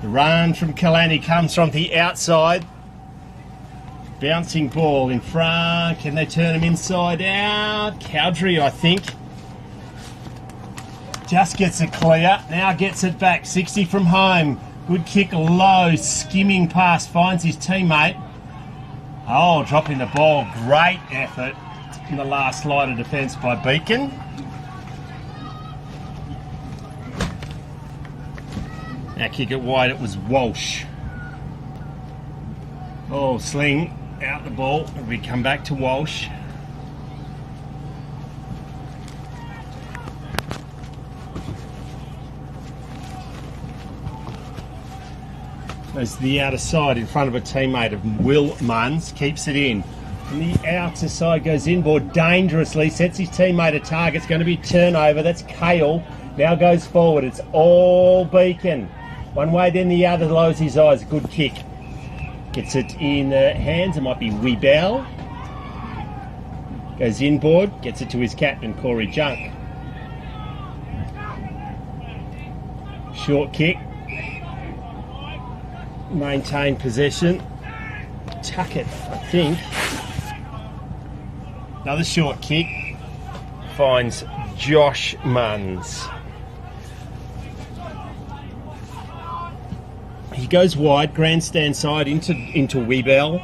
The run from Kalannie comes from the outside. Bouncing ball in front. Can they turn him inside out? Cowdrey, I think. Just gets it clear. Now gets it back. 60 from home. Good kick low. Skimming past. Finds his teammate. Oh, dropping the ball. Great effort in the last line of defence by Beacon. Now kick it wide. It was Walsh. Oh, sling out the ball. We come back to Walsh. Goes to the outer side in front of a teammate of Will Munns. Keeps it in. And the outer side goes inboard dangerously. Sets his teammate a target. It's going to be turnover. That's Kale. Now goes forward. It's all Beacon. One way then the other. Lowers his eyes. Good kick. Gets it in hands. It might be Wheatbelt. Goes inboard. Gets it to his captain, Corey Junk. Short kick. Maintain possession. Tuck it, I think. Another short kick. Finds Josh Munns. He goes wide, grandstand side into Wheatbelt.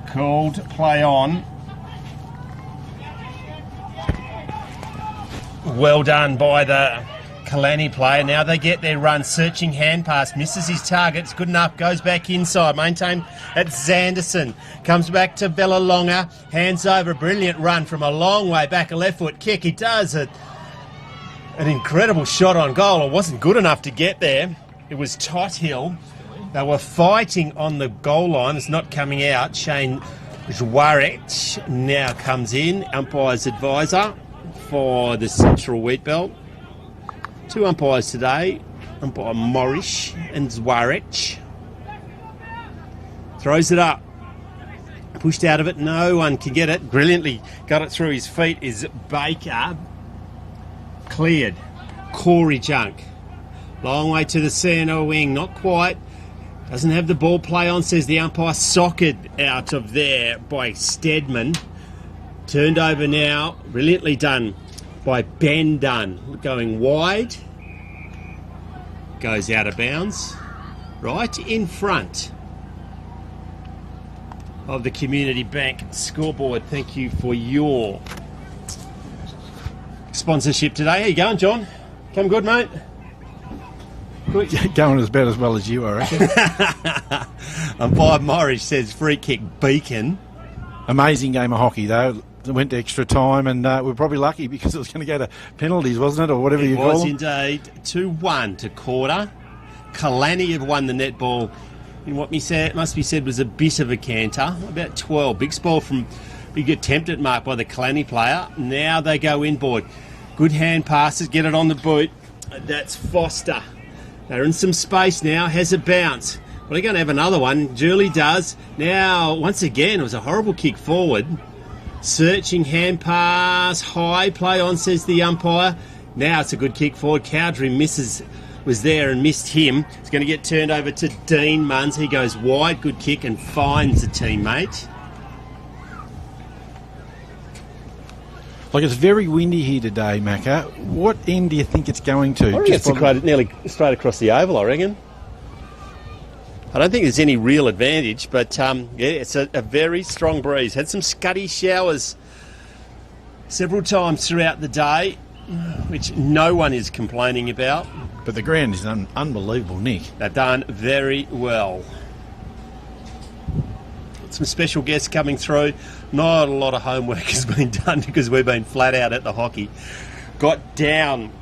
Called play on. Well done by the Kalannie player. Now they get their run. Searching hand pass. Misses his target. It's good enough. Goes back inside. Maintained at Zanderson. Comes back to Bellalonga. Hands over. Brilliant run from a long way back. A left foot kick. He does an incredible shot on goal. It wasn't good enough to get there. It was Tothill. They were fighting on the goal line. It's not coming out. Shane Zwarech now comes in. Umpire's advisor for the Central Wheatbelt. Two umpires today, umpire Morris and Zwarech. Throws it up. Pushed out of it, no one can get it. Brilliantly got it through his feet is Baker. Cleared. Corey Junk. Long way to the centre wing, not quite. Doesn't have the ball play on, says the umpire. Socket out of there by Stedman. Turned over now, brilliantly done by Ben Dunn. Going wide. Goes out of bounds. Right in front of the Community Bank scoreboard. Thank you for your sponsorship today. How you going, John? Come good, mate? Good. Going about as well as you, I reckon. Umpire Morris says free kick Beacon. Amazing game of hockey, though. It went to extra time, and we're probably lucky because it was going to go to penalties, wasn't it, or whatever you call them? It was indeed. 2-1 to quarter. Kalannie have won the netball in what must be said was a bit of a canter. About 12. Big attempt at mark by the Kalannie player. Now they go inboard. Good hand passes, get it on the boot. That's Foster. They're in some space now. Has a bounce. Well, they're going to have another one. Julie does. Now, once again, it was a horrible kick forward. Searching hand pass, high play on, says the umpire. Now it's a good kick forward. Cowdrey was there and missed him. It's going to get turned over to Dean Munns. He goes wide, good kick, and finds a teammate. Like, it's very windy here today, Macca. What end do you think it's going to? I reckon it's nearly straight across the oval, I reckon. I don't think there's any real advantage, but yeah, it's a very strong breeze. Had some scuddy showers several times throughout the day, which no one is complaining about. But the ground is unbelievable, Nick. They've done very well. Some special guests coming through. Not a lot of homework has been done because we've been flat out at the hockey. Got down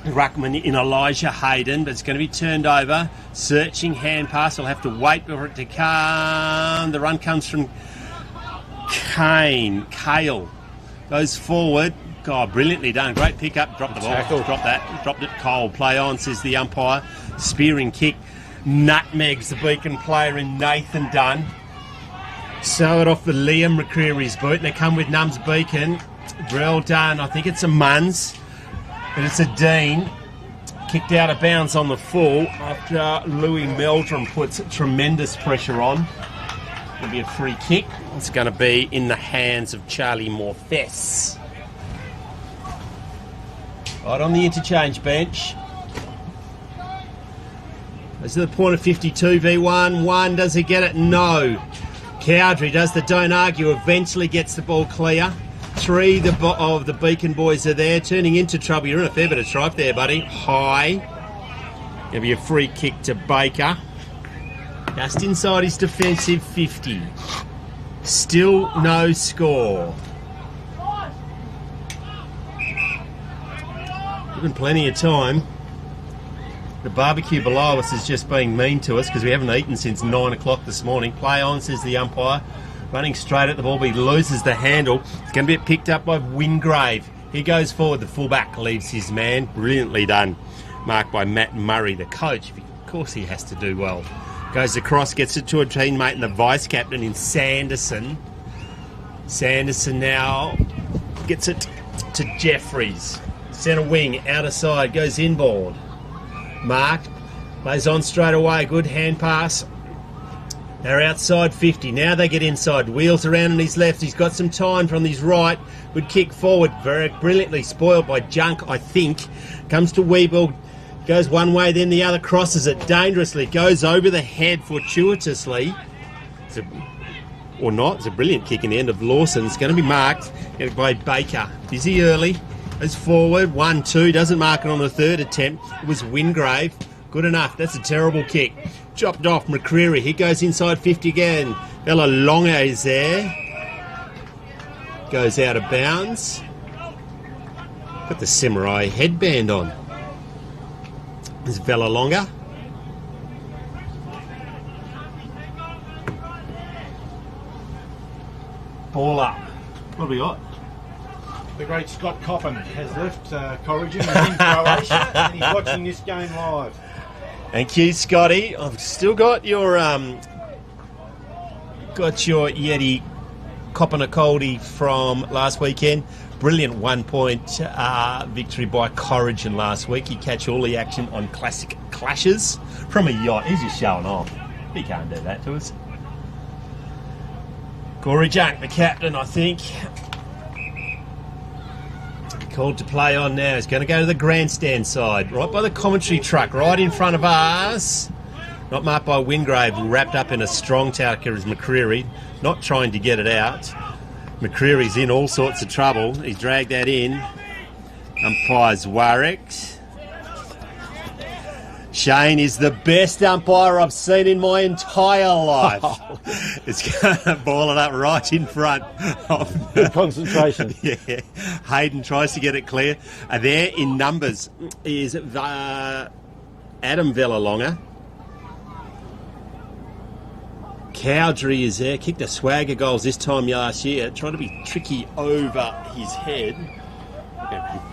Ruckman in Elijah Hayden, but it's going to be turned over. Searching hand pass. I'll have to wait for it to come. The run comes from Kale goes forward. God, brilliantly done. Great pick up. Drop the ball. Tackle. Drop that. Dropped it. Cole. Play on, says the umpire. Spearing kick. Nutmegs the Beacon player in Nathan Dunn. Sew it off the Liam McCreary's boot. They come with Nums Beacon. Well done. I think it's a Munns, but it's a Dean. Kicked out of bounds on the full after Louis Meldrum puts tremendous pressure on. It'll be a free kick. It's going to be in the hands of Charlie Morfess. Right on the interchange bench. This is the point of 52 v1. 1, does he get it? No. Cowdrey does the don't argue, eventually gets the ball clear. 3 of the Beacon boys are there, turning into trouble. You're in a fair bit of strife there, buddy. High. Going to be a free kick to Baker. Just inside his defensive 50. Still no score. Given plenty of time. The barbecue below us is just being mean to us because we haven't eaten since 9 o'clock this morning. Play on, says the umpire. Running straight at the ball, but he loses the handle. It's going to be picked up by Wingrave. He goes forward. The fullback leaves his man. Brilliantly done. Marked by Matt Murray, the coach. Of course he has to do well. Goes across, gets it to a teammate and the vice-captain in Sanderson. Sanderson now gets it to Jeffries. Centre wing, outer side, goes inboard. Marked, plays on straight away. Good hand pass. They're outside 50. Now they get inside. Wheels around on his left. He's got some time from his right. Good kick forward. Very brilliantly spoiled by Junk, I think. Comes to Wheatbelt. Goes one way, then the other. Crosses it dangerously. Goes over the head fortuitously. Or not. It's a brilliant kick in the end of Lawson. It's going to be marked by Baker. Busy early. Goes forward. 1-2. Doesn't mark it on the third attempt. It was Wingrave. Good enough. That's a terrible kick. Chopped off McCreary. He goes inside 50 again. Bella Longa is there. Goes out of bounds. Got the samurai headband on. There's Bella Longa. Ball up. What have we got? The great Scott Coppin has left Corrigan. He's in Croatia and he's watching this game live. Thank you, Scotty. I've still got your Yeti Coppinacoldi from last weekend. Brilliant 1-point victory by Corrigan last week. You catch all the action on Classic Clashes from a yacht. He's just showing off. He can't do that to us. Corey Junk, the captain, I think. Called to play on now. He's going to go to the grandstand side, right by the commentary truck, right in front of us. Not marked by Wingrave, wrapped up in a strong tackle is McCreary, not trying to get it out. McCreary's in all sorts of trouble. He's dragged that in. Umpires Warwick. Shane is the best umpire I've seen in my entire life. It's going to ball it up right in front of Good concentration. Yeah. Hayden tries to get it clear. There in numbers is Adam Villalonga. Cowdrey is there. Kicked a swagger goals this time last year. Trying to be tricky over his head.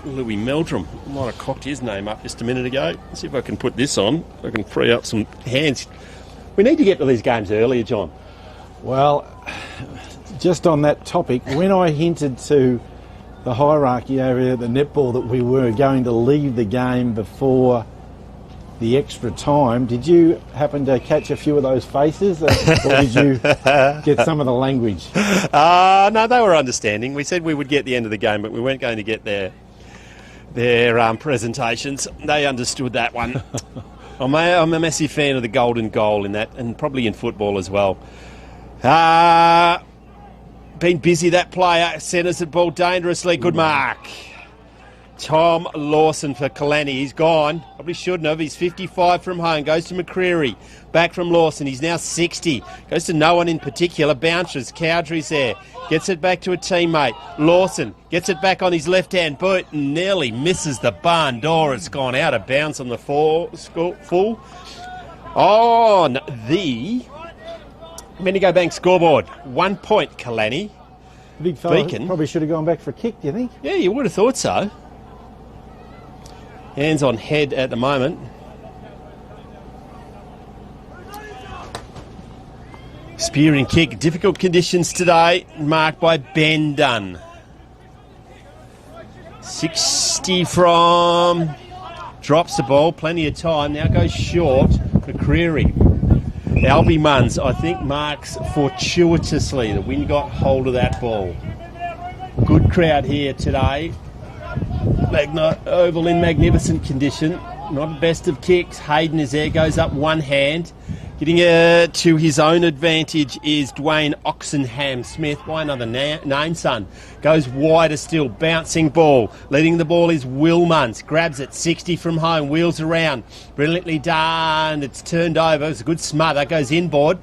Louis Meldrum. Might have cocked his name up just a minute ago. Let's see if I can put this on. I can free up some hands. We need to get to these games earlier, John. Well, just on that topic, when I hinted to the hierarchy over there at the netball that we were going to leave the game before the extra time, did you happen to catch a few of those faces, or did you get some of the language? No, they were understanding. We said we would get the end of the game, but we weren't going to get their presentations. They understood that one. I'm a massive fan of the golden goal in that, and probably in football as well. Been busy, that player. Centres the ball dangerously. Good mark. Tom Lawson for Kalannie. He's gone. Probably shouldn't have. He's 55 from home. Goes to McCreary. Back from Lawson. He's now 60. Goes to no one in particular. Bounces. Cowdrey's there. Gets it back to a teammate. Lawson gets it back on his left-hand boot and nearly misses the barn door. It's gone out of bounds on the full. On the Bendigo Bank scoreboard. 1 point, Kalannie. Big fella Beacon probably should have gone back for a kick, do you think? Yeah, you would have thought so. Hands on head at the moment. Spear and kick. Difficult conditions today, marked by Ben Dunn. 60 from... Drops the ball, plenty of time. Now goes short for Creary. Albie Munns, I think, marks fortuitously. The wind got hold of that ball. Good crowd here today. Oval in magnificent condition. Not the best of kicks. Hayden is there, goes up one hand. Getting to his own advantage is Dwayne Oxenham-Smith. Why another name, son? Goes wider still, bouncing ball. Leading the ball is Will Munns. Grabs it, 60 from home, wheels around. Brilliantly done. It's turned over. It's a good smother. Goes inboard.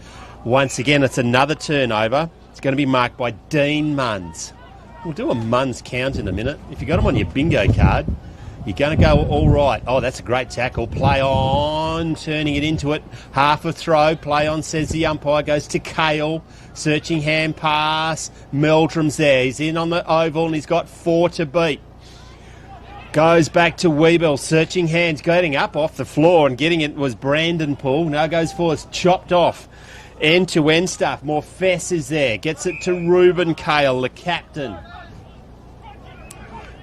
Once again, it's another turnover. It's going to be marked by Dean Munns. We'll do a Munns count in a minute. If you got him on your bingo card, you're going to go all right. Oh, that's a great tackle. Play on, turning it into it. Half a throw. Play on, says the umpire. Goes to Kale. Searching hand pass. Meldrum's there. He's in on the oval and he's got 4 to beat. Goes back to Wheatbelt. Searching hands. Getting up off the floor and getting it was Brandon Poole. Now goes forward. Chopped off. End-to-end stuff. More Fess is there. Gets it to Ruben Kale, the captain.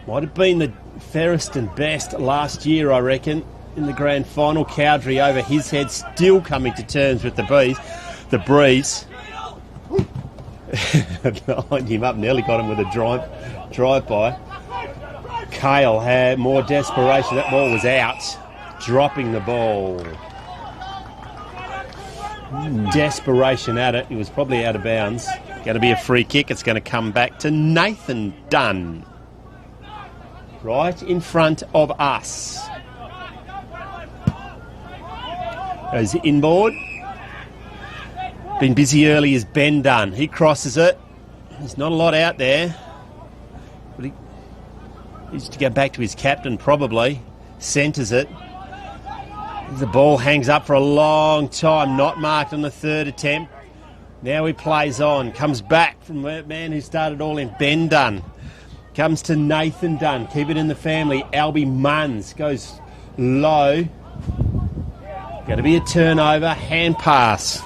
Might have been the fairest and best last year, I reckon, in the grand final. Cowdrey over his head, still coming to terms with the breeze. Lined him up, nearly got him with a drive-by. Kale had more desperation. That ball was out, dropping the ball. Desperation at it. He was probably out of bounds. Going to be a free kick. It's going to come back to Nathan Dunn. Right in front of us. Goes inboard. Been busy early is Ben Dunn. He crosses it. There's not a lot out there. But he needs to go back to his captain probably. Centres it. The ball hangs up for a long time. Not marked on the third attempt. Now he plays on. Comes back from the man who started all in, Ben Dunn. Comes to Nathan Dunn. Keep it in the family. Albie Munns goes low. Going to be a turnover. Hand pass.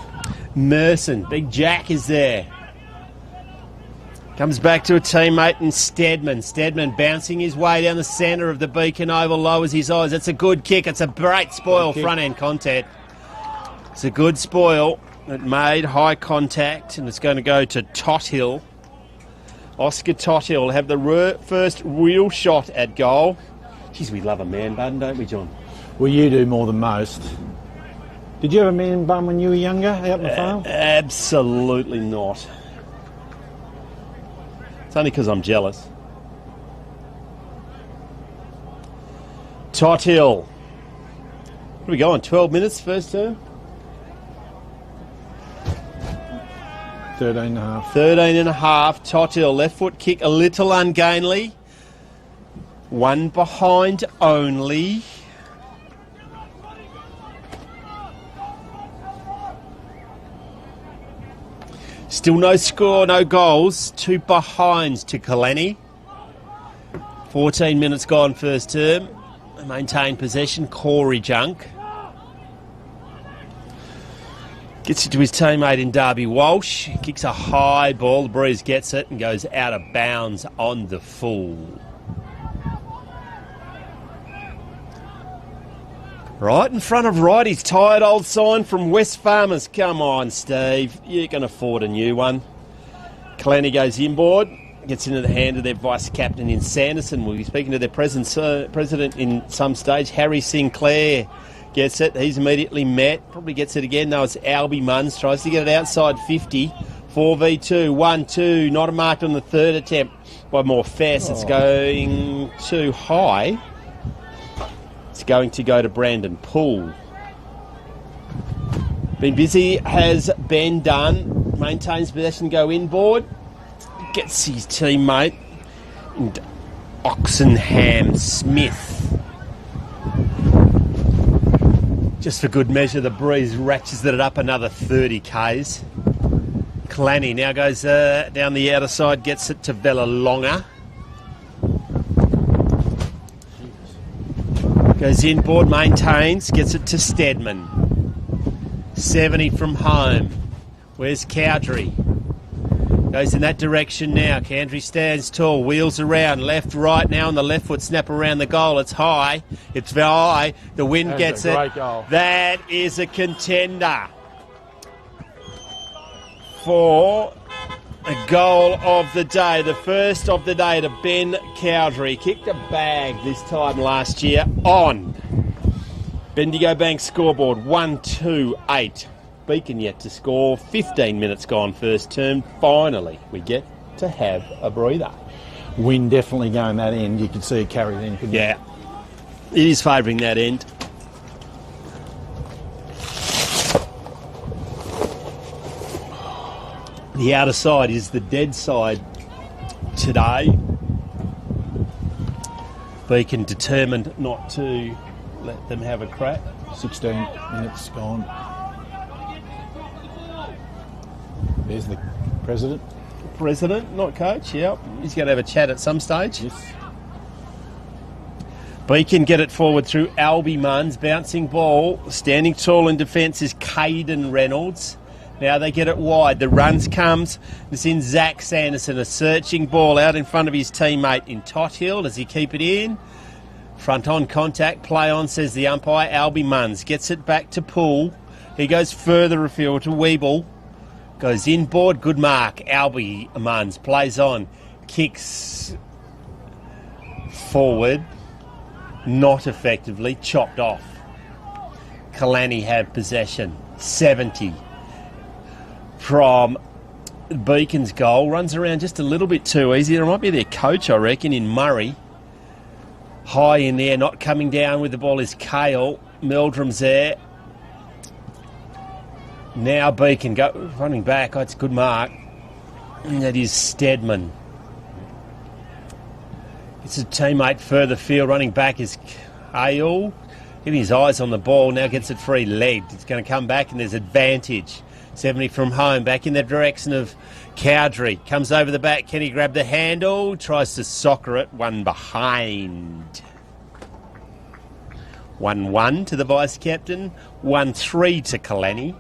Merson. Big Jack is there. Comes back to a teammate and Steadman. Steadman bouncing his way down the centre of the Beacon Oval. Lowers his eyes. That's a good kick. It's a great spoil. Front end contact. It's a good spoil. It made high contact and it's going to go to Tothill. Oscar Tothill will have the first real shot at goal. Jeez, we love a man bun, don't we, John? Well, you do more than most. Did you have a man bun when you were younger out in the farm? Absolutely not. It's only because I'm jealous. Tothill. What are we going, 12 minutes first term? 13 and a half. 13 and a half. Tothill, left foot kick, a little ungainly. One behind only. Still no score, no goals. 2 behinds to Kalannie. 14 minutes gone first term. Maintain possession, Corey Junk. Gets it to his teammate in Darby Walsh. Kicks a high ball. The Breeze gets it and goes out of bounds on the full. Right in front of righties. Tired old sign from West Farmers. Come on, Steve. You can afford a new one. Kalannie goes inboard. Gets into the hand of their vice-captain in Sanderson. We'll be speaking to their president in some stage. Harry Sinclair gets it. He's immediately met. Probably gets it again. No, it's Albie Munns. Tries to get it outside 50. 4v2. 1-2. Not marked on the third attempt by more Fess. It's going too high. It's going to go to Brandon Poole. Been busy has Ben Dunn. Maintains possession, go inboard. Gets his teammate and Oxenham-Smith. Just for good measure, the Breeze ratchets it up another 30 Ks. Kalannie now goes down the outer side, gets it to Vellalonga. Goes inboard, maintains, gets it to Steadman. 70 from home. Where's Cowdrey? Goes in that direction now. Candry stands tall, wheels around, left, right now on the left foot, snap around the goal. It's high. It's high. The wind gets it. Great goal. That is a contender for a goal of the day. The first of the day to Ben Cowdery. Kicked a bag this time last year on Bendigo Bank scoreboard. 1-2-8. Beacon yet to score. 15 minutes gone first term. Finally, we get to have a breather. Wind definitely going that end. You could see it carry then, couldn't you? Yeah, it is favouring that end. The outer side is the dead side today. Beacon determined not to let them have a crack. 16 minutes gone. There's the president. President, not coach, yep. He's going to have a chat at some stage. Yes. Beacon get it forward through Albie Munns. Bouncing ball. Standing tall in defence is Caden Reynolds. Now they get it wide. The runs comes. It's in Zach Sanderson. A searching ball out in front of his teammate in Tothill. Does he keep it in? Front on contact. Play on, says the umpire. Albie Munns gets it back to Poole. He goes further afield to Weeble. Goes inboard. Good mark. Albie Munns plays on. Kicks forward. Not effectively. Chopped off. Kalannie have possession. 70. From Beacon's goal. Runs around just a little bit too easy. There might be their coach, I reckon, in Murray. High in there, not coming down with the ball is Kale. Meldrum's there. Now Beacon running back. Oh, it's a good mark. And that is Steadman. It's a teammate further field. Running back is Ayul. Getting his eyes on the ball. Now gets it free legged. It's going to come back and there's advantage. 70 from home, back in the direction of Cowdery. Comes over the back. Can he grab the handle? Tries to soccer it. One behind. 1-1 to the vice-captain. 1-3 to Kalannie.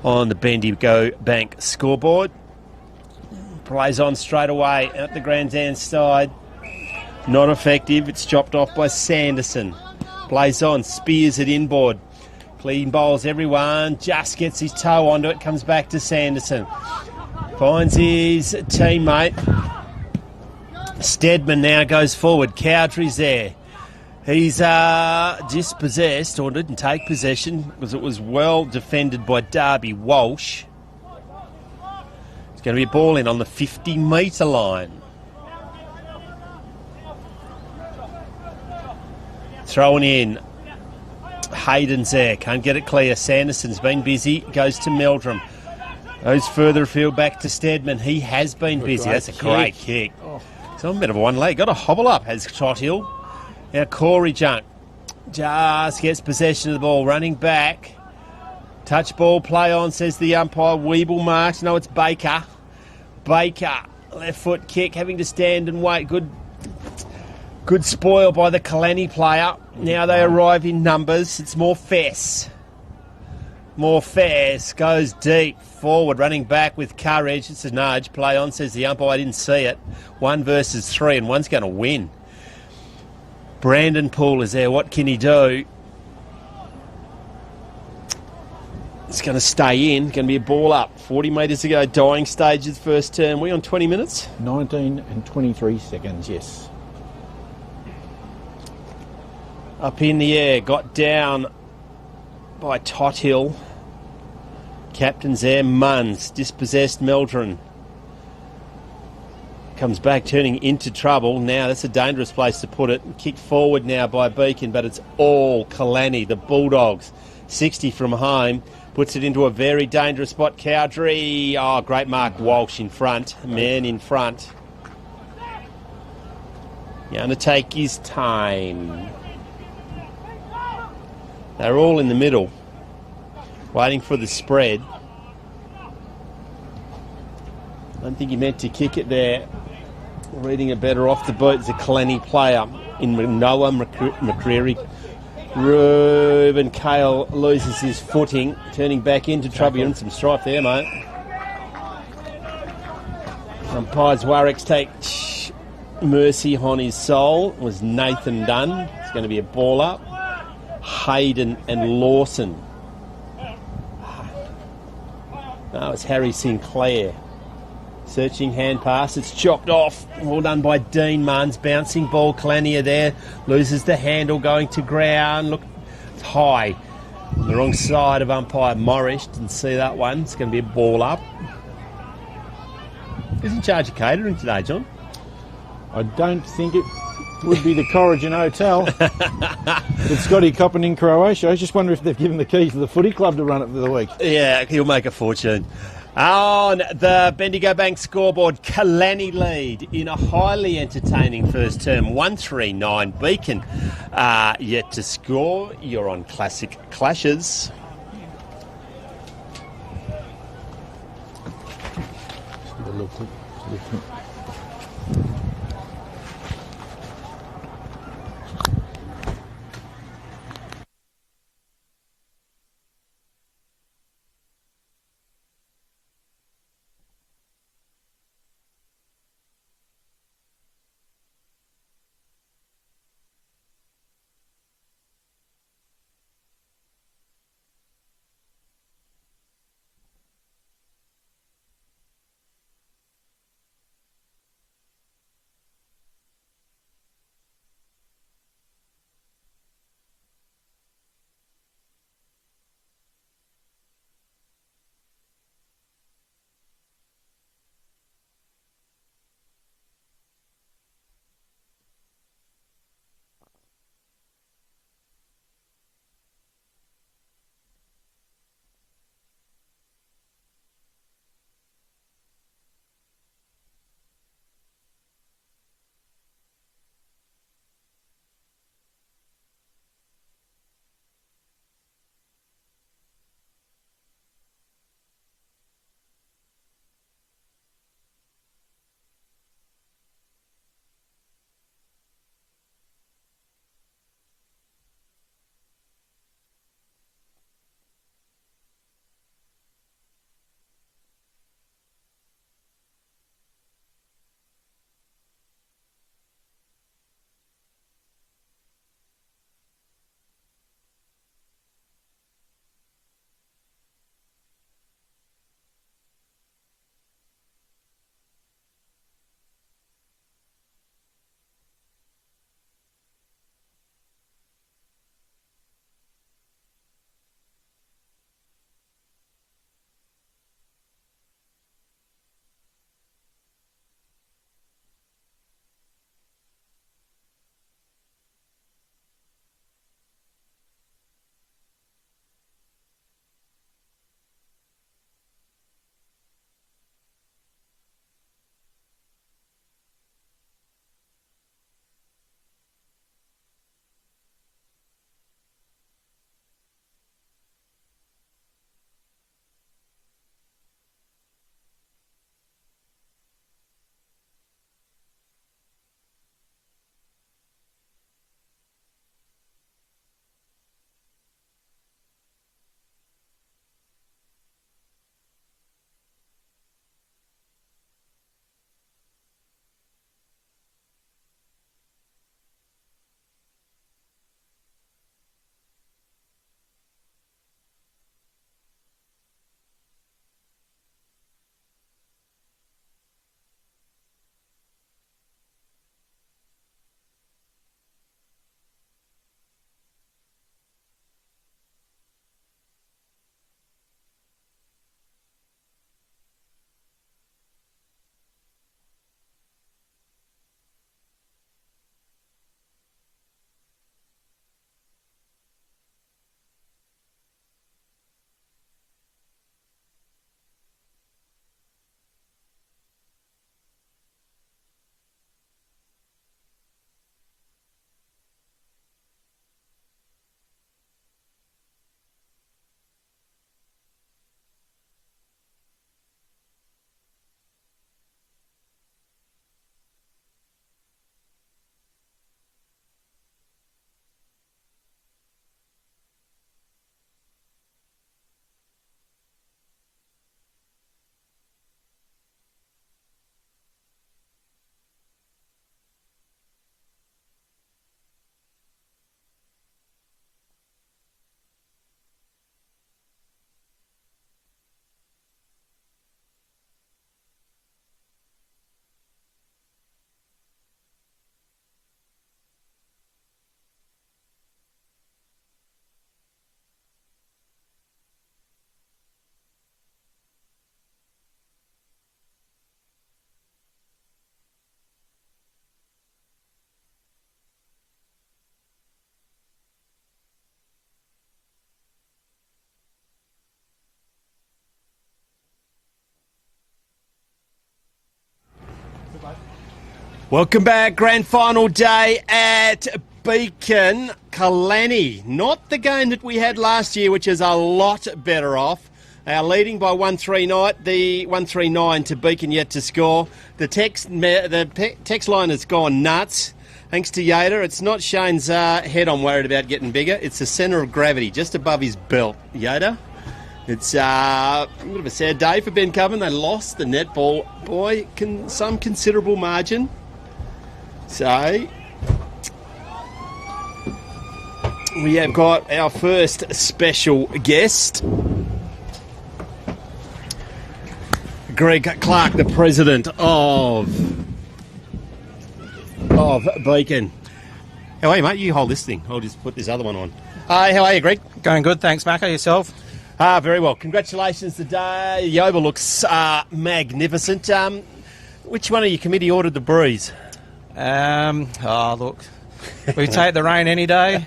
On the Bendigo Bank scoreboard. Plays on straight away at the grandstand side. Not effective. It's chopped off by Sanderson. Plays on. Spears it inboard. Clean bowls everyone. Just gets his toe onto it. Comes back to Sanderson. Finds his teammate. Steadman now goes forward. Cowdery's there. He's dispossessed, or didn't take possession, because it was well defended by Darby Walsh. It's going to be a ball in on the 50-metre line. Thrown in. Hayden's there. Can't get it clear. Sanderson's been busy. Goes to Meldrum. Goes further afield back to Steadman. He has been busy. That's a great kick. Oh. So a bit of one leg. Got a hobble up, has Tothill. Now Corey Junk just gets possession of the ball. Running back. Touch ball, play on, says the umpire. Weeble marks. No, it's Baker. Baker. Left foot kick, having to stand and wait. Good spoil by the Kalannie player. Now they arrive in numbers. It's more Fess. More Fess. Goes deep. Forward. Running back with courage. It's a nudge. Play on, says the umpire. I didn't see it. 1 versus 3 and one's going to win. Brandon Poole is there. What can he do? It's going to stay in. Going to be a ball up. 40 metres to go. Dying stages first term. We on 20 minutes? 19 and 23 seconds, yes. Up in the air. Got down by Tothill. Captain's there. Munns. Dispossessed Meldrum. Comes back, turning into trouble. Now that's a dangerous place to put it. Kicked forward now by Beacon, but it's all Kalannie, the Bulldogs. 60 from home. Puts it into a very dangerous spot. Cowdery. Oh, great mark. Walsh in front. Man in front. Going to take his time. They're all in the middle. Waiting for the spread. I don't think he meant to kick it there. Reading it better off the boot is a Kalannie player in Noah McCreary. Ruben Kale loses his footing, turning back into trouble. You're in some strife there, mate. Umpires Warwick's take mercy on his soul was Nathan Dunn. It's going to be a ball up. Hayden and Lawson. No, it's Harry Sinclair. Searching hand pass. It's chopped off. Well done by Dean Munns. Bouncing ball. Kalannie there. Loses the handle going to ground. Look, it's high. On the wrong side of umpire Morris. Didn't see that one. It's going to be a ball up. Who's in charge of catering today, John? I don't think it would be the Corrigan Hotel. It's Scotty Coppin in Croatia. I just wonder if they've given the keys to the footy club to run it for the week. Yeah, he'll make a fortune. On the Bendigo Bank scoreboard, Kalannie lead in a highly entertaining first term, 139. Beacon yet to score. You're on Classic Clashes. Welcome back. Grand final day at Beacon. Kalannie, not the game that we had last year, which is a lot better off. Leading by 139 to Beacon yet to score. The text line has gone nuts. Thanks to Yoda. It's not Shane's head I'm worried about getting bigger. It's the centre of gravity just above his belt. Yoda. It's a bit of a sad day for Ben Coven. They lost the netball, some considerable margin. So we have got our first special guest, Greg Clark, the president of Beacon. How are you, mate? You hold this thing. I'll just put this other one on. Hi, how are you, Greg? Going good, thanks, Macca. Yourself? Very well. Congratulations today. The Oval looks magnificent. Which one of your committee ordered the breeze? Look, we take the rain any day,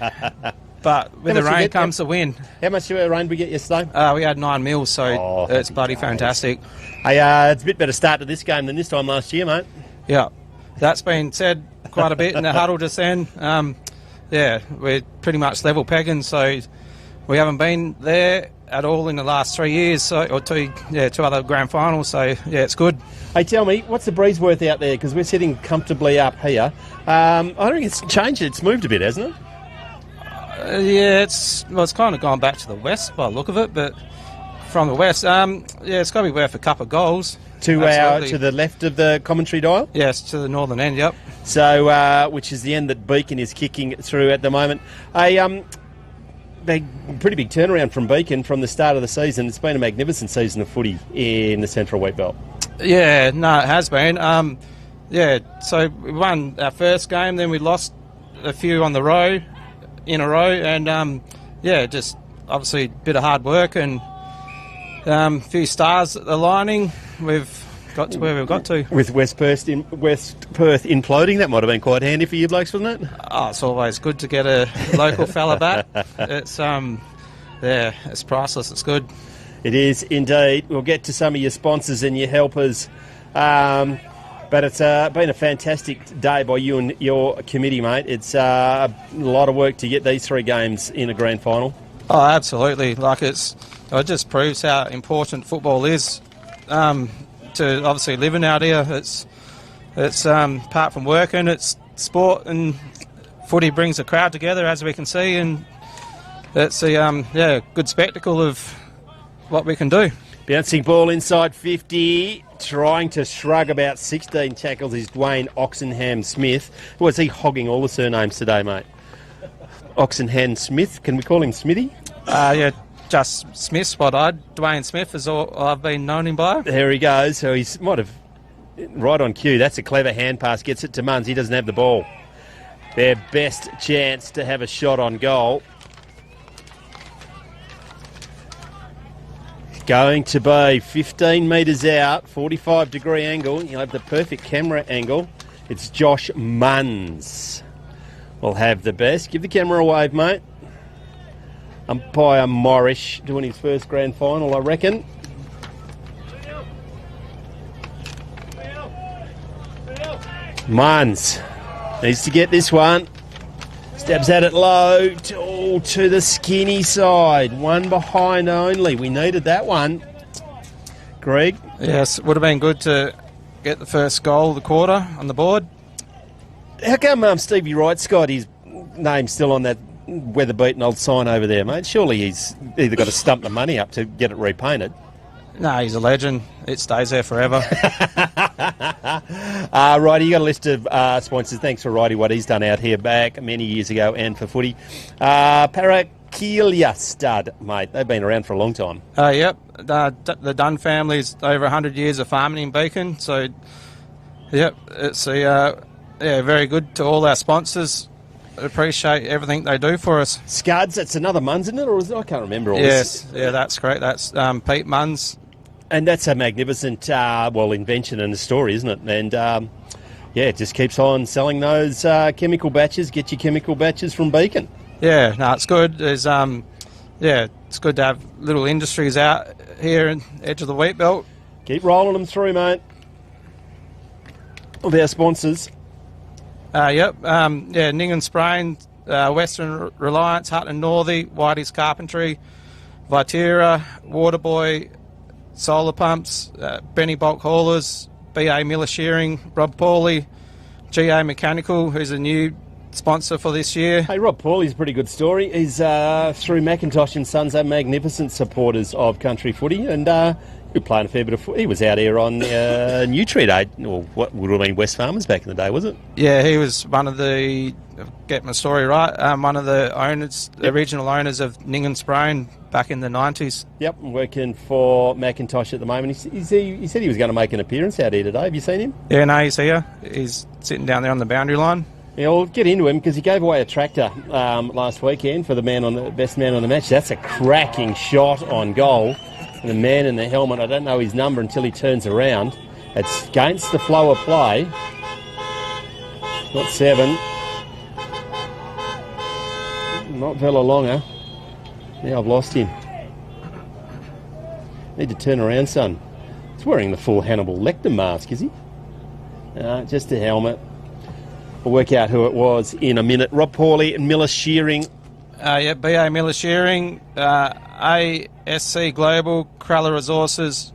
but with the rain comes the win. How much rain did we get yesterday? We had 9 mils, so it's bloody fantastic. Hey, it's a bit better start to this game than this time last year, mate. Yeah, that's been said quite a bit in the huddle just then. We're pretty much level pegging, so we haven't been there at all in the last 3 years, two other grand finals, so yeah, it's good. Hey, tell me, what's the breeze worth out there? Because we're sitting comfortably up here. I don't think it's changed. It's moved a bit, hasn't it? It's kind of gone back to the west by the look of it, but from the west, it's got to be worth a couple of goals. To the left of the commentary dial? Yes, to the northern end, yep. So, which is the end that Beacon is kicking through at the moment. Pretty big turnaround from Beacon from the start of the season. It's been a magnificent season of footy in the Central Wheatbelt. Yeah, no, it has been. So we won our first game, then we lost a few in a row, and just obviously a bit of hard work and a few stars aligning. We've got to where we've got to. With West Perth imploding, that might have been quite handy for you blokes, wasn't it? Oh, it's always good to get a local fella back. It's it's priceless. It's good. It is indeed. We'll get to some of your sponsors and your helpers. But it's been a fantastic day by you and your committee, mate. It's a lot of work to get these 3 games in a grand final. Oh, absolutely. It just proves how important football is to obviously living out here. It's apart from working, it's sport, and footy brings the crowd together, as we can see, and it's a good spectacle of what we can do. Bouncing ball inside 50, trying to shrug about 16 tackles is Dwayne Oxenham-Smith. Was he hogging all the surnames today, mate? Oxenham-Smith, can we call him Smithy? Just Smith spot-eyed. Dwayne Smith is all I've been known him by. There he goes. So he might have right on cue. That's a clever hand pass. Gets it to Munns. He doesn't have the ball. Their best chance to have a shot on goal. Going to be 15 metres out, 45-degree angle. You'll have the perfect camera angle. It's Josh Munns. We'll have the best. Give the camera a wave, mate. Umpire Morrish doing his first grand final, I reckon. Munns needs to get this one. Stabs at it low, to the skinny side. One behind only. We needed that one. Greg? Yes, it would have been good to get the first goal of the quarter on the board. How come Stevie Wright's got his name still on that weather-beaten old sign over there, mate? Surely he's either got to stump the money up to get it repainted. No, he's a legend. It stays there forever. Righty, you got a list of sponsors. Thanks for Righty, what he's done out here back many years ago, and for footy. Parakeelia Stud, mate. They've been around for a long time. Yep. The Dunn family's over 100 years of farming in Beacon. So, yep, it's very good to all our sponsors. Appreciate everything they do for us. Scuds, that's another Munns, isn't it? Or is it? I can't remember all this. Yes, yeah, that's correct. That's Pete Munns. And that's a magnificent, invention and a story, isn't it? And, it just keeps on selling those chemical batches. Get your chemical batches from Beacon. Yeah, no, it's good. There's, it's good to have little industries out here in the edge of the Wheatbelt. Keep rolling them through, mate. Of our sponsors. Yep. Ningan Sprain, Western Reliance, Hutton Northey, Whitey's Carpentry, Vitera, Waterboy, Solar Pumps, Benny Bulk Haulers, BA Miller Shearing, Rob Pawley, GA Mechanical, who's a new sponsor for this year. Hey, Rob Pawley's a pretty good story. He's through Macintosh and Sons, are magnificent supporters of country footy, and he was playing a fair bit of footy. He was out here on Nutri Day, or what would have been West Farmers back in the day, was it? Yeah, he was one of the, get my story right, one of the owners, the original owners of Ningan Sprain back in the 90s. Yep, working for Macintosh at the moment. He said he was going to make an appearance out here today. Have you seen him? Yeah, no, he's here. He's sitting down there on the boundary line. Yeah, we'll get into him because he gave away a tractor last weekend for the best man on the match. That's a cracking shot on goal. And the man in the helmet, I don't know his number until he turns around. It's against the flow of play. Not 7. Not Villalonga. Now I've lost him. Need to turn around, son. He's wearing the full Hannibal Lecter mask, is he? Just a helmet. We'll work out who it was in a minute. Rob Pawley and Miller Shearing. BA Miller Shearing, ASC Global, Crella Resources,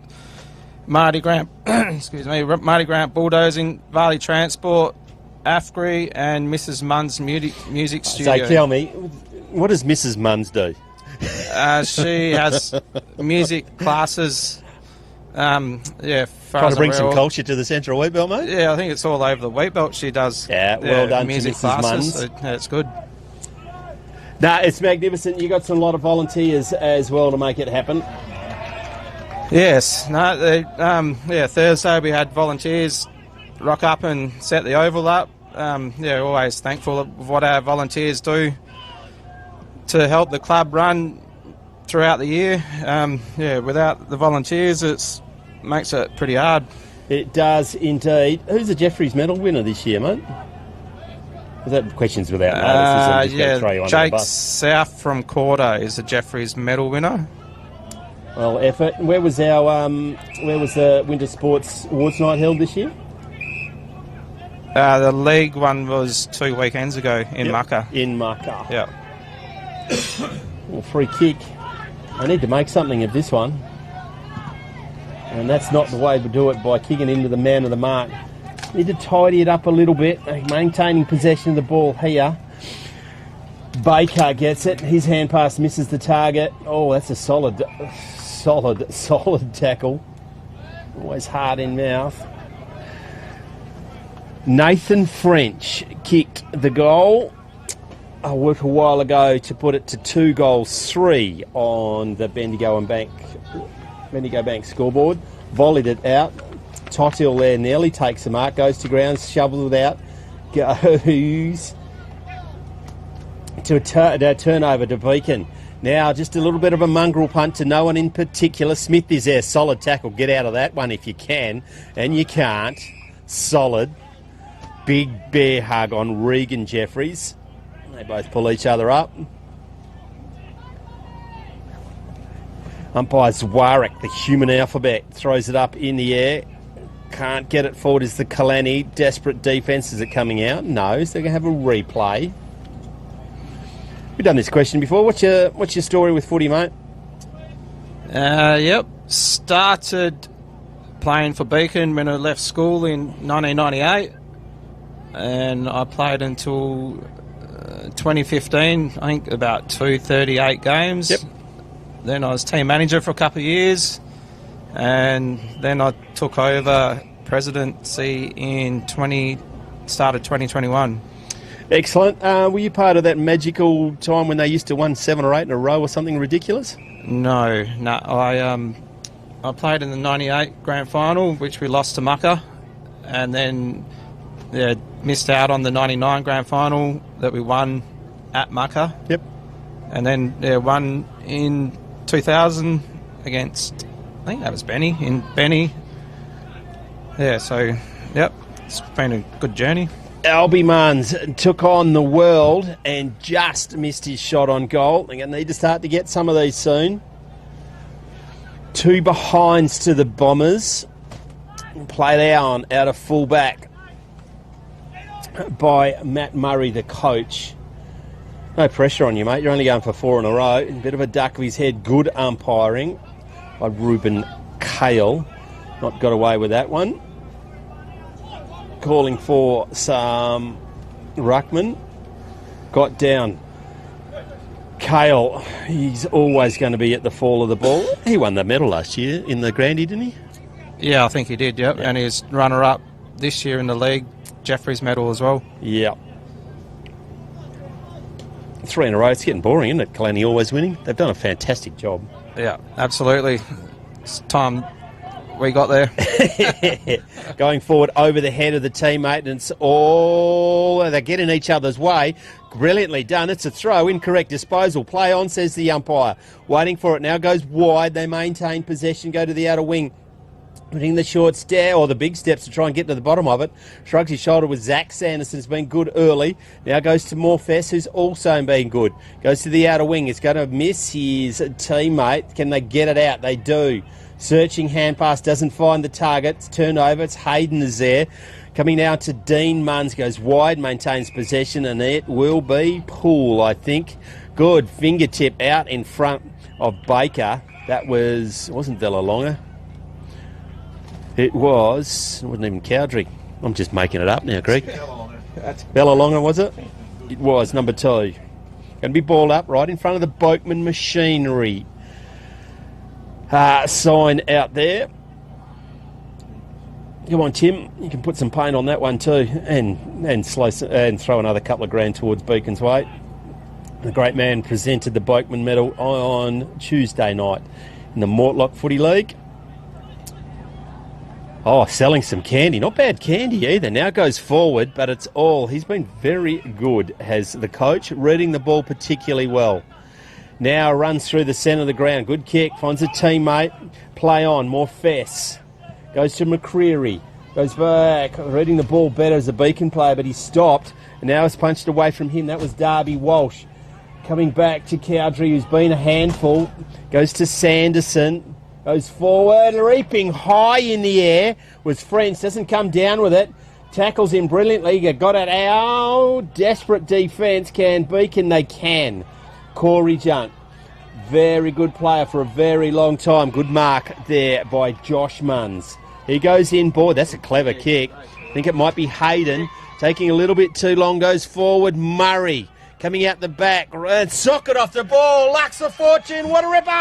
Marty Grant, Marty Grant Bulldozing, Varley Transport, AFGRI, and Mrs. Munn's Music Studio. So tell me, what does Mrs. Munn's do? She has music classes. Trying to bring some culture to the Central Wheatbelt, mate? Yeah, I think it's all over the Wheatbelt. She does well done music to Mrs. classes. Munn's. So, it's good. No, it's magnificent. You got a lot of volunteers as well to make it happen. Yes. Thursday we had volunteers rock up and set the oval up. Always thankful of what our volunteers do to help the club run throughout the year. Without the volunteers, it makes it pretty hard. It does indeed. Who's the Jeffreys Medal winner this year, mate? Is that questions without notice? Jake South from Cordo is the Jeffreys Medal winner. Well, effort. Where was the Winter Sports Awards Night held this year? The league one was 2 weekends ago in Mucka. In Mucka. Yeah. Well, free kick. I need to make something of this one. And that's not the way to do it, by kicking into the man of the mark. Need to tidy it up a little bit, maintaining possession of the ball here. Baker gets it. His hand pass misses the target. Oh, that's a solid tackle. Always hard in mouth. Nathan French kicked the goal a while ago to put it to 2-3 on the Bendigo Bank scoreboard. Volleyed it out. Tottill there nearly takes the mark, goes to ground, shovels it out, goes to a turnover to Beacon. Now just a little bit of a mongrel punt to no one in particular. Smith is there, solid tackle. Get out of that one if you can, and you can't. Solid. Big bear hug on Regan Jeffries. They both pull each other up. Umpire Zwarek, the human alphabet, throws it up in the air. Can't get it forward. Is the Kalannie. Desperate defence. Is it coming out? No. So they're going to have a replay. We've done this question before. What's your story with footy, mate? Started playing for Beacon when I left school in 1998. And I played until 2015, I think about 238 games. Yep. Then I was team manager for a couple of years. And then I took over presidency in started 2021. Excellent. Were you part of that magical time when they used to win 7 or 8 in a row or something ridiculous? No. I played in the 98 grand final, which we lost to Mucka, and then missed out on the 99 grand final that we won at Mucka. Yep. And then won in 2000 against, I think that was Benny. It's been a good journey. Albie Munns took on the world and just missed his shot on goal. They're going to need to start to get some of these soon. 2 behinds to the Bombers. Played out of fullback. by Matt Murray, the coach. No pressure on you, mate. You're only going for 4 in a row. A bit of a duck of his head. Good umpiring by Ruben Kale. Not got away with that one. Calling for some ruckman. Got down. Kale, he's always going to be at the fall of the ball. He won the medal last year in the Grandy, didn't he? Yeah, I think he did, yep. And he's runner-up this year in the league. Jeffrey's medal as well. Yeah. 3 in a row. It's getting boring, isn't it? Kalannie always winning. They've done a fantastic job. Yeah, absolutely. It's time we got there. Going forward over the head of the teammate, and it's all... They're getting each other's way. Brilliantly done. It's a throw. Incorrect disposal. Play on, says the umpire. Waiting for it now. Goes wide. They maintain possession. Go to the outer wing. Putting the short stare or the big steps to try and get to the bottom of it. Shrugs his shoulder with Zach Sanderson's been good early. Now goes to Morfess, who's also been good. Goes to the outer wing. It's going to miss his teammate. Can they get it out? They do. Searching hand pass, doesn't find the target. It's turned over. It's Hayden is there. Coming now to Dean Munns. Goes wide, maintains possession, and it will be Poole, I think. Good fingertip out in front of Baker. That wasn't Villalonga. It wasn't even Cowdrey. I'm just making it up now, Greg. Villalonga, was it? It was, number 2. Going to be balled up right in front of the Boakman machinery. Sign out there. Come on, Tim. You can put some paint on that one too, and throw another couple of grand towards Beacon's way. The great man presented the Boakman medal on Tuesday night in the Mortlock Footy League. Oh, selling some candy. Not bad candy either. Now goes forward, but it's all... He's been very good, has the coach, reading the ball particularly well. Now runs through the centre of the ground. Good kick. Finds a teammate. Play on. More Fess. Goes to McCreary. Goes back. Reading the ball better as a Beacon player, but he stopped. And now it's punched away from him. That was Darby Walsh. Coming back to Cowdrey, who's been a handful. Goes to Sanderson. Goes forward. Leaping high in the air was French. Doesn't come down with it. Tackles him brilliantly. Got it out. Desperate defence. Can Beacon? They can. Corey Junt, very good player for a very long time. Good mark there by Josh Munns. He goes in, boy, that's a clever kick. I think it might be Hayden. Taking a little bit too long, goes forward. Murray coming out the back. And socket off the ball. Lux of Fortune, what a ripper!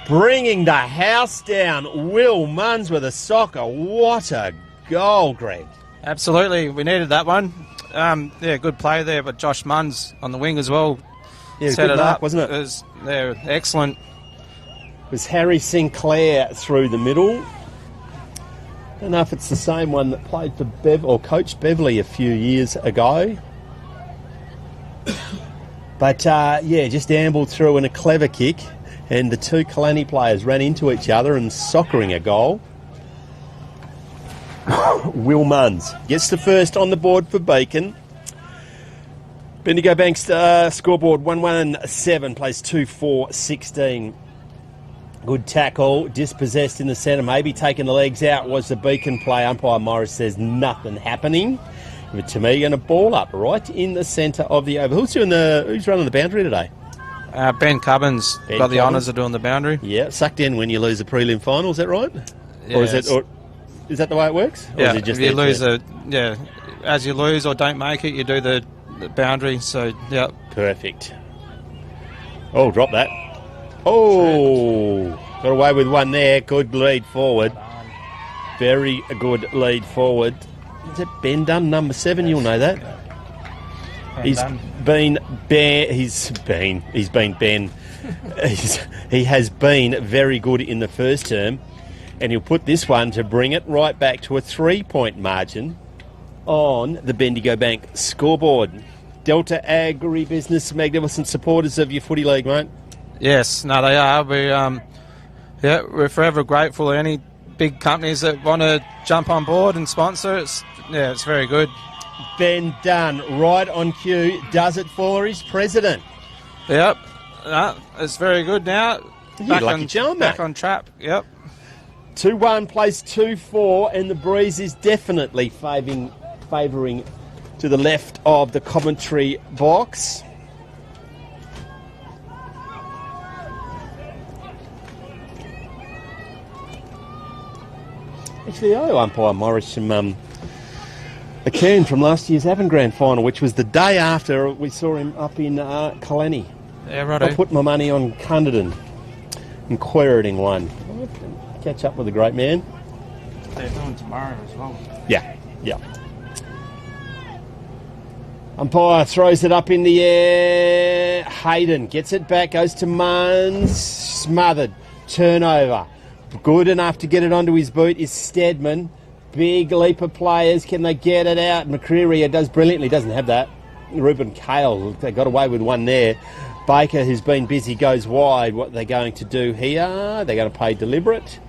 Bringing the house down. Will Munns with a socker. What a goal, Greg. Absolutely, we needed that one. Good play there, but Josh Munns on the wing as well. Yeah, set good it mark, up, wasn't it? Excellent. It was Harry Sinclair through the middle. I don't know if it's the same one that played for coached Beverley a few years ago. But just ambled through in a clever kick, and the two Kalannie players ran into each other and soccering a goal. Will Munns gets the first on the board for Beacon. Bendigo Bank's scoreboard 1-1-7, plays 2-4-16. Good tackle, dispossessed in the centre, maybe taking the legs out was the Beacon play. Umpire Morris says nothing happening. But to me, going to ball up right in the centre of the oval. Who's running the boundary today? Ben Cubbins got the honours of doing the boundary. Yeah, sucked in when you lose a prelim final, is that right? Yeah, or is that the way it works? Or yeah, is it just if you lose as you lose or don't make it, you do the boundary. So, yeah. Perfect. Oh, drop that. Oh, got away with one there. Good lead forward. Very good lead forward. Is it Ben Dunn, number 7? You'll know that. He has been very good in the first term. And he'll put this one to bring it right back to a 3-point margin on the Bendigo Bank scoreboard. Delta Agribusiness, magnificent supporters of your footy league, mate. Yes, no, they are. We're forever grateful to any big companies that want to jump on board and sponsor. It's very good. Ben Dunn, right on cue, does it for his president. Yep, it's very good now. You're lucky charm, mate. Back on track, yep. 2-1 plays 2-4, and the breeze is definitely favouring to the left of the commentary box. Actually, I umpire Morris from a Cairn from last year's Avon Grand Final, which was the day after we saw him up in Kalannie. Yeah, right. I put my money on Cunderton and Queriting one. Catch up with a great man. They're doing tomorrow as well. Yeah. Umpire throws it up in the air. Hayden gets it back, goes to Munns. Smothered. Turnover. Good enough to get it onto his boot is Steadman. Big leap of players. Can they get it out? McCreary does brilliantly. Doesn't have that. Ruben Cale, they got away with one there. Baker, who's been busy, goes wide. What are they going to do here? They're going to play deliberate.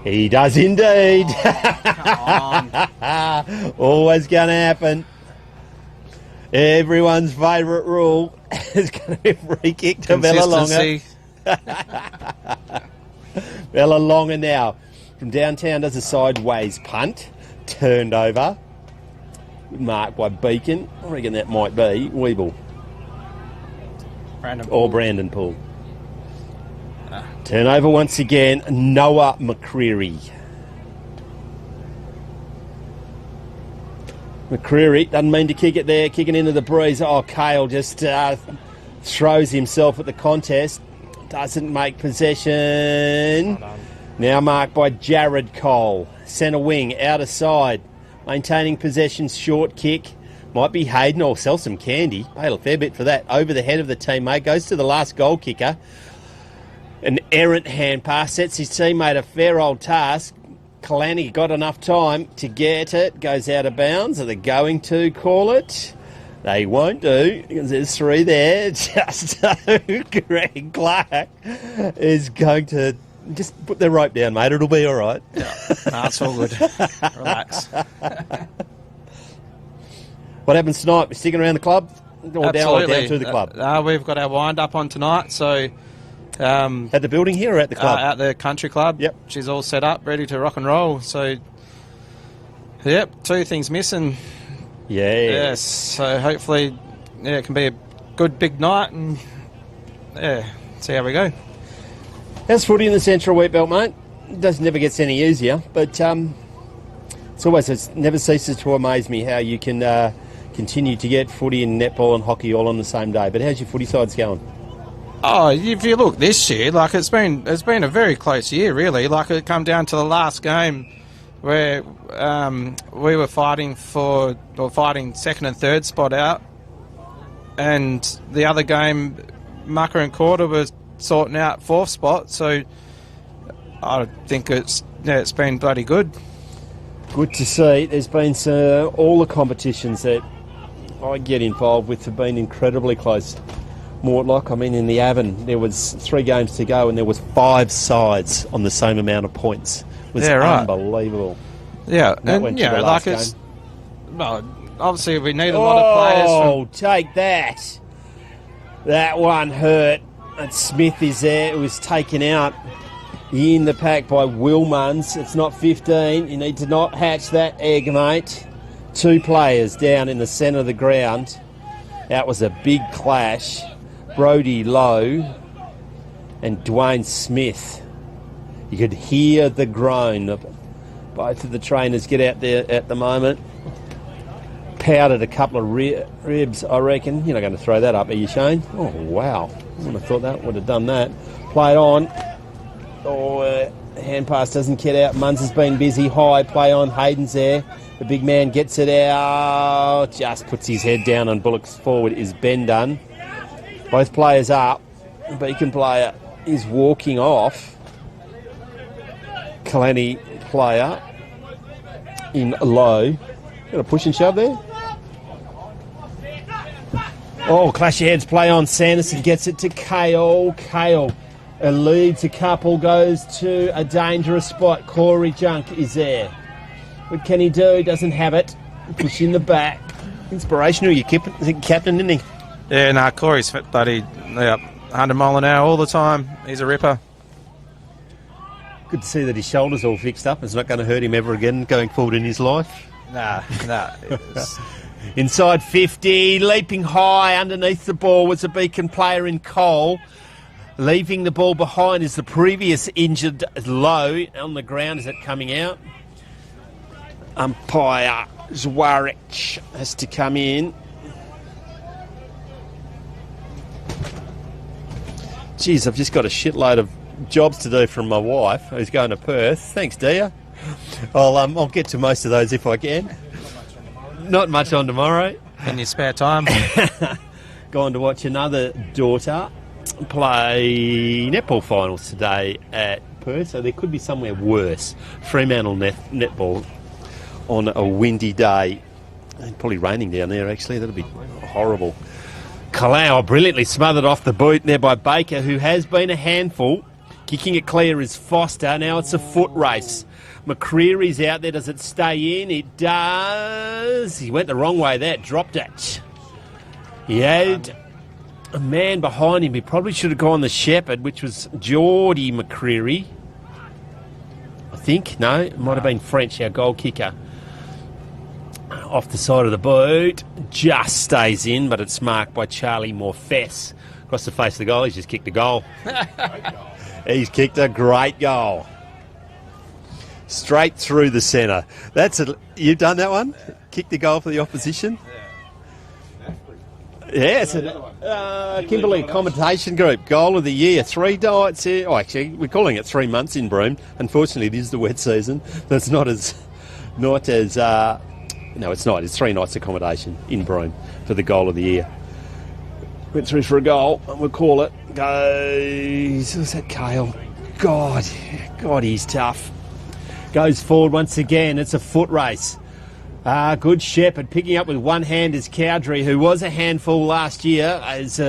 He does indeed. Come on. Always going to happen. Everyone's favourite rule is going to be free kick to Bella Longa. Bella Longa now from downtown does a sideways punt. Turned over. Good mark by Beacon. I reckon that might be Weeble. Brandon Poole. Turnover once again. Noah McCreary. McCreary doesn't mean to kick it there. Kicking into the breeze. Oh, Cale just throws himself at the contest. Doesn't make possession. Now marked by Jared Cole. Centre wing, outer side. Maintaining possession, short kick. Might be Hayden or sell some candy. Paid a fair bit for that. Over the head of the teammate. Goes to the last goal kicker. An errant hand pass. Sets his teammate a fair old task. Kalannie got enough time to get it. Goes out of bounds. Are they going to call it? They won't do, because there's three there. Just so Greg Clark is going to just put the rope down, mate. It'll be all right. Yeah, no, it's all good. Relax. What happens tonight? We're sticking around the club? Or down to the club? We've got our wind-up on tonight, so... at the building here or at the club? At the country club. Yep. She's all set up, ready to rock and roll. So, yep, two things missing. Yeah. Yes, so hopefully it can be a good big night and, see how we go. How's footy in the Central Wheatbelt, mate? It never gets any easier, but it never ceases to amaze me how you can continue to get footy and netball and hockey all on the same day. But how's your footy sides going? Oh, if you look this year, like it's been a very close year, really. Like it come down to the last game where we were fighting second and third spot out, and the other game, Mucker and Quarter was sorting out fourth spot. So I think it's been bloody good. Good to see. There's been all the competitions that I get involved with have been incredibly close. Mortlock, I mean, in the Avon, there was 3 games to go and there was 5 sides on the same amount of points. It was unbelievable. Yeah, and obviously we need a lot of players. Oh, take that! That one hurt. And Smith is there. It was taken out in the pack by Willmans. It's not 15. You need to not hatch that egg, mate. 2 players down in the centre of the ground. That was a big clash. Brody Lowe and Dwayne Smith. You could hear the groan of both of the trainers get out there at the moment. Powdered a couple of ribs, I reckon. You're not going to throw that up, are you, Shane? Oh, wow. I would have thought that would have done that. Played on. Oh, hand pass doesn't get out. Munns has been busy. High play on. Hayden's there. The big man gets it out. Just puts his head down and Bullock's forward is Ben done. Both players up. The Beacon player is walking off. Kalannie player in low. Got a push and shove there. Oh, clash your heads, play on. Sanderson gets it to Kale. Kale leads a couple, goes to a dangerous spot. Corey Junk is there. What can he do? Doesn't have it. Push in the back. Inspirational, your captain, isn't he? Yeah, no, Corey's bloody 100 mile an hour all the time. He's a ripper. Good to see that his shoulder's all fixed up. It's not going to hurt him ever again going forward in his life. Nah. Inside 50, leaping high underneath the ball was a Beacon player in Cole. Leaving the ball behind is the previous injured Low. On the ground, is it coming out? Umpire Zwarich has to come in. Geez, I've just got a shitload of jobs to do from my wife, who's going to Perth. Thanks, Dia. I'll get to most of those if I can. Not much on tomorrow. In your spare time. Gone to watch another daughter play netball finals today at Perth, so there could be somewhere worse. Fremantle netball on a windy day. Probably raining down there, actually. That'll be horrible. Kalannie brilliantly smothered off the boot there by Baker, who has been a handful. Kicking it clear is Foster. Now it's a foot race. McCreary's out there. Does it stay in? It does. He went the wrong way there. Dropped it. He had a man behind him. He probably should have gone the shepherd, which was Geordie McCreary. I think. No, it might have been French, our goal kicker. Off the side of the boot. Just stays in, but it's marked by Charlie Morfess. Across the face of the goal, he's just kicked a goal. He's kicked a great goal. Straight through the centre. You've done that one? Kicked the goal for the opposition? Yeah, it's a Kimberley Accommodation Group Goal of the Year. 3 nights here. Oh, actually, we're calling it 3 months in Broome. Unfortunately, it is the wet season. That's not as no, it's not. It's 3 nights accommodation in Broome for the Goal of the Year. Went through for a goal, and we'll call it. Goes. Who's that, Kale? God, he's tough. Goes forward once again. It's a foot race. Good shepherd. Picking up with one hand is Cowdrey, who was a handful last year. As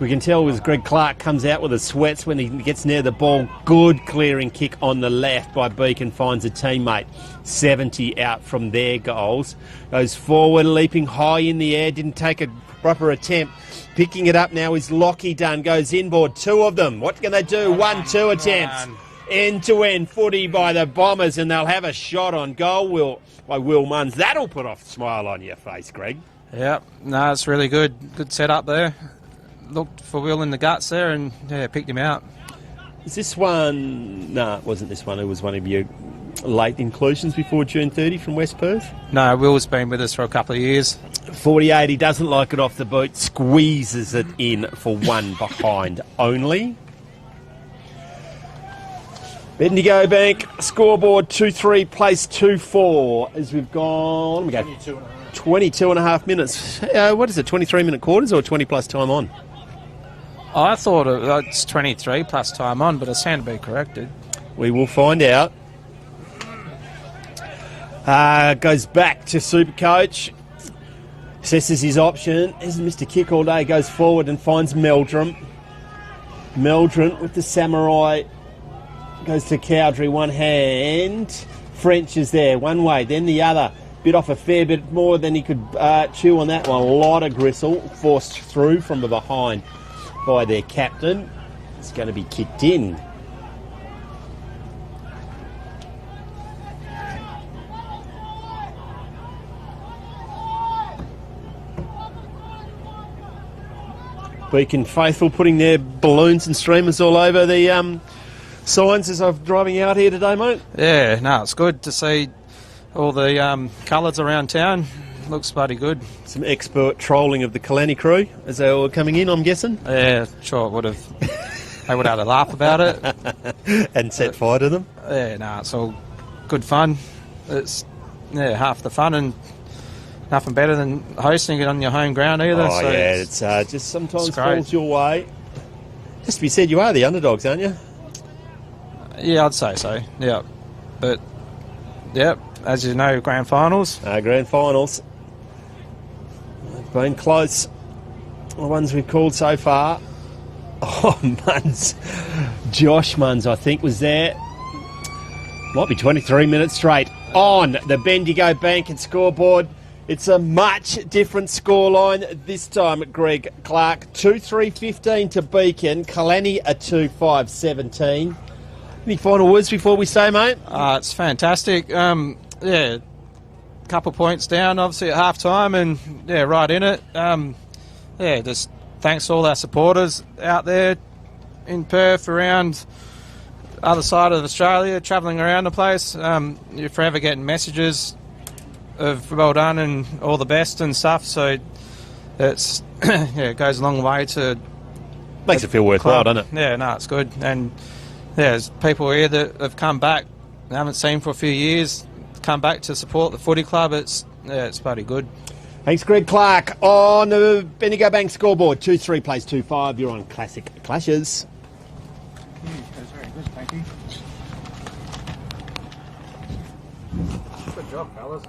we can tell, as Greg Clark comes out with the sweats when he gets near the ball. Good clearing kick on the left by Beacon. Finds a teammate. 70 out from their goals. Goes forward, leaping high in the air. Didn't take a proper attempt. Picking it up now is Lockie Dunn. Goes inboard. 2 of them. What can they do? 1-2 attempts. End-to-end footy by the Bombers, and they'll have a shot on goal by Will Munns. That'll put a smile on your face, Greg. Yep. No, it's really good. Good setup there. Looked for Will in the guts there and, picked him out. Is this one... No, it wasn't this one. It was one of your late inclusions before June 30 from West Perth? No, Will's been with us for a couple of years. 48, he doesn't like it off the boot. Squeezes it in for one behind only. Bendigo Bank scoreboard 2-3, place 2-4 as we've gone. 22 and a half minutes. What is it, 23-minute quarters or 20 plus time on? I thought it's 23 plus time on, but I stand to be corrected. We will find out. Goes back to Supercoach. Assesses his option. Isn't Mr. Kick all day. Goes forward and finds Meldrum. Meldrum with the Samurai. Goes to Cowdrey, one hand. French is there, one way, then the other. Bit off a fair bit more than he could chew on that one. A lot of gristle forced through from the behind by their captain. It's going to be kicked in. Beacon faithful putting their balloons and streamers all over the signs as I'm driving out here today, mate. Yeah, no, it's good to see all the colours around town. Looks bloody good. Some expert trolling of the Kalannie crew as they were coming in, I'm guessing. Yeah, sure, it would have. They would have had a laugh about it. And set fire to them. Yeah, no, it's all good fun. It's half the fun, and nothing better than hosting it on your home ground either. Oh, so yeah, it's just sometimes falls your way. Just to be said, you are the underdogs, aren't you? Yeah, I'd say so, yeah. But, yeah, as you know, grand finals. Grand finals. They've been close. The ones we've called so far. Oh, Munns. Josh Munns, I think, was there. Might be 23 minutes straight. On the Bendigo Bank and scoreboard. It's a much different scoreline this time at Greg Clark. 2-3-15 to Beacon. Kalannie a 2-5-17. Any final words before we say, mate? It's fantastic. Yeah, couple points down, obviously, at half-time, and, yeah, right in it. Yeah, just thanks to all our supporters out there in Perth, around the other side of Australia, travelling around the place. You're forever getting messages of well done and all the best and stuff, so it's yeah, it goes a long way to... Makes it feel worthwhile, club. doesn't it? Yeah, no, it's good. And yeah, there's people here that have come back, they haven't seen for a few years, come back to support the footy club. It's bloody good. Thanks, Greg Clark. On the Bendigo Bank scoreboard, 2-3 plays 2-5. You're on Classic Clashes. That's very good, thank you. Good job, fellas.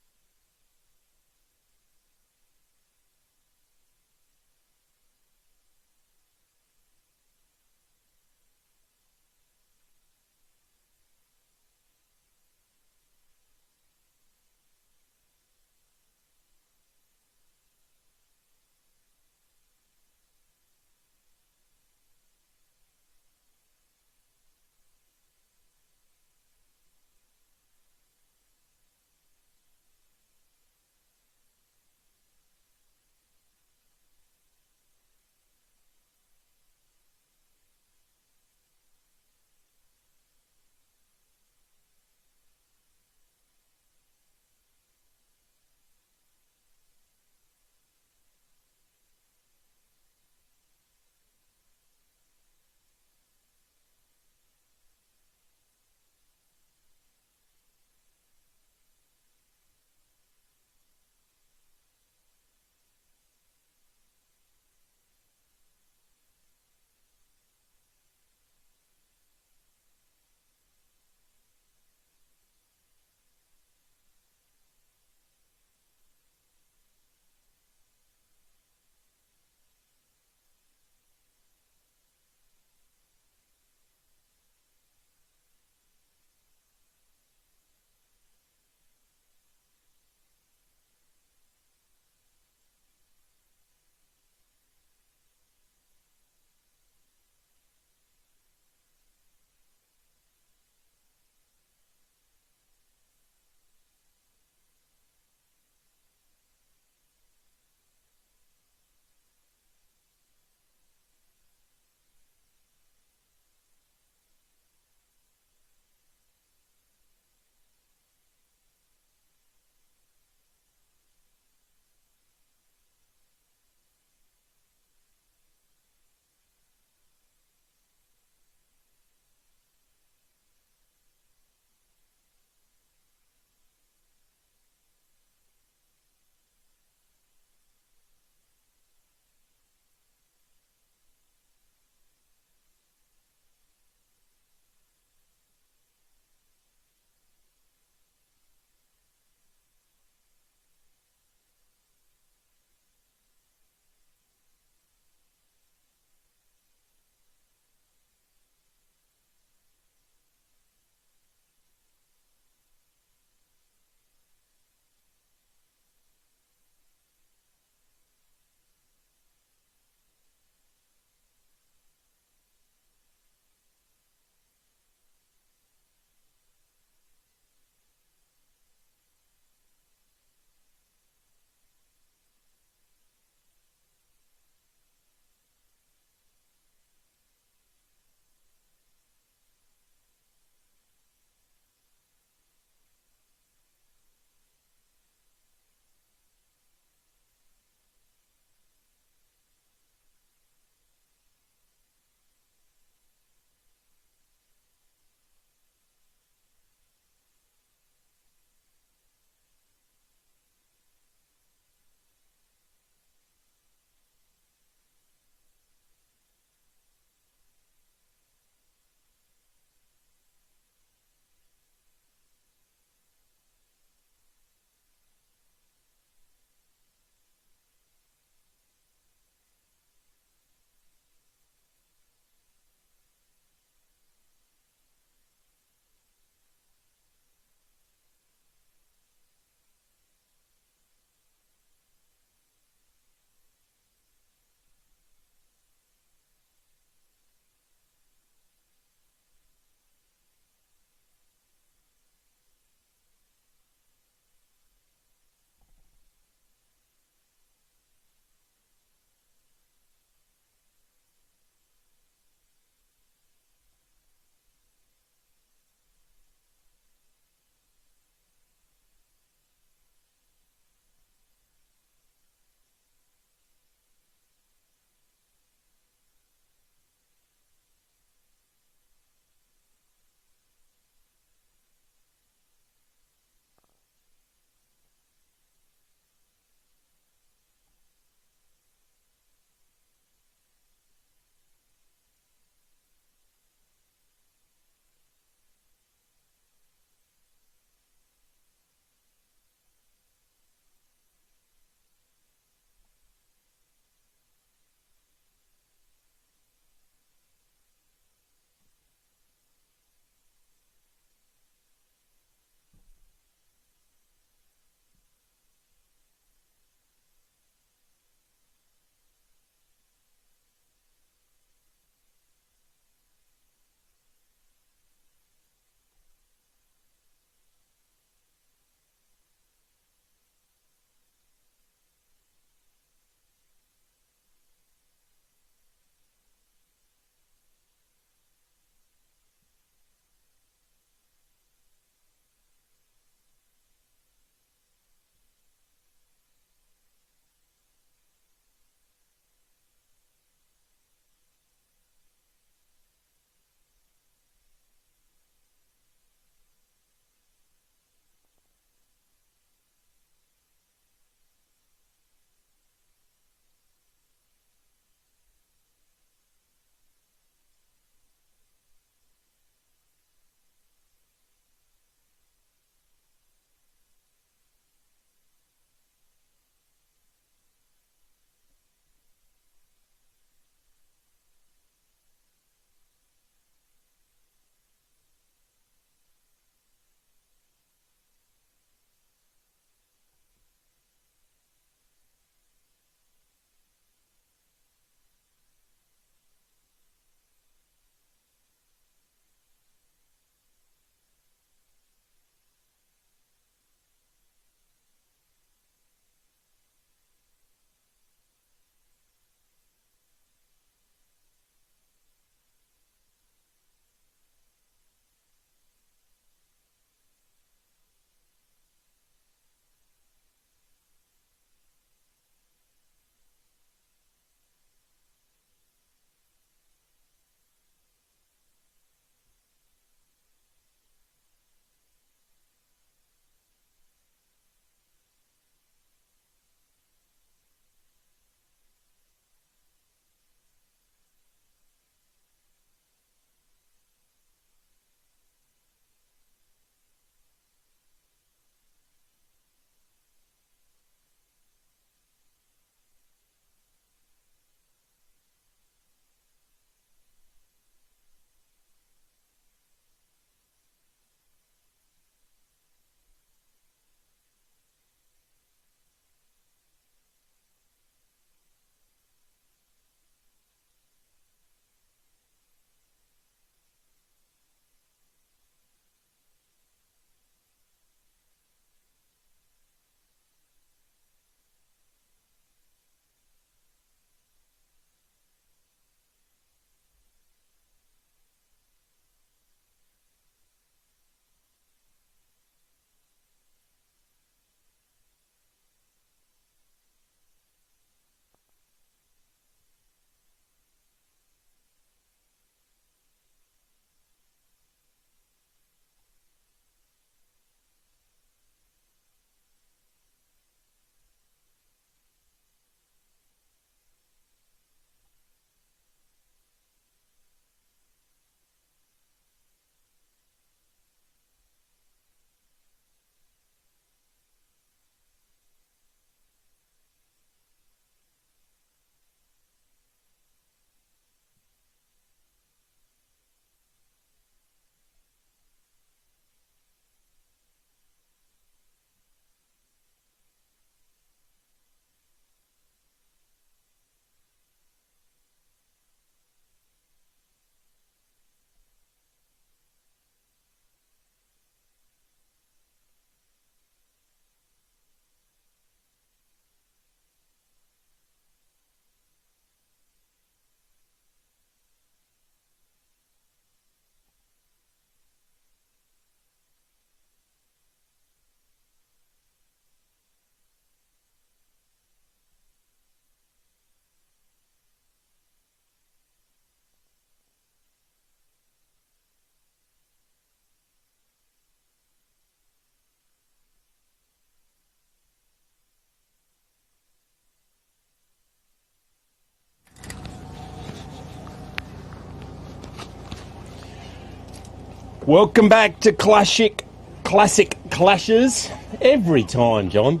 Welcome back to Classic Clashes. Every time, John.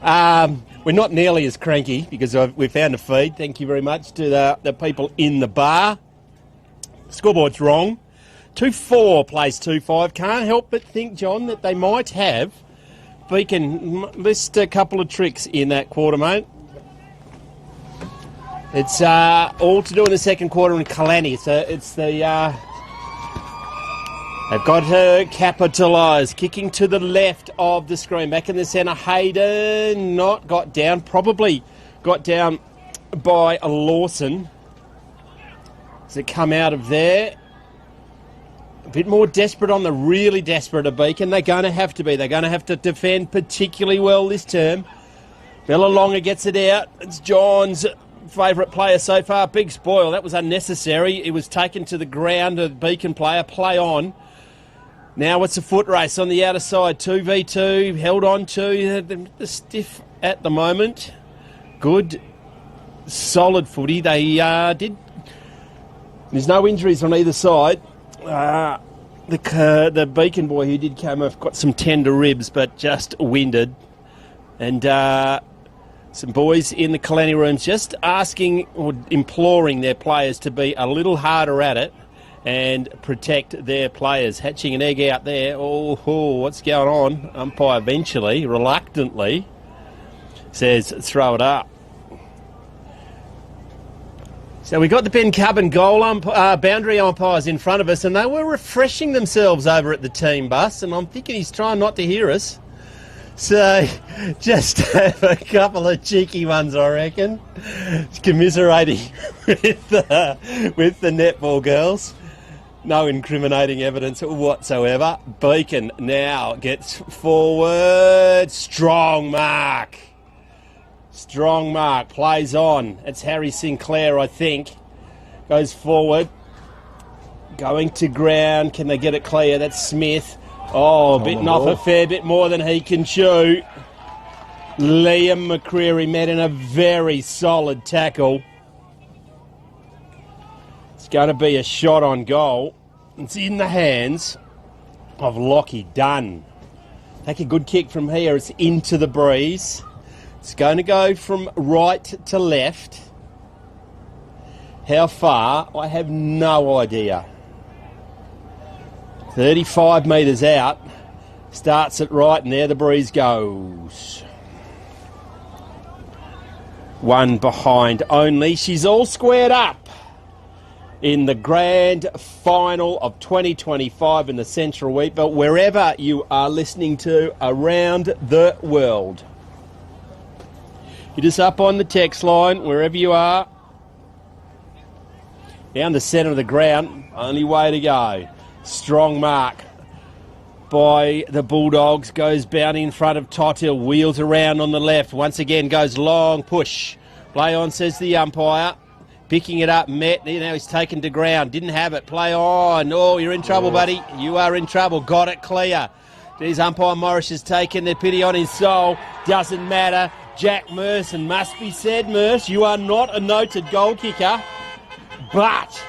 We're not nearly as cranky because we found a feed. Thank you very much to the people in the bar. Scoreboard's wrong. 2-4 plays 2-5. Can't help but think, John, that they might have. Beacon, list a couple of tricks in that quarter, mate. It's all to do in the second quarter in Kalannie. So it's the... they've got to capitalise. Kicking to the left of the screen. Back in the centre, Hayden not got down. Probably got down by a Lawson. Does it come out of there? A bit more desperate on the really desperate of Beacon. They're going to have to be. They're going to have to defend particularly well this term. Bellalonga gets it out. It's John's favourite player so far. Big spoil. That was unnecessary. It was taken to the ground. A Beacon player. Play on. Now it's a foot race on the outer side. 2v2. Held on to. The stiff at the moment. Good, solid footy. They did. There's no injuries on either side. The Beacon boy who did come off got some tender ribs, but just winded. And some boys in the Kalannie rooms just asking or imploring their players to be a little harder at it and protect their players. Hatching an egg out there. Oh, what's going on? Umpire eventually, reluctantly, says throw it up. So we got the Ben Cubbin goal boundary umpires in front of us, and they were refreshing themselves over at the team bus, and I'm thinking he's trying not to hear us. So just have a couple of cheeky ones, I reckon, commiserating with the netball girls. No incriminating evidence whatsoever. Beacon now gets forward. Strong mark. Strong mark, plays on. It's Harry Sinclair, I think. Goes forward. Going to ground. Can they get it clear? That's Smith. Oh, bitten off a fair bit more than he can chew. Liam McCreary met in a very solid tackle. It's going to be a shot on goal. It's in the hands of Lockie Dunn. Take a good kick from here. It's into the breeze. It's going to go from right to left. How far? I have no idea. 35 metres out. Starts it right, and there the breeze goes. One behind only. She's all squared up in the grand final of 2025 in the Central Wheatbelt, wherever you are listening to around the world. Hit us up on the text line, wherever you are. Down the centre of the ground, only way to go. Strong mark by the Bulldogs. Goes bounding in front of Tothill. Wheels around on the left. Once again goes long push. Play on, says the umpire. Picking it up, Met. Now he's taken to ground. Didn't have it. Play on. Oh, you're in trouble, buddy. You are in trouble. Got it clear. Geez, umpire Morris has taken their pity on his soul. Doesn't matter. Jack Merson, must be said, Merce, you are not a noted goal kicker, but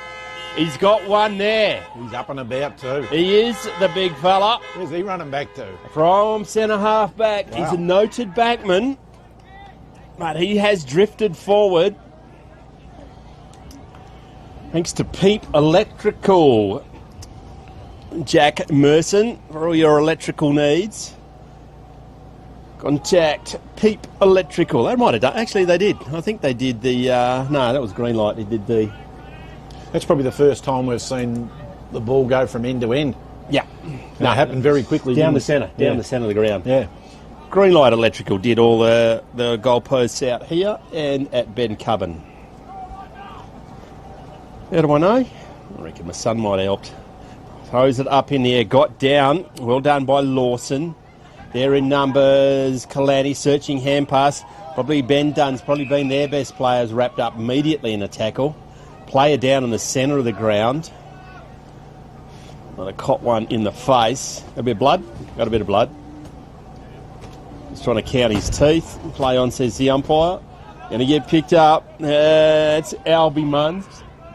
he's got one there. He's up and about too. He is the big fella. Where's he running back to? From centre half back. Wow. He's a noted backman, but he has drifted forward. Thanks to Peep Electrical. Jack Merson, for all your electrical needs. Contact Peep Electrical. They might have done. Actually, they did. I think they did the. No, that was green light. They did the. That's probably the first time we've seen the ball go from end to end. Yeah. No, it happened very quickly. Down the centre. Down the centre of the ground. Yeah. Green Light Electrical did all the goalposts out here and at Ben Cubbin. How do I know? I reckon my son might have helped. Throws it up in the air. Got down. Well done by Lawson. They're in numbers. Kalannie searching hand pass. Probably Ben Dunn's probably been their best players, wrapped up immediately in a tackle. Player down in the centre of the ground. Well, a caught one in the face. A bit of blood. Got a bit of blood. He's trying to count his teeth. Play on, says the umpire. Going to get picked up. It's Albie Munns.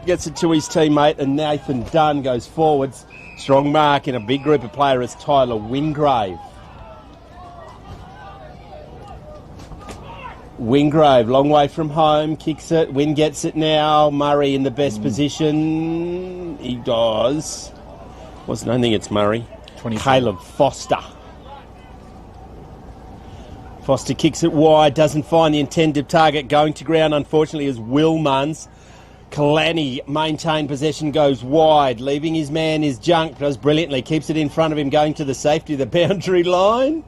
Gets it to his teammate, and Nathan Dunn goes forwards. Strong mark in a big group of players is Tyler Wingrave. Wingrave, long way from home, kicks it. Win gets it now. Murray in the best position. He does. I don't think it's Murray. Caleb Foster. Foster kicks it wide, doesn't find the intended target. Going to ground, unfortunately, is Will Munns. Kalannie maintained possession, goes wide, leaving his man, his junk, does brilliantly, keeps it in front of him, going to the safety of the boundary line.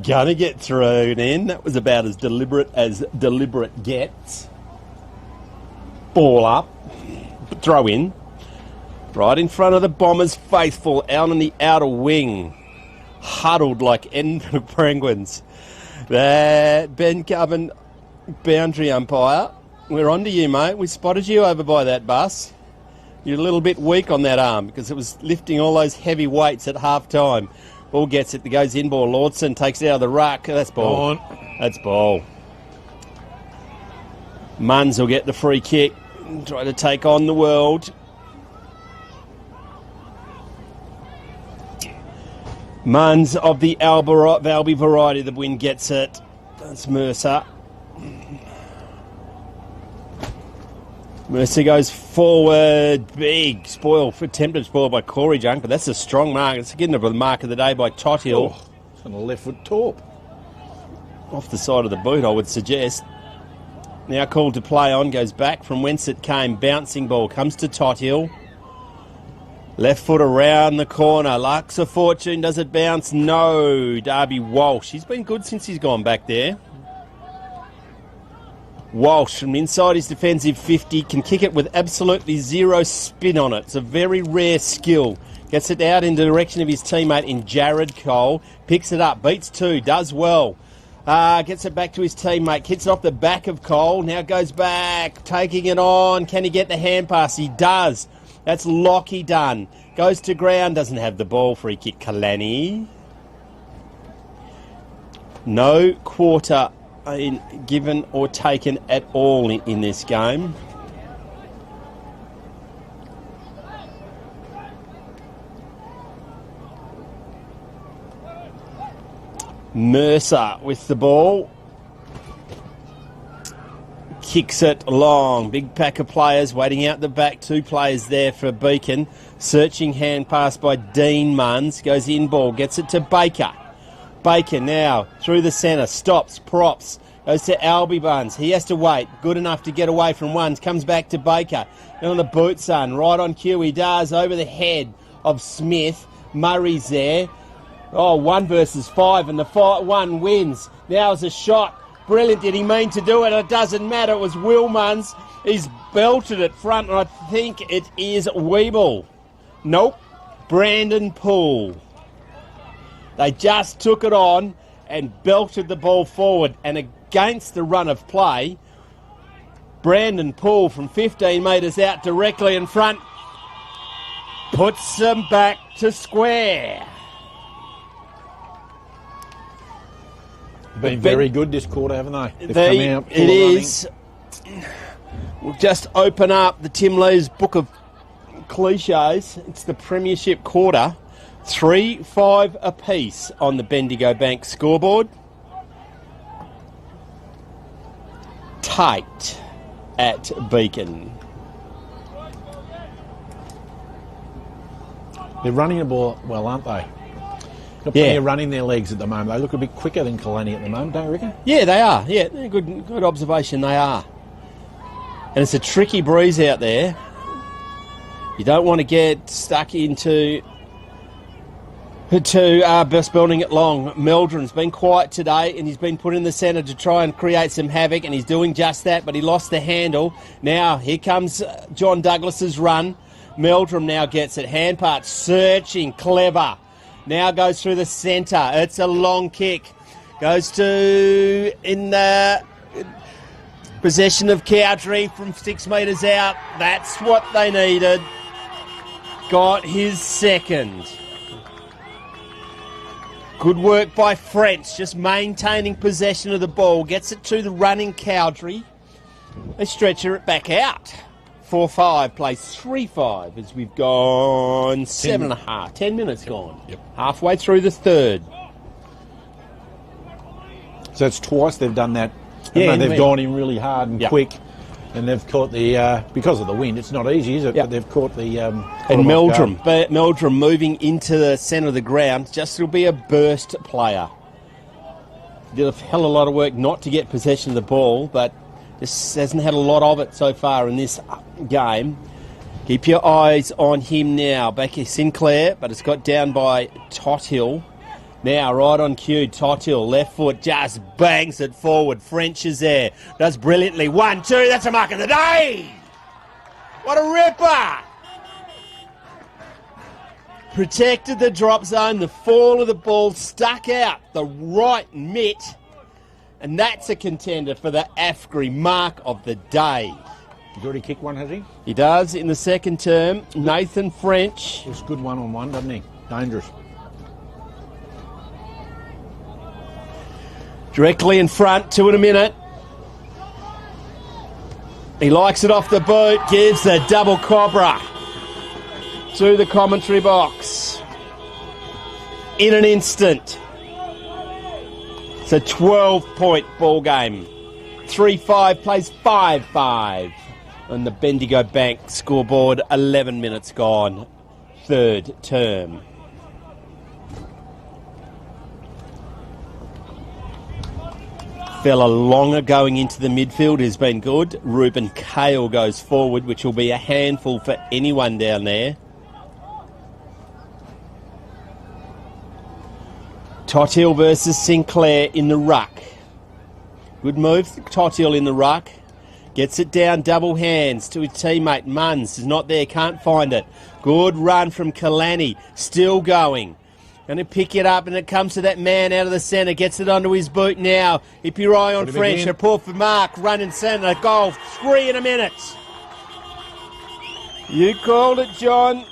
Gonna get thrown in. That was about as deliberate gets. Ball up, throw in. Right in front of the Bombers faithful, out on the outer wing. Huddled like Edinburgh Penguins. That Ben Coven, boundary umpire. We're on to you, mate. We spotted you over by that bus. You're a little bit weak on that arm because it was lifting all those heavy weights at half-time. Ball gets it, goes in ball. Lordson takes it out of the ruck. That's ball. That's ball. Munns will get the free kick. Try to take on the world. Munns of the Valby variety. The win gets it. That's Mercer. Mercer goes forward. Big spoil, attempted spoil by Corey Junk, but that's a strong mark. It's getting the mark of the day by Tothill. Oh, it's on a left foot torp. Off the side of the boot, I would suggest. Now called to play on, goes back from whence it came. Bouncing ball comes to Tothill. Left foot around the corner. Lux of Fortune, does it bounce? No. Darby Walsh. He's been good since he's gone back there. Walsh from inside his defensive 50 can kick it with absolutely zero spin on it. It's a very rare skill. Gets it out in the direction of his teammate in Jared Cole. Picks it up, beats two, does well. Gets it back to his teammate, hits it off the back of Cole. Now goes back, taking it on. Can he get the hand pass? He does. That's Lockie done. Goes to ground, doesn't have the ball. Free kick, Kalannie. No quarter given or taken at all in this game. Mercer with the ball. Kicks it long. Big pack of players waiting out the back. Two players there for Beacon. Searching hand pass by Dean Munns. Goes in ball. Gets it to Baker. Baker now through the centre. Stops. Props. Goes to Albie Buns. He has to wait. Good enough to get away from ones. Comes back to Baker. And on the boot, son. Right on cue. He does. Over the head of Smith. Murray's there. Oh, 1 versus 5. And the 1 wins. Now is a shot. Brilliant. Did he mean to do it? It doesn't matter. It was Will Munns. He's belted it front. And I think it is Wheatbelt. Nope. Brandon Poole. They just took it on and belted the ball forward. And against the run of play, Brandon Poole from 15 metres out directly in front puts them back to square. Been very good this quarter, haven't they? They've come out it is. We'll just open up the Tim Lee's book of cliches. It's the Premiership quarter. 3-5 apiece on the Bendigo Bank scoreboard. Tight at Beacon. They're running the ball well, aren't they? Got plenty of running their legs at the moment. They look a bit quicker than Kalannie at the moment, don't you reckon? Yeah, they are. Yeah, good observation. They are. And it's a tricky breeze out there. You don't want to get stuck into best building it long. Meldrum's been quiet today and he's been put in the centre to try and create some havoc, and he's doing just that, but he lost the handle. Now here comes John Douglas's run. Meldrum now gets it. Hand part, searching, clever. Now goes through the centre. It's a long kick. Goes to in the possession of Cowdrey from 6 metres out. That's what they needed. Got his second. Good work by French, just maintaining possession of the ball. Gets it to the running Cowdrey. They stretcher it back out. 4-5 plays 3-5 as we've gone 7.5. 10 minutes gone. Yep. Halfway through the third. So it's twice they've done that. Yeah, They've gone in really hard and Yep. quick, and they've caught the because of the wind. It's not easy, is it? Yep. But they've caught the And Meldrum moving into the centre of the ground. Just will be a burst player. Did a hell of a lot of work not to get possession of the ball, but just hasn't had a lot of it so far in this game. Keep your eyes on him now. Back here, Sinclair, but it's got down by Tothill. Now, right on cue, Tothill, left foot, just bangs it forward. French is there, does brilliantly. 1-2, that's a mark of the day! What a ripper! Protected the drop zone, the fall of the ball stuck out the right mitt, and that's a contender for the AFGRI mark of the day. He's already kicked one, has he? He does in the second term. Nathan French. It's good one-on-one, doesn't he? Dangerous. Directly in front, 2 in a minute. He likes it off the boot, gives the double cobra to the commentary box. In an instant. It's a 12-point ball game. 3-5 plays 5-5 on the Bendigo Bank scoreboard. 11 minutes gone. Third term. Fella Longer going into the midfield has been good. Ruben Kale goes forward, which will be a handful for anyone down there. Tothill versus Sinclair in the ruck. Good move, Tothill in the ruck. Gets it down, double hands to his teammate. Munns is not there, can't find it. Good run from Kalannie, still going. Going to pick it up, and it comes to that man out of the centre. Gets it onto his boot now. Keep your eye on French. A pull for Mark. Run in centre. Goal. 3 in a minute. You called it, John.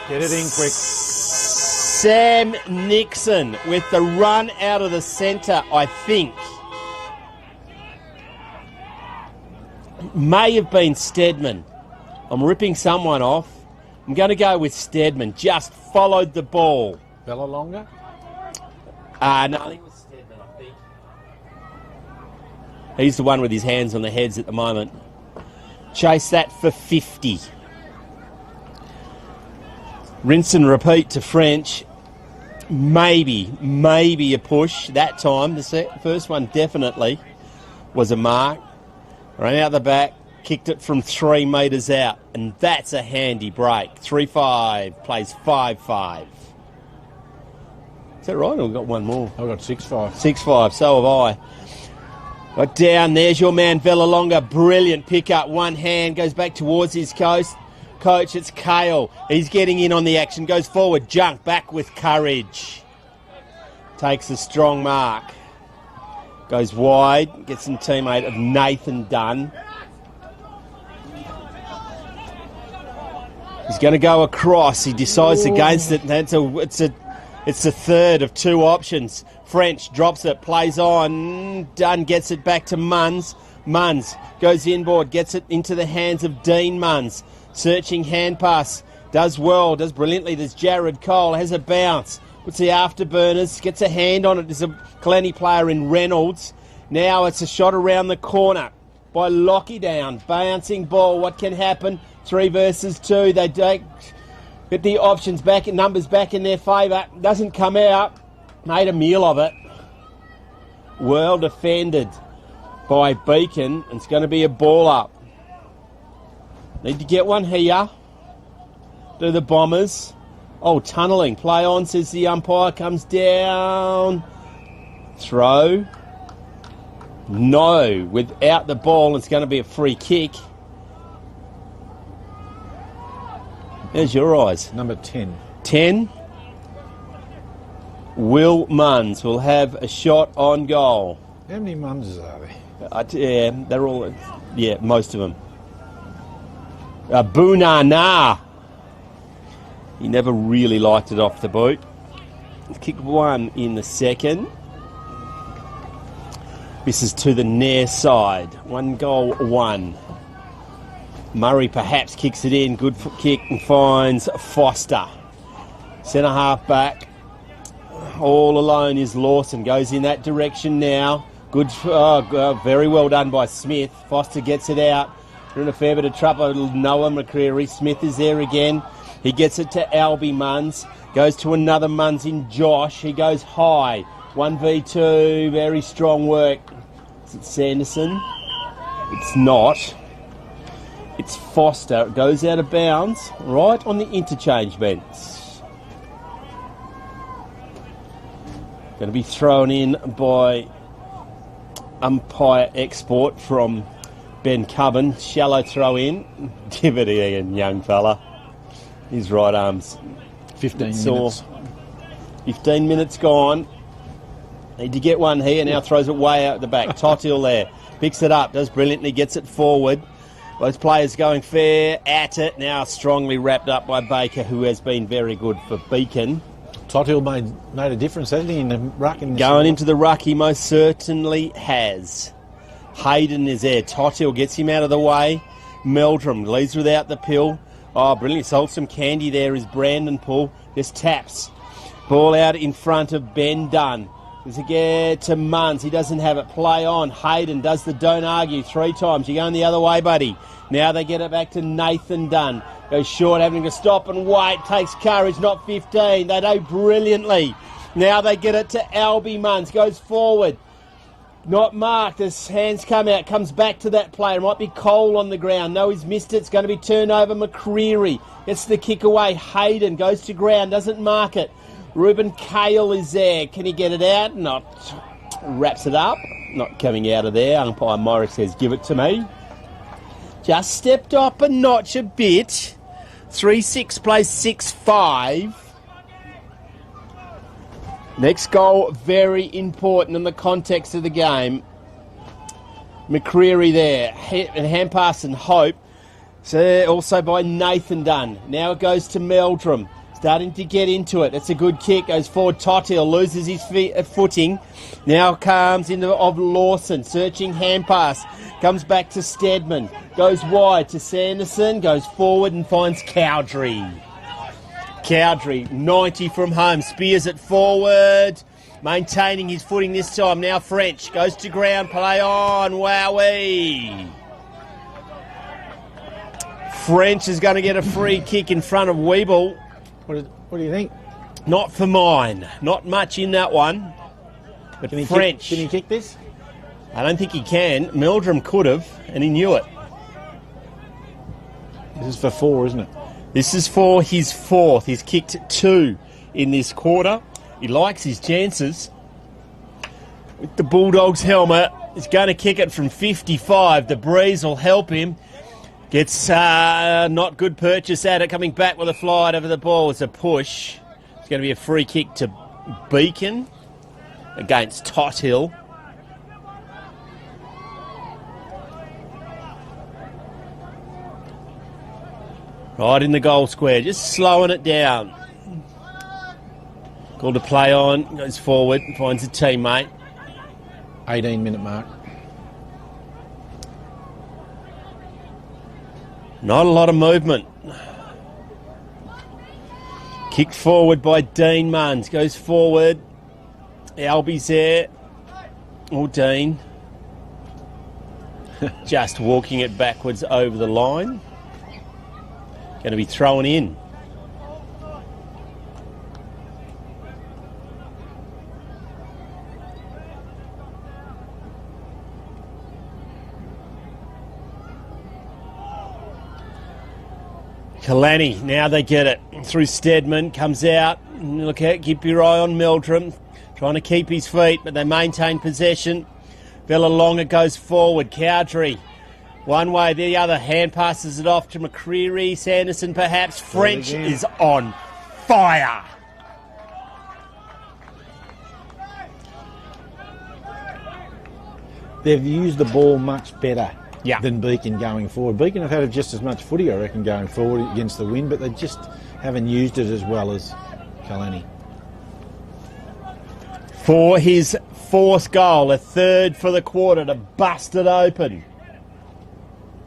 Get it in quick. Sam Nixon with the run out of the centre, I think. May have been Steadman. I'm ripping someone off. I'm going to go with Steadman. Just followed the ball. Fella Longer? No, I think it was Steadman, I think. He's the one with his hands on the heads at the moment. Chase that for 50. Rinse and repeat to French. Maybe a push that time. The first one definitely was a mark. Ran out the back. Kicked it from 3 metres out, and that's a handy break. 3-5, plays 5-5. Is that right, or we've got one more? I've got 6-5. 6-5, so have I. Got down, there's your man Villalonga, brilliant pick-up, one hand, goes back towards his coach, it's Kale. He's getting in on the action, goes forward, junk, back with courage. Takes a strong mark. Goes wide, gets some teammate of Nathan Dunn. He's going to go across. He decides against it. It's a third of 2 options. French drops it, plays on. Dunn gets it back to Munns. Munns goes inboard, gets it into the hands of Dean Munns. Searching hand pass. Does well, does brilliantly. There's Jared Cole, has a bounce. Puts the afterburners, gets a hand on it. There's a Kalannie player in Reynolds. Now it's a shot around the corner by Lockie down. Bouncing ball, what can happen? 3 versus 2. They get the options back, numbers back in their favour. Doesn't come out. Made a meal of it. Well defended by Beacon. It's going to be a ball up. Need to get one here. Do the Bombers. Oh, tunnelling. Play on, says the umpire. Comes down. Throw. No. Without the ball, it's going to be a free kick. There's your eyes. Number 10. 10. Will Munns will have a shot on goal. How many Munns are there? Yeah, they're all... Yeah, most of them. Bunana. He never really liked it off the boot. Kick 1 in the second. This is to the near side. 1 goal, 1. Murray perhaps kicks it in. Good kick and finds Foster. Centre half back. All alone is Lawson. Goes in that direction now. Good, very well done by Smith. Foster gets it out. They're in a fair bit of trouble. Noah McCreary. Smith is there again. He gets it to Albie Munns. Goes to another Munns in Josh. He goes high. 1v2. Very strong work. Is it Sanderson? It's not. It's Foster. It goes out of bounds right on the interchange bench. Going to be thrown in by umpire export from Ben Cubbin. Shallow throw in. Give it Ian, young fella. His right arm's 15 minutes. 15 minutes gone. Need to get one here. Now throws it way out the back. Tottill there. Picks it up. Does brilliantly. Gets it forward. Both players going fair at it. Now strongly wrapped up by Baker, who has been very good for Beacon. Tottill made a difference, hasn't he, in the ruck? Going into the ruck, he most certainly has. Hayden is there. Tottill gets him out of the way. Meldrum leaves without the pill. Oh, brilliant. Sold some candy there is Brandon Paul. Just taps. Ball out in front of Ben Dunn. Does it get to Munns? He doesn't have it. Play on. Hayden does the don't argue 3 times. You're going the other way, buddy. Now they get it back to Nathan Dunn. Goes short, having to stop and wait. Takes courage, not 15. They do brilliantly. Now they get it to Albie Munns. Goes forward. Not marked. His hands come out. Comes back to that player. Might be Cole on the ground. No, he's missed it. It's going to be turnover. McCreary gets the kick away. Hayden goes to ground. Doesn't mark it. Ruben Cale is there. Can he get it out? Not. Wraps it up. Not coming out of there. Umpire Morris says, give it to me. Just stepped up a notch a bit. 3-6 plays 6-5. Next goal, very important in the context of the game. McCreary there. And hand pass and Hope. So also by Nathan Dunn. Now it goes to Meldrum. Starting to get into it. It's a good kick. Goes forward. Tottill loses his footing. Now comes into of Lawson. Searching hand pass. Comes back to Stedman. Goes wide to Sanderson. Goes forward and finds Cowdrey. Cowdrey, 90 from home. Spears it forward. Maintaining his footing this time. Now French. Goes to ground. Play on. Wowee. French is going to get a free kick in front of Wheatbelt. What do you think? Not for mine. Not much in that one. But French. Can he kick this? I don't think he can. Meldrum could have, and he knew it. This is for 4, isn't it? This is for his 4th. He's kicked 2 in this quarter. He likes his chances. With the Bulldogs helmet, he's going to kick it from 55. The breeze will help him. Gets not good purchase at it. Coming back with a fly over the ball. It's a push. It's going to be a free kick to Beacon against Tothill. Right in the goal square. Just slowing it down. Called to play on. Goes forward. Finds a teammate. 18-minute mark. Not a lot of movement. Kicked forward by Dean Munns. Goes forward. Albie's there. Oh, Dean. Just walking it backwards over the line. Going to be thrown in. Kalannie, now they get it. Through Stedman, comes out. Look out, keep your eye on Meldrum. Trying to keep his feet, but they maintain possession. Villalonga goes forward. Cowdrey, one way, the other. Hand passes it off to McCreary. Sanderson perhaps. French is on fire. They've used the ball much better Yeah. than Beacon going forward. Beacon have had just as much footy, I reckon, going forward against the wind, but they just haven't used it as well as Kalannie. For his 4th goal, a 3rd for the quarter to bust it open.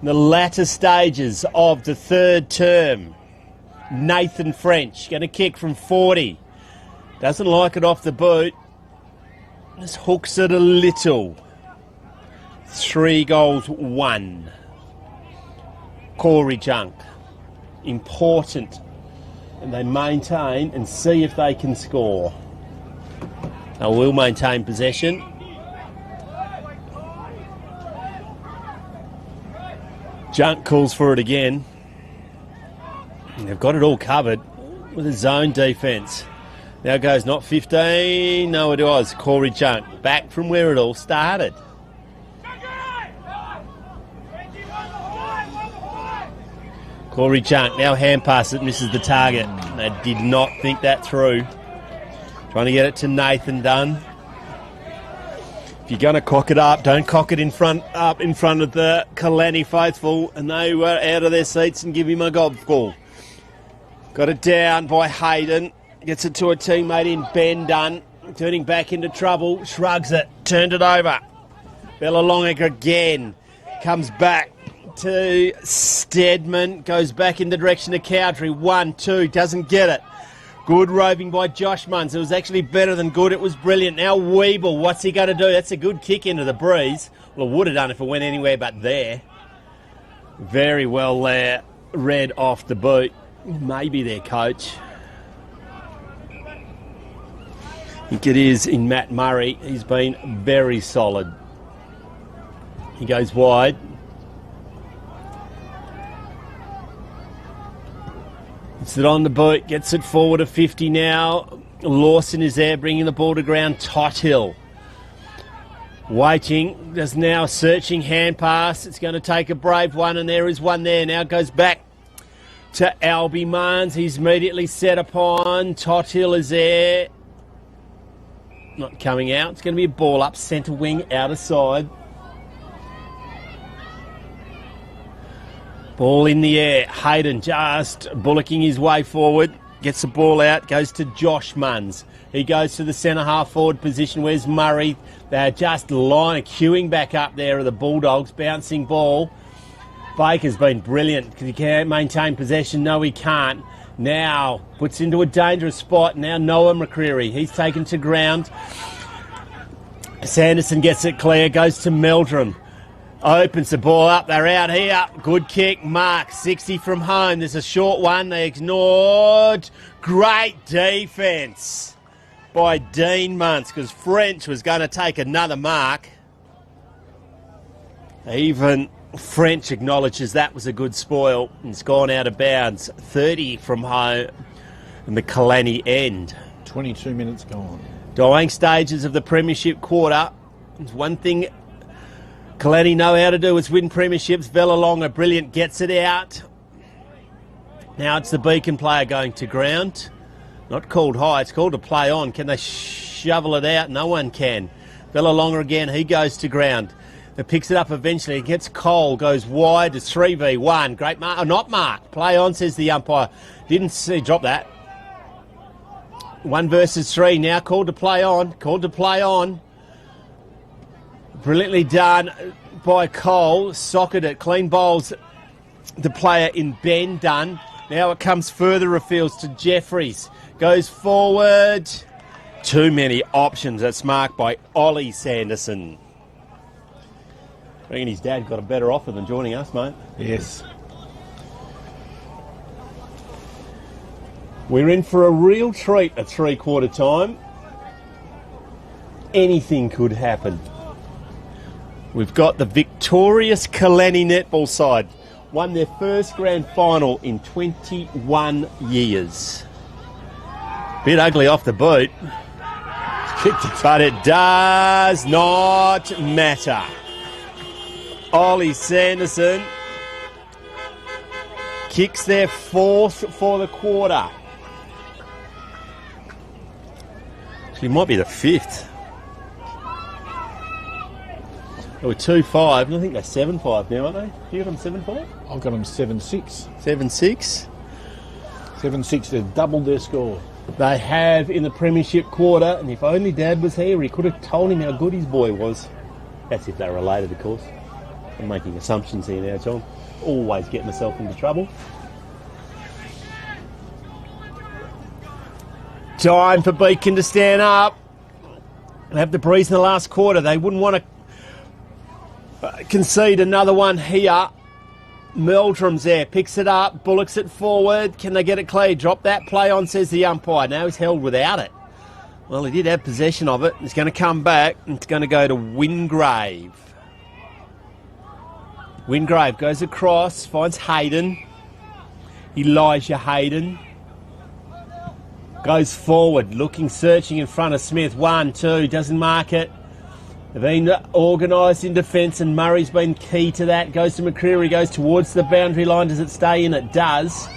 In the latter stages of the third term, Nathan French going to kick from 40. Doesn't like it off the boot. Just hooks it a little. 3 goals, 1. Corey Junk. Important. And they maintain and see if they can score. They will maintain possession. Junk calls for it again. And they've got it all covered with a zone defence. Now goes not 15. No, it was Corey Junk. Back from where it all started. Corey Junk now hand pass it, misses the target. They did not think that through. Trying to get it to Nathan Dunn. If you're going to cock it up, don't cock it in front of the Kalannie faithful, and they were out of their seats and give him a golf ball. Got it down by Hayden. Gets it to a teammate in Ben Dunn. Turning back into trouble. Shrugs it. Turned it over. Bellalonga again. Comes back to Stedman. Goes back in the direction of Cowdrey. 1-2. Doesn't get it. Good roving by Josh Munns. It was actually better than good. It was brilliant. Now Weeble. What's he going to do? That's a good kick into the breeze. Well, it would have done if it went anywhere but there. Very well there. Read off the boot. Maybe their coach. I think it is in Matt Murray. He's been very solid. He goes wide. It's it on the boot. Gets it forward to 50 now. Lawson is there bringing the ball to ground. Tothill. Waiting. There's now a searching hand pass. It's going to take a brave one, and there is one there. Now goes back to Albie Marnes. He's immediately set upon. Tothill is there. Not coming out. It's going to be a ball up. Centre wing, outer side. Ball in the air. Hayden just bullocking his way forward. Gets the ball out. Goes to Josh Munns. He goes to the centre half forward position. Where's Murray? They're just queuing back up there are the Bulldogs. Bouncing ball. Baker's been brilliant. He can't maintain possession. No, he can't. Now puts into a dangerous spot. Now Noah McCreary. He's taken to ground. Sanderson gets it clear. Goes to Meldrum. Opens the ball up. They're out here. Good kick. Mark. 60 from home. There's a short one. They ignored. Great defence by Dean Muntz because French was going to take another mark. Even French acknowledges that was a good spoil. It's gone out of bounds. 30 from home in the Kalannie end. 22 minutes gone. Dying stages of the premiership quarter. There's one thing Kalannie know how to do is win premierships. Bellalonga, brilliant, gets it out. Now it's the Beacon player going to ground. Not called high, it's called to play on. Can they shovel it out? No one can. Bellalonga again, he goes to ground. It picks it up eventually. It gets Cole, goes wide to 3v1. Great mark. Oh, not marked. Play on, says the umpire. Didn't see, drop that. 1 versus 3. Now called to play on. Called to play on. Brilliantly done by Cole. Socketed it. Clean bowls the player in Ben Dunn. Now it comes further afield to Jeffries. Goes forward. Too many options. That's marked by Ollie Sanderson. I reckon his dad got a better offer than joining us, mate. Yes. We're in for a real treat at 3/4 time. Anything could happen. We've got the victorious Kalannie netball side. Won their first grand final in 21 years. Bit ugly off the boot. But it does not matter. Ollie Sanderson kicks their 4th for the quarter. Actually, it might be the 5th. They were 2-5, and I think they're 7-5 now, aren't they? Do you got them 7-5? I've got them 7-6. 7-6? 7-6, they've doubled their score. They have in the premiership quarter, and if only Dad was here, he could have told him how good his boy was. That's if they're related, of course. I'm making assumptions here now, John. Always get myself into trouble. Time for Beacon to stand up and have the breeze in the last quarter. They wouldn't want to concede another one here. Meldrum's there, picks it up, bullocks it forward. Can they get it clear? Drop that play on, says the umpire. Now he's held without it. Well, he did have possession of it. He's going to come back and it's going to go to Wingrave. Wingrave goes across, finds Hayden. Elijah Hayden. Goes forward, looking, searching in front of Smith. 1, 2, doesn't mark it. They've been organised in defence and Murray's been key to that. Goes to McCreary, goes towards the boundary line. Does it stay in? It does.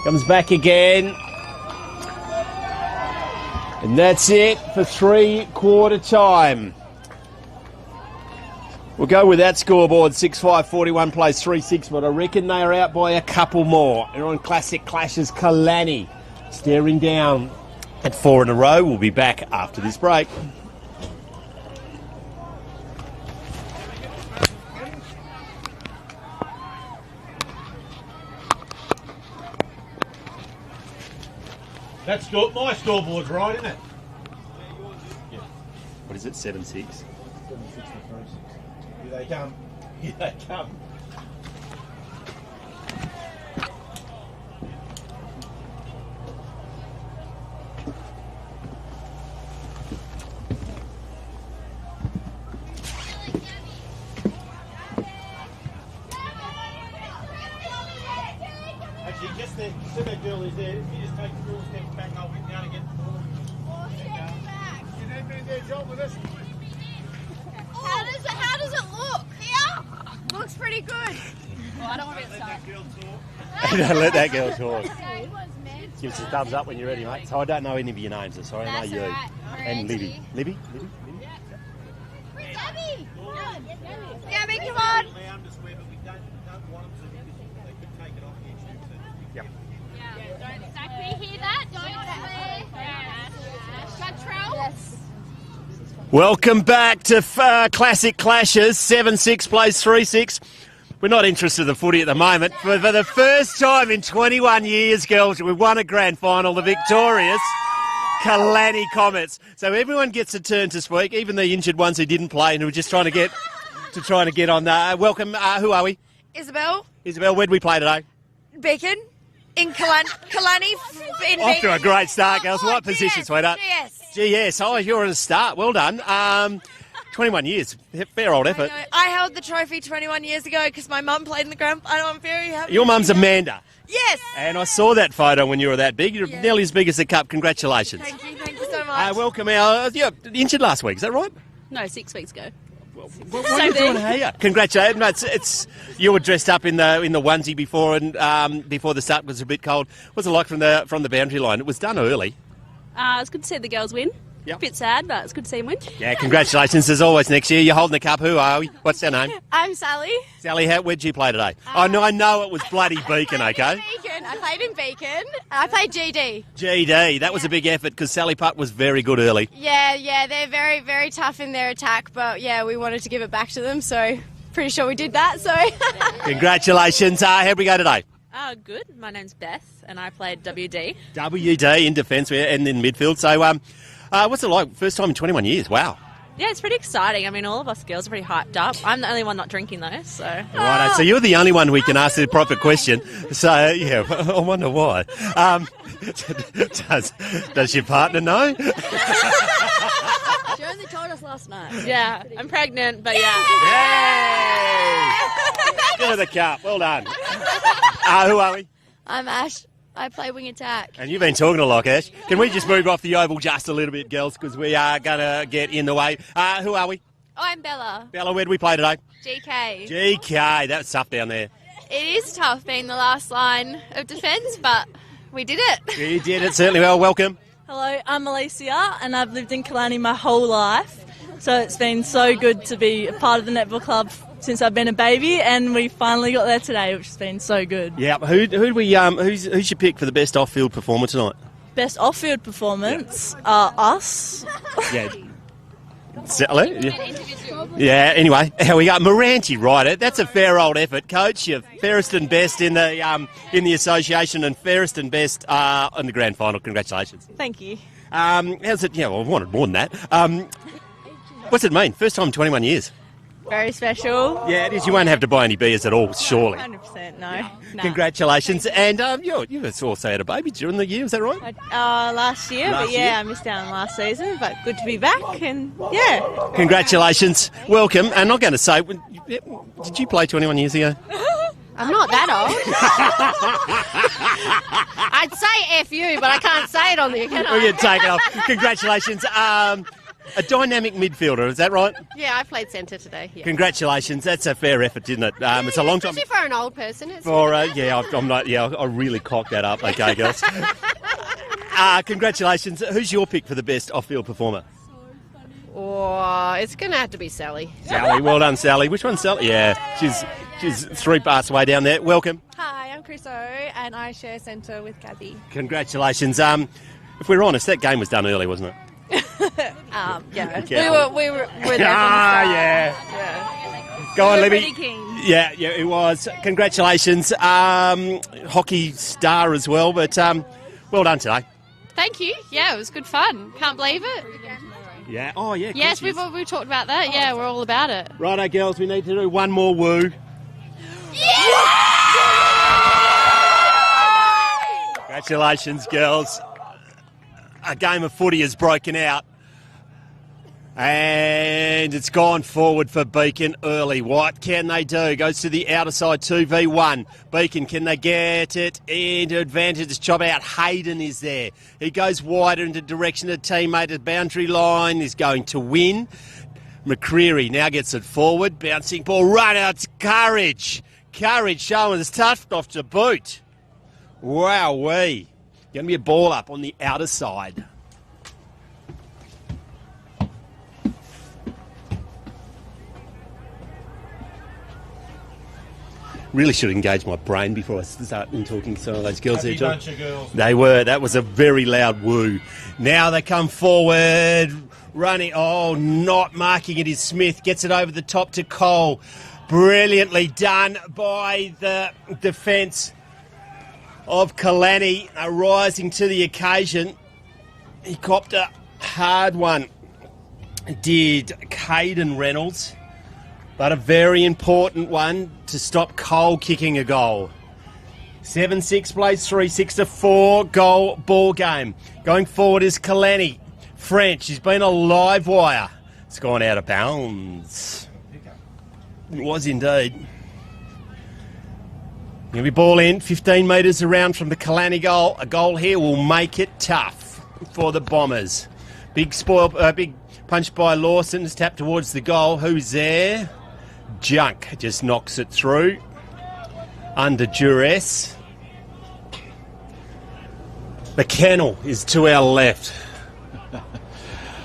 Comes back again. And that's it for 3/4 time. We'll go with that scoreboard. 6-5-41 plays 3-6, but I reckon they are out by a couple more. They're on Classic Clashes. Kalannie staring down at 4 in a row. We'll be back after this break. That's good. My scoreboard's right, isn't it? Yeah. What is it, 7-6? 7-6 to 3-6. Here they come. Here they come. Actually, just the girl is there. If you just take 4 steps back, I'll whip down and get the ball. You need me in their job with us? How does it look? Here? Looks pretty good. Oh, I don't want to get started. Don't let that girl talk. Give us a thumbs up when you're ready, mate. So I don't know any of your names, so sorry, I know you. Right. And Libby. Libby? Gabby! Gabby, come on! Yep. Don't exactly hear that. Don't swear. Control? Yes. Welcome back to Classic Clashes. 7-6 plays 3-6. We're not interested in the footy at the moment, but for the first time in 21 years, girls, we've won a grand final. The victorious Kalannie Comets. So everyone gets a turn to speak, even the injured ones who didn't play and who were just trying to get on. Welcome. Who are we? Isabel, Where'd we play today? Beacon, in Kalannie, in Off to a Beacon. great start, girls. What position, sweetheart? Yes. GS. Oh, you're at a start. Well done. 21 years. Fair old effort. I held the trophy 21 years ago because my mum played in the grand final. I'm very happy. Your mum's Amanda. Yes. And I saw that photo when you were that big. You're Yeah. nearly as big as the cup. Congratulations. Thank you so much. Welcome. You're injured last week, is that right? No, 6 weeks ago. What are you doing here? Congratulations. No, it's you were dressed up in the onesie before and before the start was a bit cold. What's it like from the boundary line? It was done early. It's good to see the girls win. Yep. Bit sad, but it's good to see them win. Yeah, congratulations as always next year. You're holding the cup. Who are we? What's their name? I'm Sally. Sally, where'd you play today? I know it was bloody Beacon, okay? Beacon. I played in Beacon. I played GD. GD, that was a big effort because Sally Putt was very good early. Yeah, they're very, very tough in their attack, but yeah, we wanted to give it back to them, so pretty sure we did that, so. Congratulations. How'd we go today? Good. My name's Beth, and I played WD. WD in defence and in midfield. So, what's it like? First time in 21 years. Wow. Yeah, it's pretty exciting. I mean, all of us girls are pretty hyped up. I'm the only one not drinking, though, so... Right, so you're the only one we can ask the proper question. So, yeah, I wonder why. Does your partner know? She only told us last night. Yeah, I'm pregnant, but yeah. Yay! Give her the cup. Well done. Who are we? I'm Ash. I play wing attack. And you've been talking a lot, Ash. Can we just move off the oval just a little bit, girls, because we are going to get in the way. Who are we? Oh, I'm Bella. Bella, where do we play today? GK. GK. That's tough down there. It is tough being the last line of defence, but we did it. You did it certainly well. Welcome. Hello, I'm Alicia and I've lived in Kalannie my whole life. So it's been so good to be a part of the netball club since I've been a baby, and we finally got there today, which has been so good. Yeah, who'd we who's your pick for the best off-field performer tonight? Best off-field performance, us. Yeah. Sally? Yeah, anyway, here we go. Moranti, right? That's a fair old effort, Coach. You're fairest and best in the association and fairest and best in the grand final. Congratulations. Thank you. How's it? Yeah, well, I wanted more than that. What's it mean? First time in 21 years. Very special. Yeah, it is. You won't have to buy any beers at all, surely. 100%, no. Congratulations. And you also had a baby during the year, is that right? Last year, Last but year. I missed out on last season, but good to be back, and yeah. Congratulations. Welcome. And I'm going to say, did you play 21 years ago? I'm not that old. I'd say F you, but I can't say it on the account. We're going to take it off. Congratulations. A dynamic midfielder, is that right? Yeah, I played centre today. Yeah. Congratulations. That's a fair effort, isn't it? It's a long time. Especially for an old person. It's I'm not. Yeah, I really cocked that up. Okay, girls. Congratulations. Who's your pick for the best off-field performer? Oh, it's going to have to be Sally. Sally. Well done, Sally. Which one's Sally? Yeah, she's 3 parts away down there. Welcome. Hi, I'm Chris O, and I share centre with Gabby. Congratulations. If we're honest, that game was done early, wasn't it? Yeah. We were there from the start. Yeah. Go on, Libby. Pretty keen. Yeah, it was. Congratulations. Hockey star as well, but well done today. Thank you. Yeah, it was good fun. Can't believe it. Yeah. Oh, yeah. Yes, we talked about that. Yeah, we're all about it. Righto, girls, we need to do one more woo. Congratulations, girls. A game of footy has broken out. And it's gone forward for Beacon early. What can they do? Goes to the outer side, 2v1. Beacon, can they get it into advantage? Chop out. Hayden is there. He goes wider into direction of teammate at boundary line. Is going to win. McCreary now gets it forward. Bouncing ball. Run out to Courage. Courage showing his tough off to boot. Wowee. Going to be a ball up on the outer side. Really should engage my brain before I start talking to some of those girls there, John. Bunch of girls. They were. That was a very loud woo. Now they come forward, running. Oh, not marking it is Smith. Gets it over the top to Cole. Brilliantly done by the defence of Kalannie, rising to the occasion. He copped a hard one. Did Caden Reynolds. But a very important one to stop Cole kicking a goal. 7-6 plays 3-6 to 4 goal ball game. Going forward is Kalannie. French, he's been a live wire. It's gone out of bounds. It was indeed. Going to be ball in, 15 metres around from the Kalannie goal. A goal here will make it tough for the Bombers. Big punch by Lawson. It's tapped towards the goal. Who's there? Junk just knocks it through under duress. The kennel is to our left.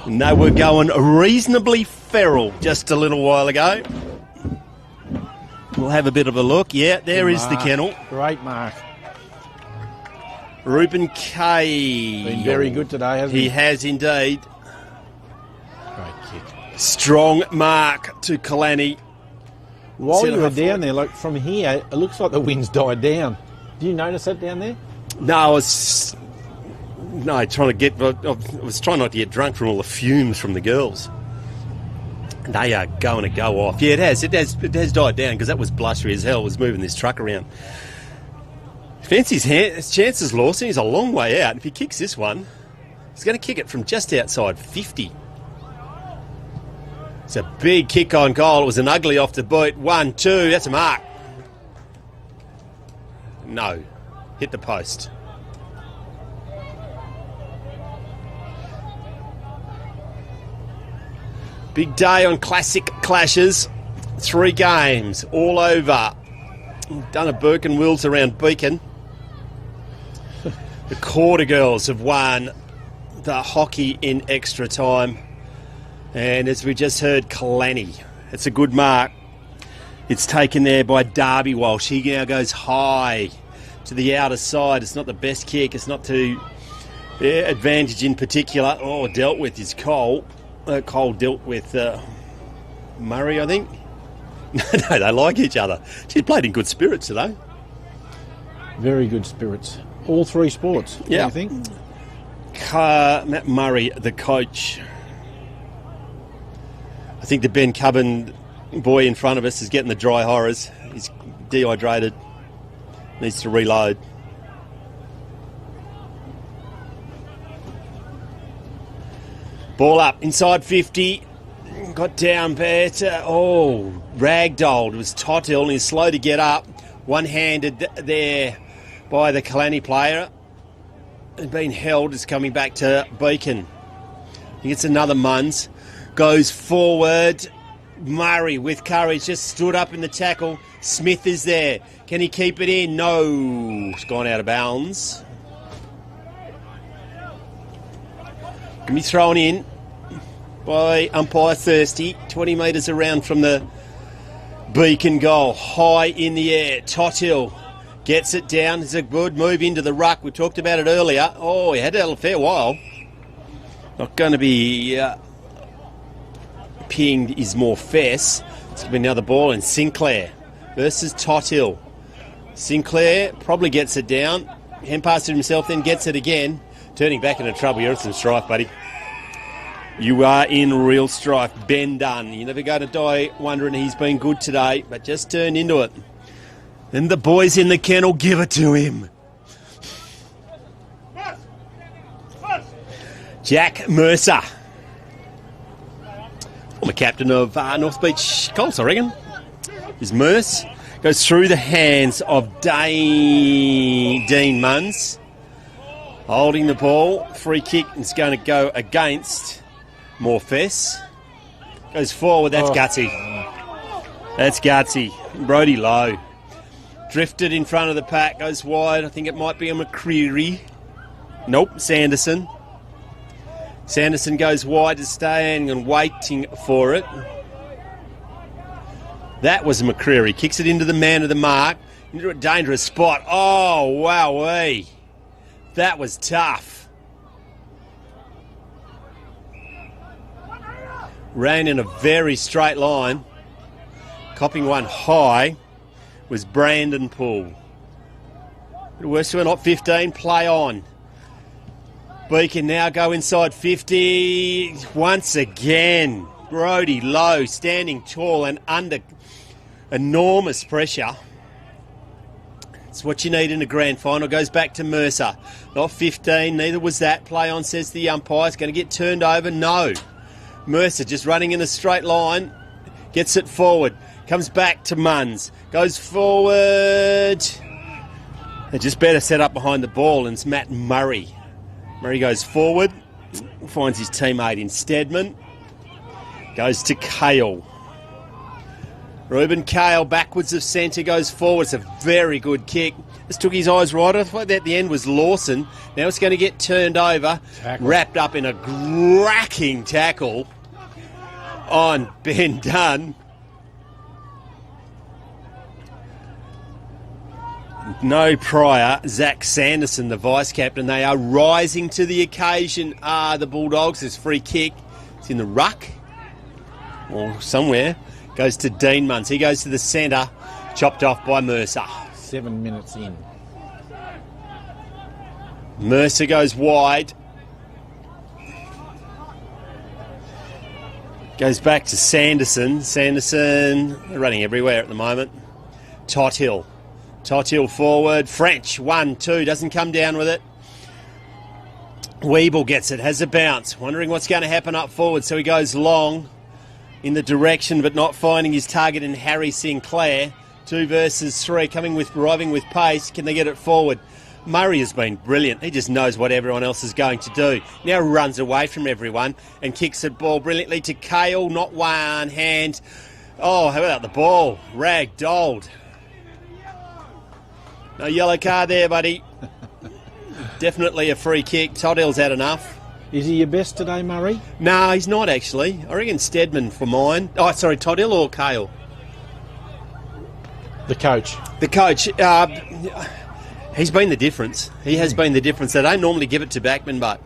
And they were going reasonably feral just a little while ago. We'll have a bit of a look. Yeah, there is the kennel. Great mark. Ruben Kay. Been very good today, hasn't he? He has indeed. Great kick. Strong mark to Kalannie. While you were down there, like from here, it looks like the wind's died down. Do you notice that down there? No, I was trying not to get drunk from all the fumes from the girls. They are going to go off. Yeah, it has died down because that was blustery as hell. Was moving this truck around. Fancy's chances, Lawson. He's a long way out. If he kicks this one, he's going to kick it from just outside 50. It's a big kick on goal. It was an ugly off the boot. 1-2. That's a mark. No. Hit the post. Big day on classic clashes. 3 games all over. Done a Burke and Wills around Beacon. The Quarter Girls have won the hockey in extra time. And as we just heard, Kalannie. It's a good mark. It's taken there by Darby Walsh. He now goes high to the outer side. It's not the best kick. It's not to their advantage in particular. Oh, dealt with is Cole. Cole dealt with Murray, I think. No, they like each other. She played in good spirits today. Very good spirits. All three sports, Yeah. I think. Matt Murray, the coach. I think the Ben Cubbin boy in front of us is getting the dry horrors. He's dehydrated. Needs to reload. Ball up, inside 50. Got down better. Oh, ragdolled. It was Totill and he's slow to get up. One-handed there by the Kalannie player. And being held is coming back to Beacon. He gets another Munns. Goes forward. Murray with courage just stood up in the tackle. Smith is there. Can he keep it in? No. It's gone out of bounds. Can be thrown in by umpire Thirsty. 20 metres around from the Beacon goal. High in the air. Totill gets it down. It's a good move into the ruck. We talked about it earlier. Oh, he had it a fair while. Not going to be pinged is more Fess. It's going to be another ball in Sinclair versus Totill. Sinclair probably gets it down. Hand passes it himself, then gets it again. Turning back into trouble. You're in some strife, buddy. You are in real strife. Ben Dunn. You're never going to die wondering he's been good today, but just turn into it. And the boys in the kennel give it to him. Jack Mercer. Former captain of North Beach Colts, I reckon. Is Merce. Goes through the hands of Dean Munns. Holding the ball. Free kick is going to go against Morfess. Goes forward. That's gutsy. That's gutsy. Brody Lowe. Drifted in front of the pack. Goes wide. I think it might be a McCreary. Nope. Sanderson. Sanderson goes wide, is staying and waiting for it. That was McCreary. Kicks it into the man of the mark. Into a dangerous spot. Oh, wowee. That was tough. Ran in a very straight line. Copping one high was Brandon Poole. Worse to not 15. Play on. Beacon now go inside 50 once again. Brody Lowe standing tall and under enormous pressure. It's what you need in a grand final. Goes back to Mercer. Not 15, neither was that. Play on, says the umpire. It's going to get turned over. No. Mercer just running in a straight line. Gets it forward. Comes back to Munns. Goes forward. They just better set up behind the ball, and it's Matt Murray. Murray goes forward, finds his teammate in Stedman, goes to Cale. Ruben Cale backwards of centre, goes forward. It's a very good kick. Just took his eyes right. I thought at the end was Lawson. Now it's going to get turned over, wrapped up in a cracking tackle on Ben Dunn. No prior, Zach Sanderson, the vice-captain. They are rising to the occasion. The Bulldogs. This free kick. It's in the ruck or somewhere. Goes to Dean Munns. He goes to the centre. Chopped off by Mercer. 7 minutes in. Mercer goes wide. Goes back to Sanderson. Sanderson, they're running everywhere at the moment. Totill. Totill forward. French, 1-2. Doesn't come down with it. Wheatbelt gets it. Has a bounce. Wondering what's going to happen up forward. So he goes long in the direction, but not finding his target in Harry Sinclair. 2 versus 3. Arriving with pace. Can they get it forward? Murray has been brilliant. He just knows what everyone else is going to do. Now runs away from everyone and kicks the ball brilliantly to Cale. Not one hand. Oh, how about the ball? Ragdolled. No yellow card there, buddy. Definitely a free kick. Toddell's had enough. Is he your best today, Murray? No, he's not actually. I reckon Stedman for mine. Oh, sorry, Toddell or Cale? The coach. The coach. He's been the difference. He has been the difference. They don't normally give it to Backman, but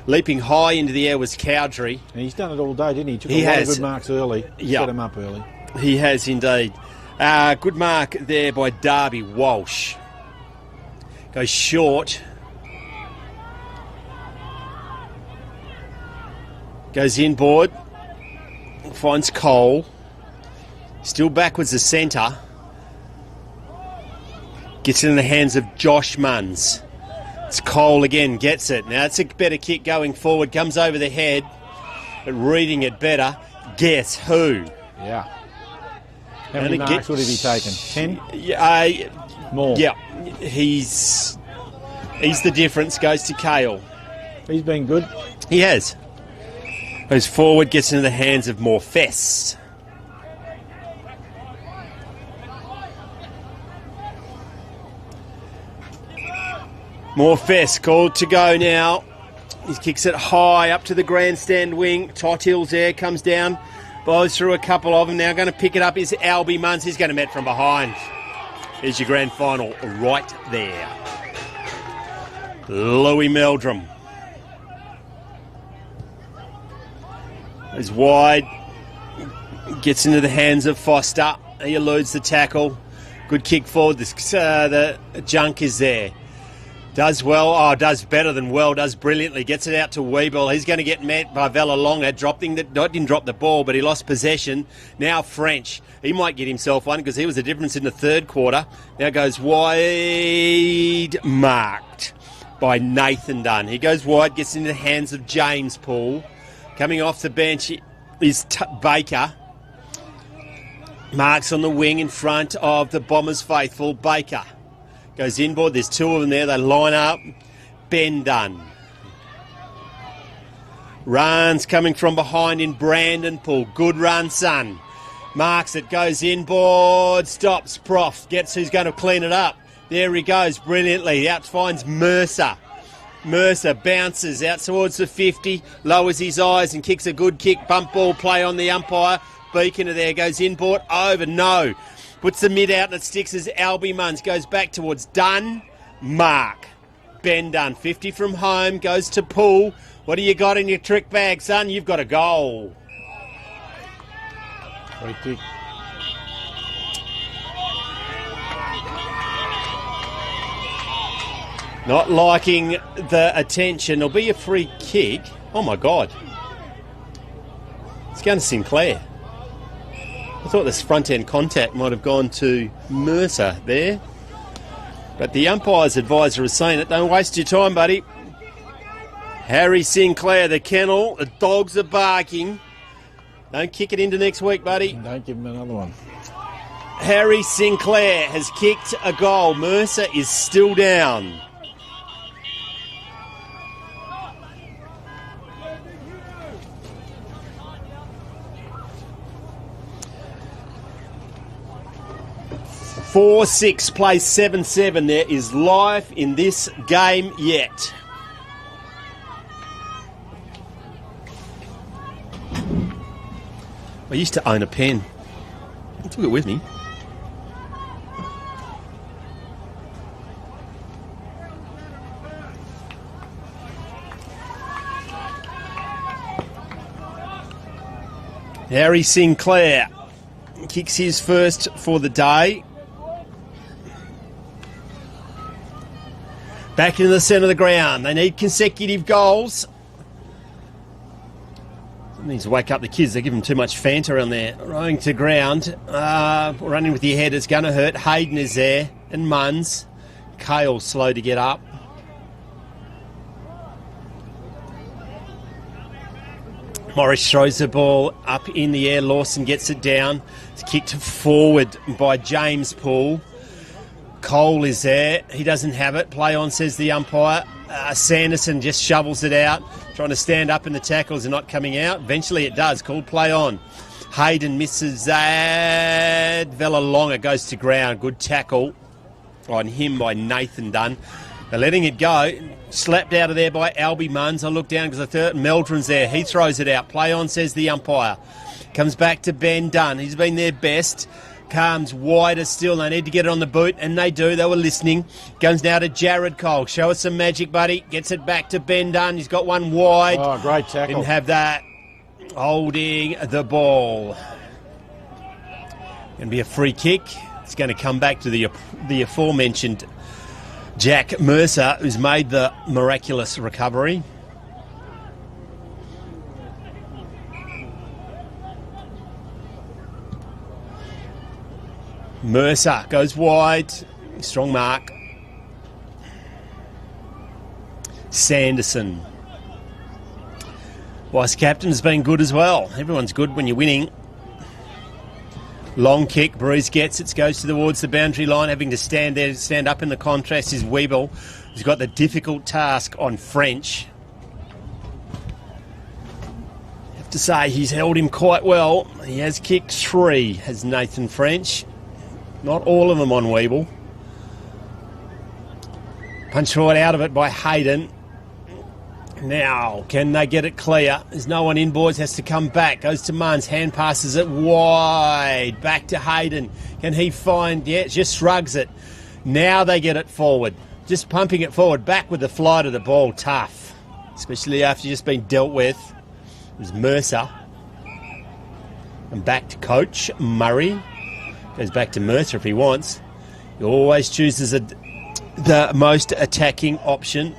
Leaping high into the air was Cowdrey. And he's done it all day, didn't he? Took He a lot has. of good marks early. Set him up early. He has indeed. Good mark there by Darby Walsh. Goes short. Goes inboard. Finds Cole. Still backwards the centre. Gets it in the hands of Josh Munns. It's Cole again, gets it. Now it's a better kick going forward. Comes over the head. But reading it better. Guess who? Yeah. How many marks would he be taken? 10? More. Yeah. He's the difference. Goes to Kale. He's been good. He has. Goes forward, gets into the hands of Morfest. Morfest called to go now. He kicks it high up to the grandstand wing. Tothill's there, comes down, blows through a couple of them. Now going to pick it up is Albie Munns. He's going to met from behind. Here's your grand final right there. Louis Meldrum. Is wide. Gets into the hands of Foster. He eludes the tackle. Good kick forward. The junk is there. Does well. Does better than well. Does brilliantly. Gets it out to Wheatbelt. He's going to get met by Villalonga. Didn't drop the ball, but he lost possession. Now French. He might get himself one because he was the difference in the third quarter. Now goes wide. Marked by Nathan Dunn. He goes wide. Gets into the hands of James Poole. Coming off the bench is Baker. Marks on the wing in front of the Bombers faithful. Baker goes inboard. There's two of them there. They line up. Ben Dunn. Runs coming from behind in Brandon Poole. Good run, son. Marks it. Goes inboard. Stops. Prof. Gets who's going to clean it up. There he goes brilliantly. Out finds Mercer. Mercer bounces out towards the 50, lowers his eyes and kicks a good kick. Bump ball play on the umpire. Beacon there goes inboard. Over. No. Puts the mid out and it sticks as Albie Munns goes back towards Dunn. Mark. Ben Dunn. 50 from home. Goes to Poole. What do you got in your trick bag, son? You've got a goal. Free kick. Not liking the attention. There'll be a free kick. Oh, my God. It's going to Sinclair. I thought this front-end contact might have gone to Mercer there. But the umpire's advisor has seen it. Don't waste your time, buddy. Harry Sinclair, the kennel. The dogs are barking. Don't kick it into next week, buddy. Don't give him another one. Harry Sinclair has kicked a goal. Mercer is still down. Four 6 plays 7-7. There is life in this game yet. I used to own a pen. I took it with me. Harry Sinclair kicks his first for the day. Back into the centre of the ground. They need consecutive goals. Needs to wake up the kids. They give them too much Fanta on there. Rolling to ground. Running with your head is going to hurt. Hayden is there. And Munns. Kale slow to get up. Morris throws the ball up in the air. Lawson gets it down. It's kicked forward by James Poole. Cole is there. He doesn't have it. Play on, says the umpire. Sanderson just shovels it out. Trying to stand up in the tackles and not coming out. Eventually it does. Called play on. Hayden misses that. Villalonga goes to ground. Good tackle on him by Nathan Dunn. They're letting it go. Slapped out of there by Albie Munns. I look down because I thought Meldrum's there. He throws it out. Play on, says the umpire. Comes back to Ben Dunn. He's been their best. comes wider still. They need to get it on the boot, and they do. They were listening. Comes now to Jared Cole. Show us some magic, buddy. Gets it back to Ben Dunn. He's got one wide. Oh, great tackle. Didn't have that. Holding the ball. Going to be a free kick. It's going to come back to the aforementioned Jack Mercer, who's made the miraculous recovery. Mercer goes wide. Strong mark. Sanderson. Vice captain has been good as well. Everyone's good when you're winning. Long kick, Bruce gets it, goes towards the boundary line, having to stand there, stand up in the contrast is Wheatbelt, who's got the difficult task on French. Have to say he's held him quite well. He has kicked 3, has Nathan French. Not all of them on Wheatbelt. Punch right out of it by Hayden. Now, can they get it clear? There's no one in, boys. Has to come back. Goes to Munns. Hand passes it wide. Back to Hayden. Can he find... Yeah, just shrugs it. Now they get it forward. Just pumping it forward. Back with the flight of the ball. Tough. Especially after just been dealt with. It was Mercer. And back to Coach Murray. Goes back to Mercer if he wants. He always chooses the most attacking option.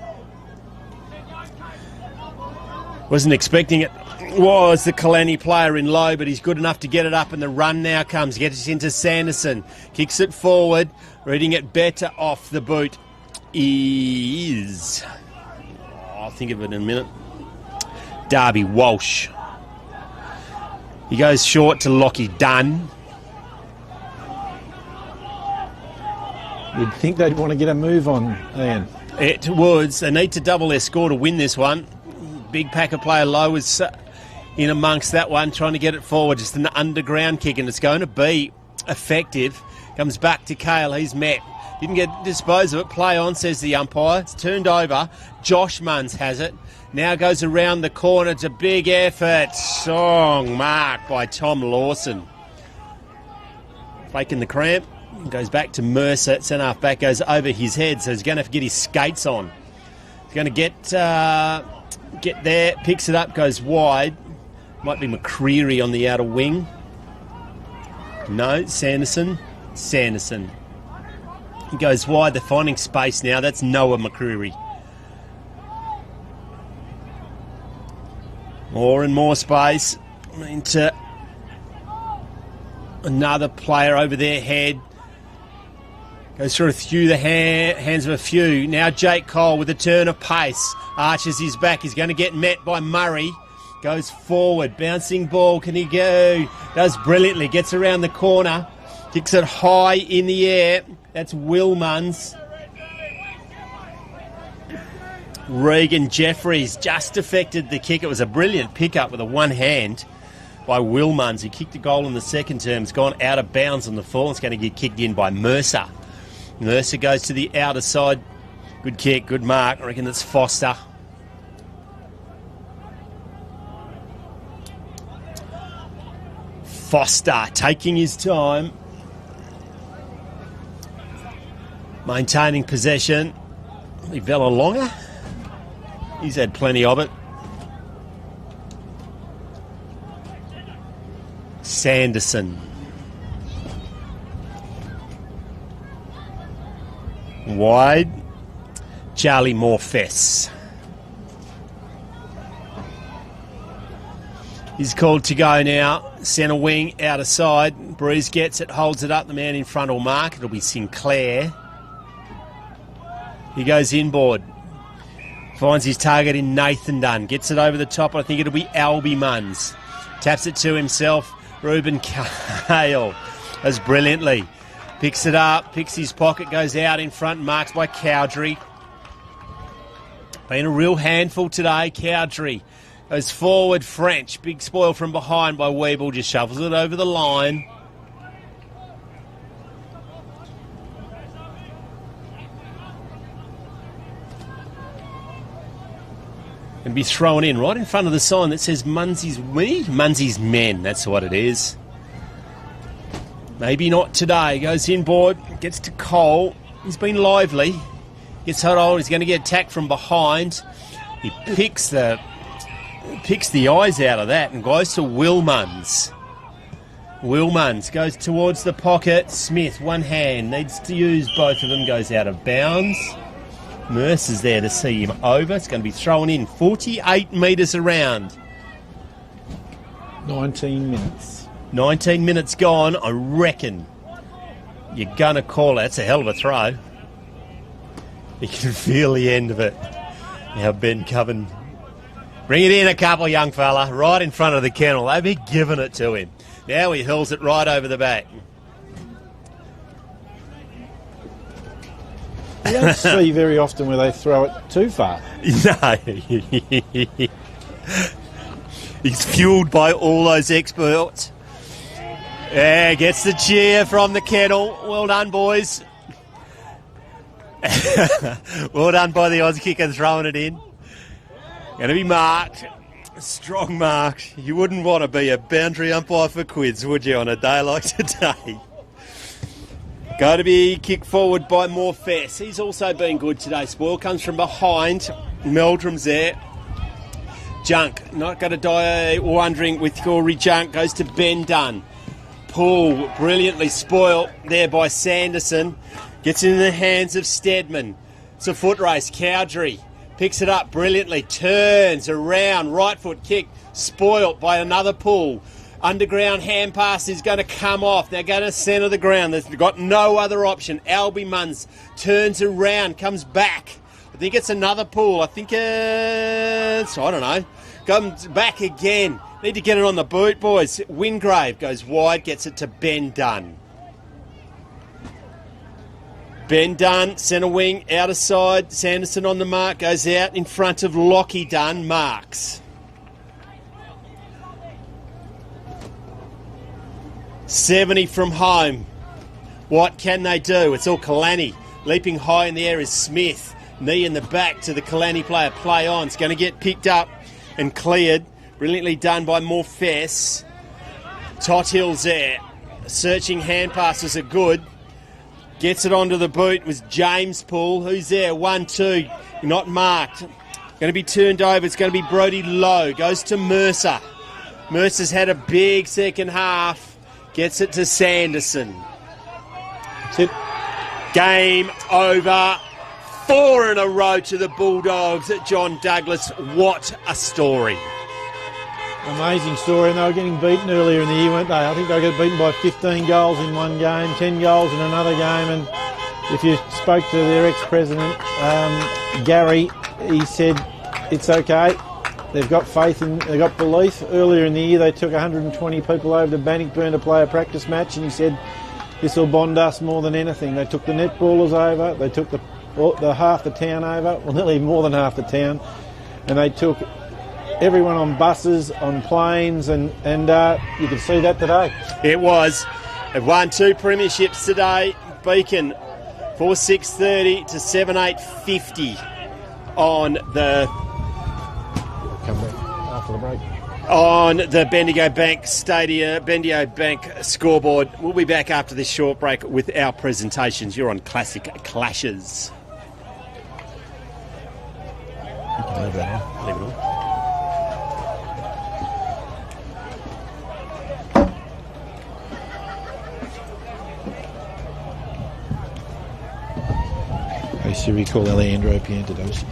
Wasn't expecting it. Was the Kalannie player in low, but he's good enough to get it up, and the run now comes. Gets it into Sanderson. Kicks it forward. Reading it better off the boot is... I'll think of it in a minute. Darby Walsh. He goes short to Lockie Dunn. You'd think they'd want to get a move on, Ian. It would. They need to double their score to win this one. Big Packer player low was in amongst that one, trying to get it forward. Just an underground kick, and it's going to be effective. Comes back to Cale. He's met. Didn't get disposed of it. Play on, says the umpire. It's turned over. Josh Munns has it. Now goes around the corner. It's a big effort. Strong mark by Tom Lawson. Faking the cramp. Goes back to Mercer. Centre half back goes over his head, so he's going to have to get his skates on. He's going to get there, picks it up, goes wide. Might be McCreary on the outer wing. No, Sanderson. He goes wide. They're finding space now. That's Noah McCreary. More and more space into another player over their head. Goes through the hands of a few. Now Jake Cole with a turn of pace. Arches his back. He's going to get met by Murray. Goes forward. Bouncing ball. Can he go? Does brilliantly. Gets around the corner. Kicks it high in the air. That's Will Munns. Regan Jeffries just defected the kick. It was a brilliant pickup with a one hand by Will Munns. He kicked a goal in the second term. It's gone out of bounds on the fall. It's going to get kicked in by Mercer. Mercer goes to the outer side. Good kick, good mark. I reckon that's Foster. Foster taking his time. Maintaining possession. Vela Longa. He's had plenty of it. Sanderson. Wide. Charlie Morfess. He's called to go now. Centre wing, outer side. Breeze gets it, holds it up. The man in front will mark. It'll be Sinclair. He goes inboard. Finds his target in Nathan Dunn. Gets it over the top. I think it'll be Albie Munns. Taps it to himself. Ruben Cale does brilliantly. Picks it up, picks his pocket, goes out in front, marks by Cowdrey. Been a real handful today, Cowdrey. Goes forward, French. Big spoil from behind by Wheatbelt, just shovels it over the line. And be thrown in right in front of the sign that says Munsey's Men. That's what it is. Maybe not today. Goes inboard, gets to Cole. He's been lively. Gets hold. He's going to get attacked from behind. He picks the eyes out of that and goes to Willmans. Willmans goes towards the pocket. Smith, one hand, needs to use both of them, goes out of bounds. Mercer's there to see him over. It's going to be thrown in 48 metres around. 19 minutes. 19 minutes gone, I reckon. You're going to call it. That's a hell of a throw. You can feel the end of it. Now Ben Coven. Bring it in, a couple, young fella, right in front of the kennel. They've been giving it to him. Now he hurls it right over the back. You don't see very often where they throw it too far. No. He's fueled by all those experts. Yeah, gets the cheer from the kennel. Well done, boys. Well done by the Oz kicker throwing it in. Going to be marked. Strong mark. You wouldn't want to be a boundary umpire for quids, would you, on a day like today? Going to be kicked forward by Morfess. He's also been good today. Spoil comes from behind. Meldrum's there. Junk, not going to die wondering with Corey Junk. Goes to Ben Dunn. Pull, brilliantly spoiled there by Sanderson. Gets in the hands of Stedman. It's a foot race. Cowdrey picks it up brilliantly. Turns around. Right foot kick. Spoiled by another pull. Underground hand pass is going to come off. They're going to centre the ground. They've got no other option. Albie Munns turns around, comes back. I think it's another pull. I think it's, I don't know. Comes back again. Need to get it on the boot, boys. Wingrave goes wide, gets it to Ben Dunn. Ben Dunn, centre wing, outer side. Sanderson on the mark, goes out in front of Lockie Dunn, marks. 70 from home. What can they do? It's all Kalannie. Leaping high in the air is Smith. Knee in the back to the Kalannie player. Play on. It's going to get picked up and cleared. Brilliantly done by Morfess. Tothill's there. Searching hand passes are good. Gets it onto the boot. It was James Poole. Who's there? 1-2. Not marked. Going to be turned over. It's going to be Brodie Lowe. Goes to Mercer. Mercer's had a big second half. Gets it to Sanderson. That's it. Game over. 4 in a row to the Bulldogs at John Douglas. What a story. Amazing story, and they were getting beaten earlier in the year, weren't they? I think they got beaten by 15 goals in one game, 10 goals in another game, and if you spoke to their ex-president, Gary, he said it's okay. They've got faith and they've got belief. Earlier in the year, they took 120 people over to Bannockburn to play a practice match, and he said this will bond us more than anything. They took the netballers over, they took the half the town over, well, nearly more than half the town, and they took everyone on buses, on planes, and you could see that today. It was. They've won 2 premierships today. Beacon 4-6-30 to 7-8-50 on the Come back after the break. on the Bendigo Bank Stadium, Bendigo Bank scoreboard. We'll be back after this short break with our presentations. You're on Classic Clashes. You can leave that on. Leave it on. Hey Siri, call Alejandro Piantados.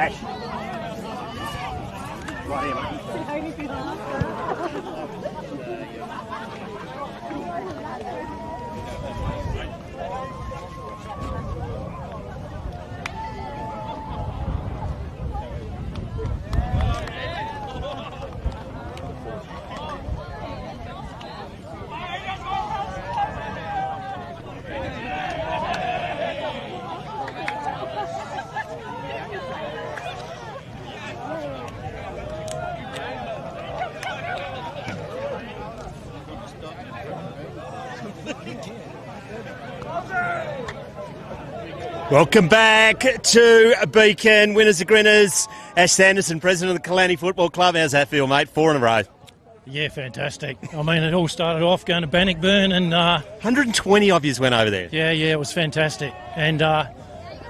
Ash. Right here, mate. Welcome back to Beacon. Winners and grinners. Ash Sanderson, president of the Kalannie Football Club. How's that feel, mate? 4 in a row. Yeah, fantastic. I mean, it all started off going to Bannockburn and... 120 of yous went over there. Yeah, it was fantastic. And,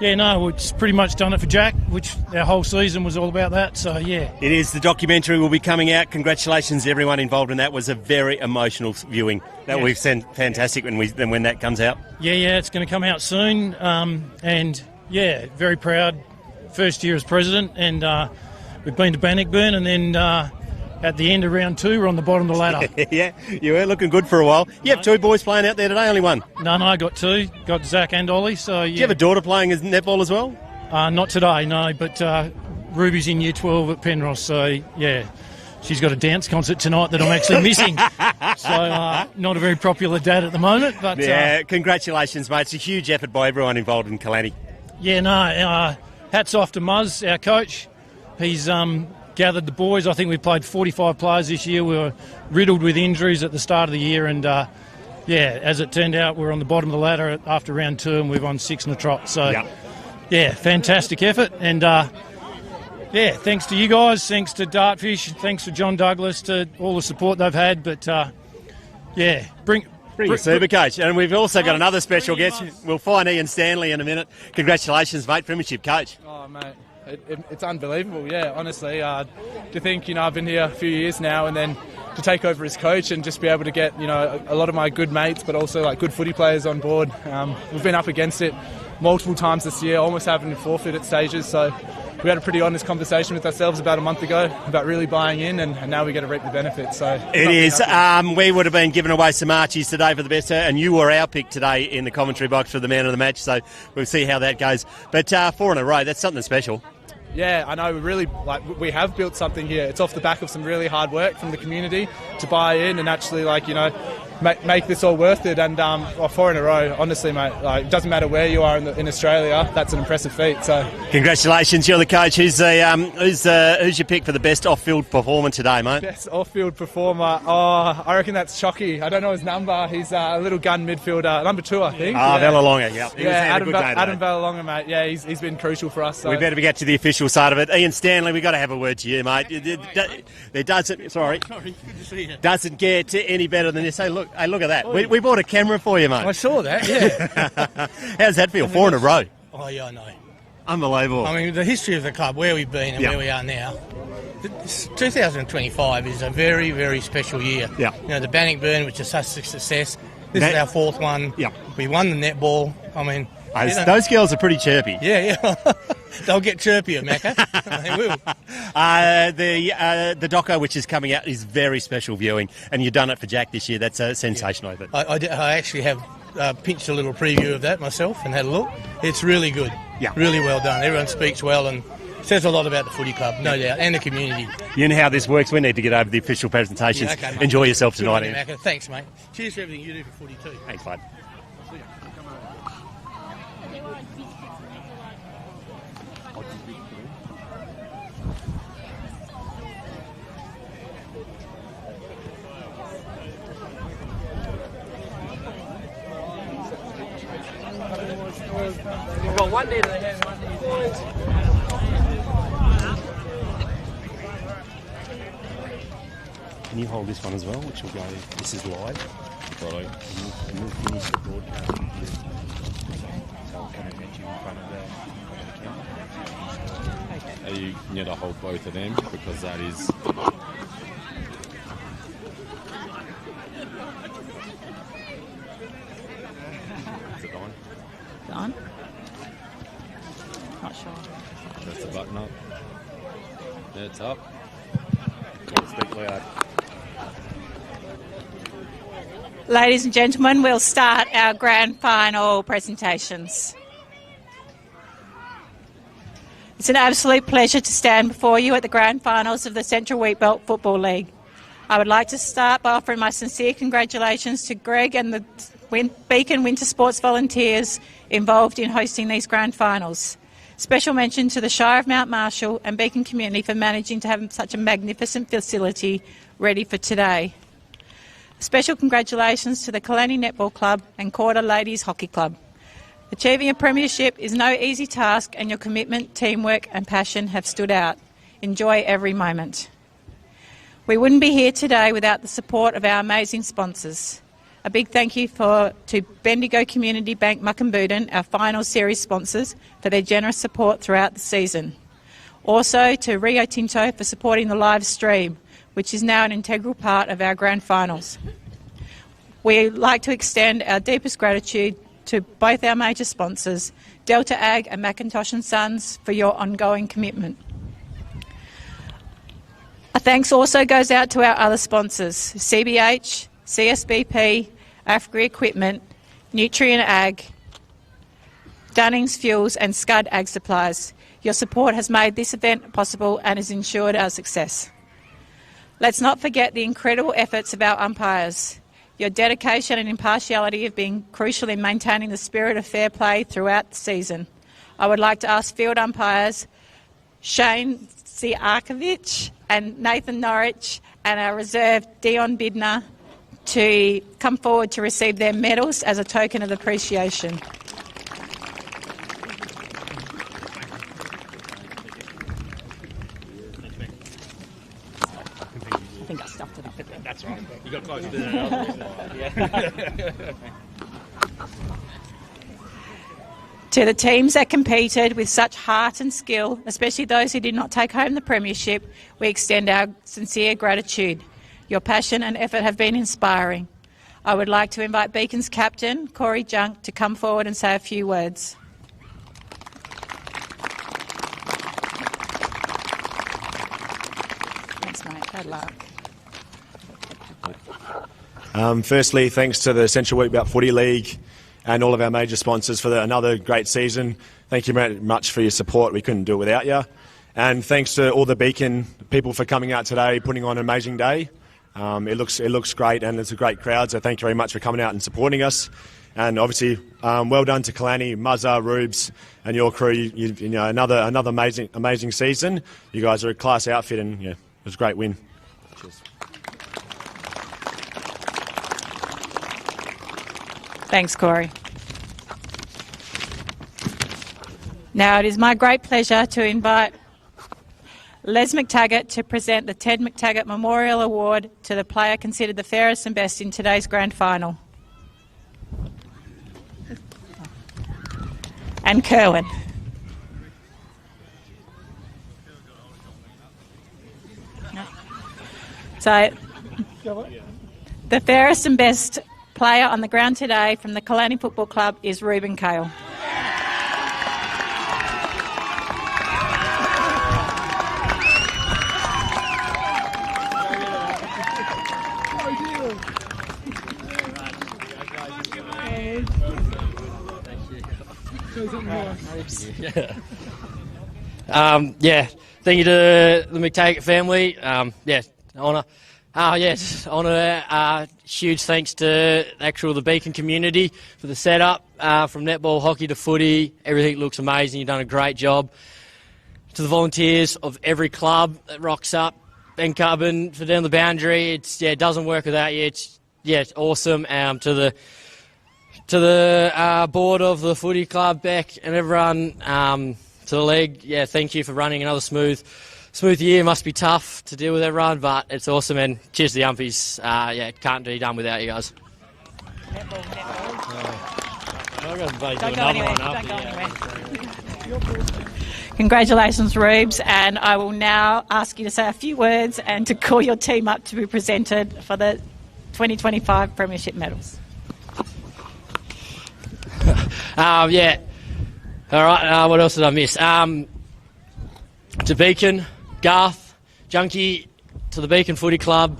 it's pretty much done it for Jack, which our whole season was all about that, so yeah. It is. The documentary will be coming out. Congratulations to everyone involved in that. It was a very emotional viewing. That we've sent fantastic when that comes out. Yeah, it's going to come out soon. Very proud. First year as president, and we've been to Bannockburn, and then at the end of round 2, we're on the bottom of the ladder. Yeah, you were looking good for a while. You have 2 boys playing out there today, only one? No, I got 2. Got Zach and Ollie, so yeah. Do you have a daughter playing as netball as well? Not today, no, but Ruby's in year 12 at Penrose, so yeah. She's got a dance concert tonight that I'm actually missing. So not a very popular dad at the moment. But yeah, congratulations, mate. It's a huge effort by everyone involved in Kalannie. Yeah, no, hats off to Muzz, our coach. He's gathered the boys. I think we played 45 players this year. We were riddled with injuries at the start of the year, and as it turned out, we're on the bottom of the ladder after round 2, and we've won 6 in a trot. So, fantastic effort, and thanks to you guys, thanks to Dartfish, thanks to John Douglas, to all the support they've had. But bring your super coach, and we've also got another special guest. We'll find Ian Stanley in a minute. Congratulations, mate, premiership coach. Oh, mate. It's unbelievable, yeah, honestly. To think, I've been here a few years now, and then to take over as coach and just be able to get, a lot of my good mates, but also like good footy players on board. We've been up against it multiple times this year, almost having to forfeit at stages, so we had a pretty honest conversation with ourselves about a month ago about really buying in, and now we get to reap the benefits. So it is. We would have been giving away some Archies today for the best, and you were our pick today in the commentary box for the man of the match, so we'll see how that goes. But 4 in a row, that's something special. Yeah, I know. We have built something here. It's off the back of some really hard work from the community to buy in and actually, make this all worth it. And 4 in a row, honestly, mate. It doesn't matter where you are in Australia. That's an impressive feat. So, congratulations, you're the coach. Who's your pick for the best off-field performer today, mate? Best off-field performer. Oh, I reckon that's Chocky. I don't know his number. He's a little gun midfielder, number 2, I think. Vallalonga. Yeah, Adam Vallalonga, mate. Yeah, he's been crucial for us. So. We better get to the official side of it. Ian Stanley, we've got to have a word to you, mate. It doesn't get any better than this. Hey, look at that. We bought a camera for you, mate. I saw that, yeah. How's that feel? 4 in a row. Oh, yeah, I know. Unbelievable. I mean, the history of the club, where we've been and where we are now, 2025 is a very, very special year. Yeah. The Bannockburn, which is such a success. This is our 4th one. Yeah. We won the netball. I mean... Those girls are pretty chirpy. Yeah. They'll get chirpier, Macca. They will. The doco, which is coming out, is very special viewing, and you've done it for Jack this year. That's sensational. Yeah. I actually have pinched a little preview of that myself and had a look. It's really good. Yeah. Really well done. Everyone speaks well and says a lot about the footy club, no doubt, and the community. You know how this works. We need to get over the official presentations. Yeah, okay, enjoy yourself tonight, Ian. Macca. Thanks, mate. Cheers for everything you do for footy too. Thanks, mate. Well, one day they have, one day Can you hold this one as well, which will go, this is live. Righto. We'll finish the broadcast. So I'll come and get you in front of the camera. You need to hold both of them because that is. Is it on? On? Not sure. That's the button up. Yeah, it's up. Speak loud. Ladies and gentlemen, we'll start our grand final presentations. It's an absolute pleasure to stand before you at the grand finals of the Central Wheatbelt Football League. I would like to start by offering my sincere congratulations to Greg and the Beacon Winter Sports volunteers involved in hosting these grand finals. Special mention to the Shire of Mount Marshall and Beacon community for managing to have such a magnificent facility ready for today. Special congratulations to the Kalannie Netball Club and Quarter Ladies Hockey Club. Achieving a premiership is no easy task, and your commitment, teamwork and passion have stood out. Enjoy every moment. We wouldn't be here today without the support of our amazing sponsors. A big thank you to Bendigo Community Bank Muckamboodin, our final series sponsors, for their generous support throughout the season. Also to Rio Tinto for supporting the live stream, which is now an integral part of our grand finals. We'd like to extend our deepest gratitude to both our major sponsors, Delta Ag and Macintosh & Sons, for your ongoing commitment. A thanks also goes out to our other sponsors, CBH, CSBP, Africa Equipment, Nutrient Ag, Dunnings Fuels and Scud Ag Supplies. Your support has made this event possible and has ensured our success. Let's not forget the incredible efforts of our umpires. Your dedication and impartiality have been crucial in maintaining the spirit of fair play throughout the season. I would like to ask field umpires Shane Ziarkovic and Nathan Norwich and our reserve Dion Bidner to come forward to receive their medals as a token of appreciation. I think I stuffed it up a bit. That's right. You got close to that. To the teams that competed with such heart and skill, especially those who did not take home the premiership, we extend our sincere gratitude. Your passion and effort have been inspiring. I would like to invite Beacon's captain, Corey Junk, to come forward and say a few words. Thanks, mate. Bad luck. Firstly, thanks to the Central Wheatbelt Footy League and all of our major sponsors for another great season. Thank you very much for your support. We couldn't do it without you. And thanks to all the Beacon people for coming out today, putting on an amazing day. It looks great and it's a great crowd, so thank you very much for coming out and supporting us. And obviously, well done to Kalannie, Muzza, Rubes and your crew. You know, another amazing season. You guys are a class outfit and yeah, it was a great win. Cheers. Thanks, Corey. Now it is my great pleasure to invite Les McTaggart to present the Ted McTaggart Memorial Award to the player considered the fairest and best in today's grand final. And Kerwin. So, the fairest and best player on the ground today from the Kalannie Football Club is Reuben Kale. Thank you to the McTaggart family. Honour. Huge thanks to the Beacon community for the setup, from netball, hockey to footy. Everything looks amazing. You've done a great job. To the volunteers of every club that rocks up, Ben Carbon for down the boundary. It doesn't work without you. It's awesome. To the board of the footy club, Beck and everyone, to the league. Thank you for running another smooth year. Must be tough to deal with everyone, but it's awesome, and cheers to the umpies. It can't be done without you guys. I'm going to do Don't go another anywhere. one Don't after. go anywhere. Congratulations, Rubes, and I will now ask you to say a few words and to call your team up to be presented for the 2025 Premiership medals. Yeah. All right. What else did I miss? To Beacon, Garth, Junkie, to the Beacon Footy Club.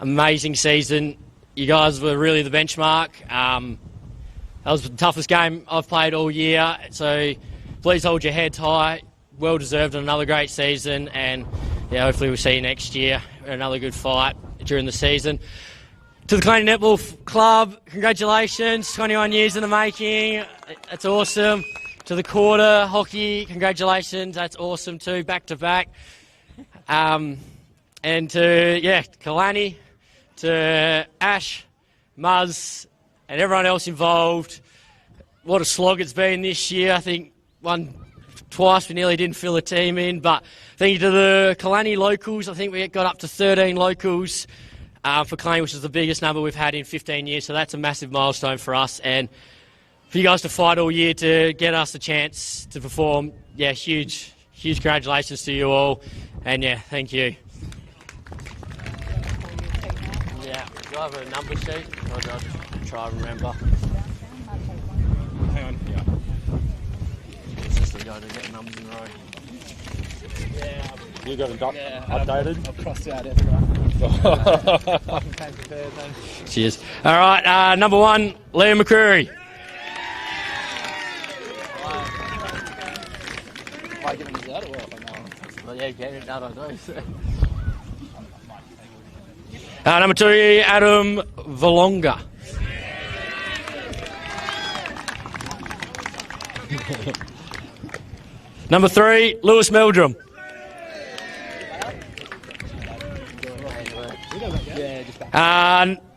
Amazing season. You guys were really the benchmark. That was the toughest game I've played all year. So please hold your heads high. Well deserved another great season, and yeah, hopefully we'll see you next year. Another good fight during the season. To the Kalannie Netball Club, congratulations, 21 years in the making. That's awesome. To the Quarter Hockey, congratulations, that's awesome too, back to back. And to Kalannie, to Ash, Muzz, and everyone else involved. What a slog it's been this year. I think twice we nearly didn't fill a team in, but thank you to the Kalannie locals. I think we got up to 13 locals for Kalannie, which is the biggest number we've had in 15 years, so that's a massive milestone for us. And for you guys to fight all year to get us a chance to perform, huge congratulations to you all. And thank you. Yeah, do I have a number sheet? Or do I just try and remember? Hang on. Yeah. It's just the guy to get numbers in a row. Yeah. You got it updated? I've crossed out everyone. Cheers. All right, number 1, Liam McCreary. Am I giving this out or what? Well, yeah, get it out, I do. Number 2, Adam Valonga. Number 3, Lewis Meldrum.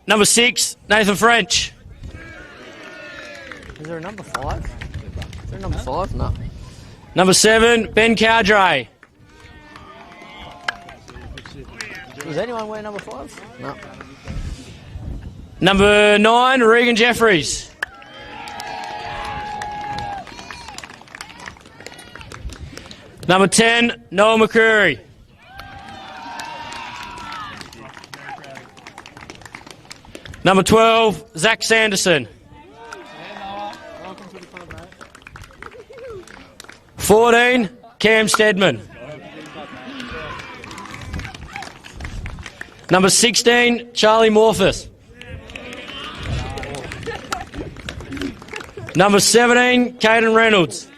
Number 6, Nathan French. Is there a number 5? Is there a number 5? No. Number 7, Ben Cowdray. Does anyone wear number 5? No. Number 9, Regan Jeffries. Number 10, Noah McCreary. Number 12, Zach Sanderson. 14, Cam Stedman. Number 16, Charlie Morphus. Number 17, Caden Reynolds.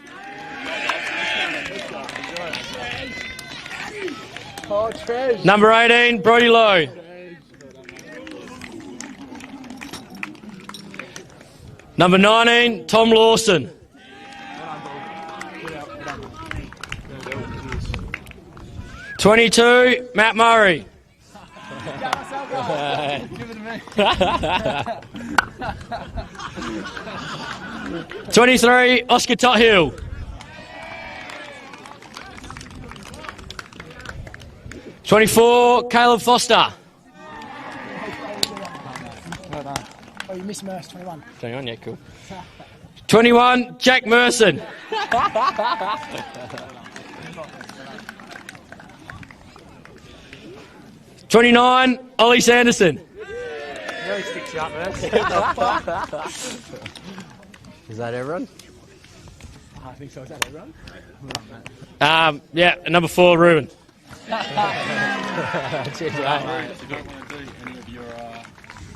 Number 18, Brody Lowe. Number 19, Tom Lawson. (22) Matt Murray. 23, Oscar Tothill. 24, Caleb Foster. Oh, you missed Merce, 21. 21, yeah, cool. 21, Jack Merson. 29, Ollie Sanderson. Really sticks you up, Merce. Is that everyone? I think so. Is that everyone? Yeah, and number 4, Ruben. Cheers, You don't want to do any of your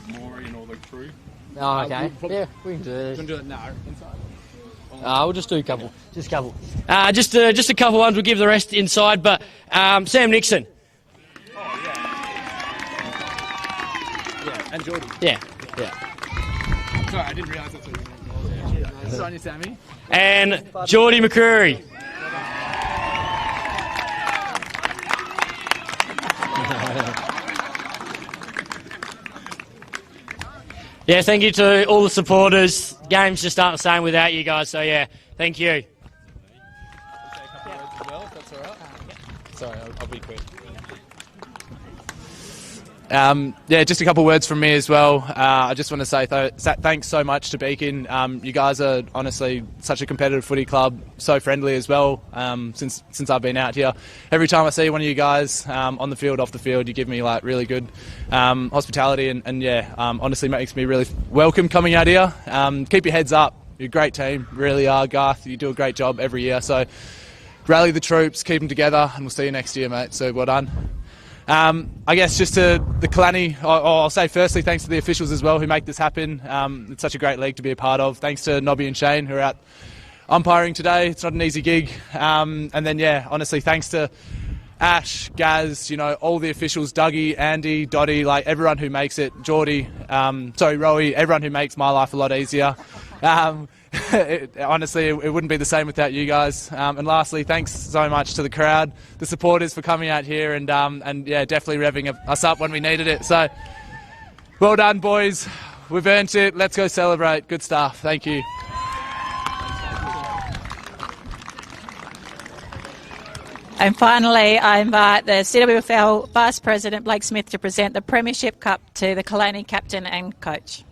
Maury and all the crew? Oh, okay. Yeah, we can do this. You want to do it now, inside? We'll just do a couple. Just a couple. Just a couple ones. We'll give the rest inside. But Sam Nixon. Oh, yeah. Yeah, and Jordan. Yeah. Sorry, I didn't realise that's what you meant. Sonia Sammy. And Geordie McCreary. Yeah, thank you to all the supporters. Games just aren't the same without you guys, so yeah, thank you. That's all right. Sorry, I'll be quick. Yeah, just a couple of words from me as well. I just want to say thanks so much to Beacon. You guys are honestly such a competitive footy club, so friendly as well. Since I've been out here, every time I see one of you guys on the field, off the field, you give me like really good hospitality, and yeah, honestly makes me really welcome coming out here. Keep your heads up. You're a great team, really are, Garth. You do a great job every year. So rally the troops, keep them together, and we'll see you next year, mate. So well done. I guess just to the Kalannie, I'll say firstly thanks to the officials as well who make this happen. It's such a great league to be a part of. Thanks to Nobby and Shane who are out umpiring today. It's not an easy gig. And then, yeah, honestly, thanks to Ash, Gaz, all the officials, Dougie, Andy, Dotty, like everyone who makes it, Geordie, Rowie, everyone who makes my life a lot easier. Honestly, it wouldn't be the same without you guys. And lastly, thanks so much to the crowd, the supporters for coming out here and yeah, definitely revving us up when we needed it. So, well done, boys. We've earned it. Let's go celebrate. Good stuff. Thank you. And finally, I invite the CWFL Vice President Blake Smith to present the Premiership Cup to the Kalannie captain and coach.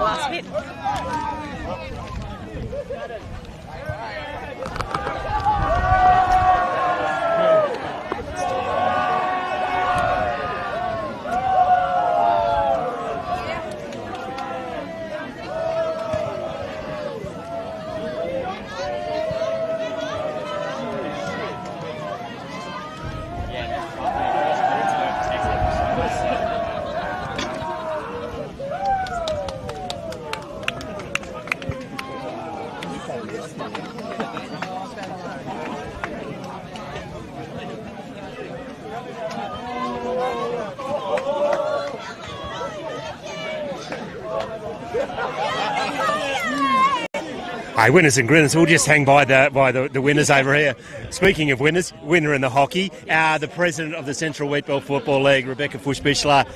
Last bit. Hey, winners and grinners, we'll just hang by the winners over here. Speaking of winners, winner in the hockey, the president of the Central Wheatbelt Football League, Rebecca Fuchs-Bichler.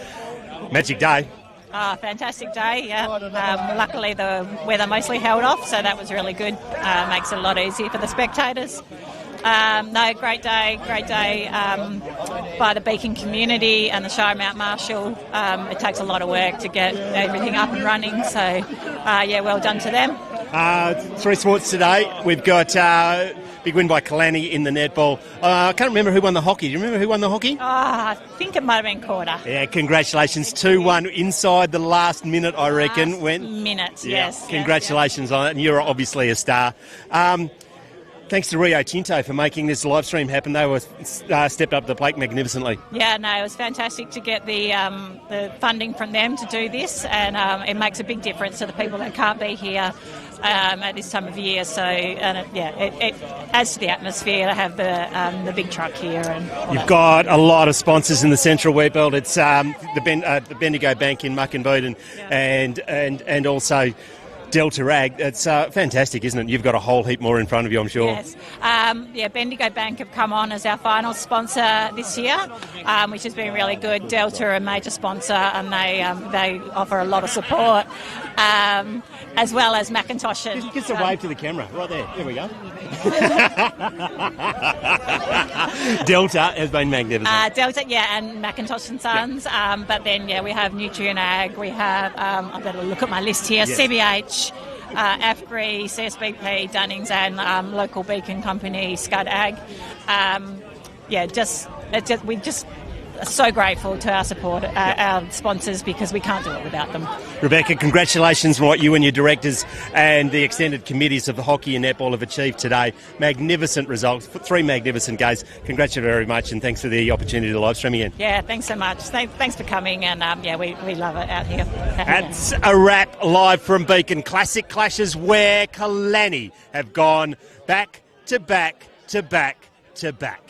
Magic day. Oh, fantastic day, yeah. Luckily the weather mostly held off, so that was really good. Makes it a lot easier for the spectators. No, great day by the Beacon community and the Shire Mount Marshall. It takes a lot of work to get everything up and running, so yeah, well done to them. 3 sports today. We've got big win by Kalannie in the netball. I can't remember who won the hockey. Do you remember who won the hockey? I think it might have been quarter. Yeah, congratulations. 2-1 inside the last minute, I reckon. Yes. Congratulations on it, and you're obviously a star. Thanks to Rio Tinto for making this live stream happen. They were stepped up the plate magnificently. Yeah, no, it was fantastic to get the funding from them to do this, and it makes a big difference to the people that can't be here at this time of year. So, it adds to the atmosphere to have the big truck here. And you've got a lot of sponsors in the Central Wheatbelt. It's the Bendigo Bank in Muckenboot and also Delta Ag. It's fantastic, isn't it? You've got a whole heap more in front of you, I'm sure. Yes. Bendigo Bank have come on as our final sponsor this year, which has been really good. Delta are a major sponsor, and they offer a lot of support, as well as Macintosh. Just a wave to the camera, right there. There we go. Delta has been magnificent. Delta, yeah, and Macintosh and Sons. Yep. But then, we have Nutrient Ag. We have, I've got to look at my list here, yes. CBH, AFGRI, CSBP, Dunnings, and local Beacon company, Scud Ag. We just are so grateful to our support, our sponsors, because we can't do it without them. Rebecca, congratulations on what you and your directors and the extended committees of the hockey and netball have achieved today. Magnificent results, 3 magnificent games. Congratulations very much, and thanks for the opportunity to live stream again. Yeah, thanks so much. Thanks for coming, and we love it out here. That's a wrap live from Beacon. Classic clashes where Kalannie have gone back to back to back to back.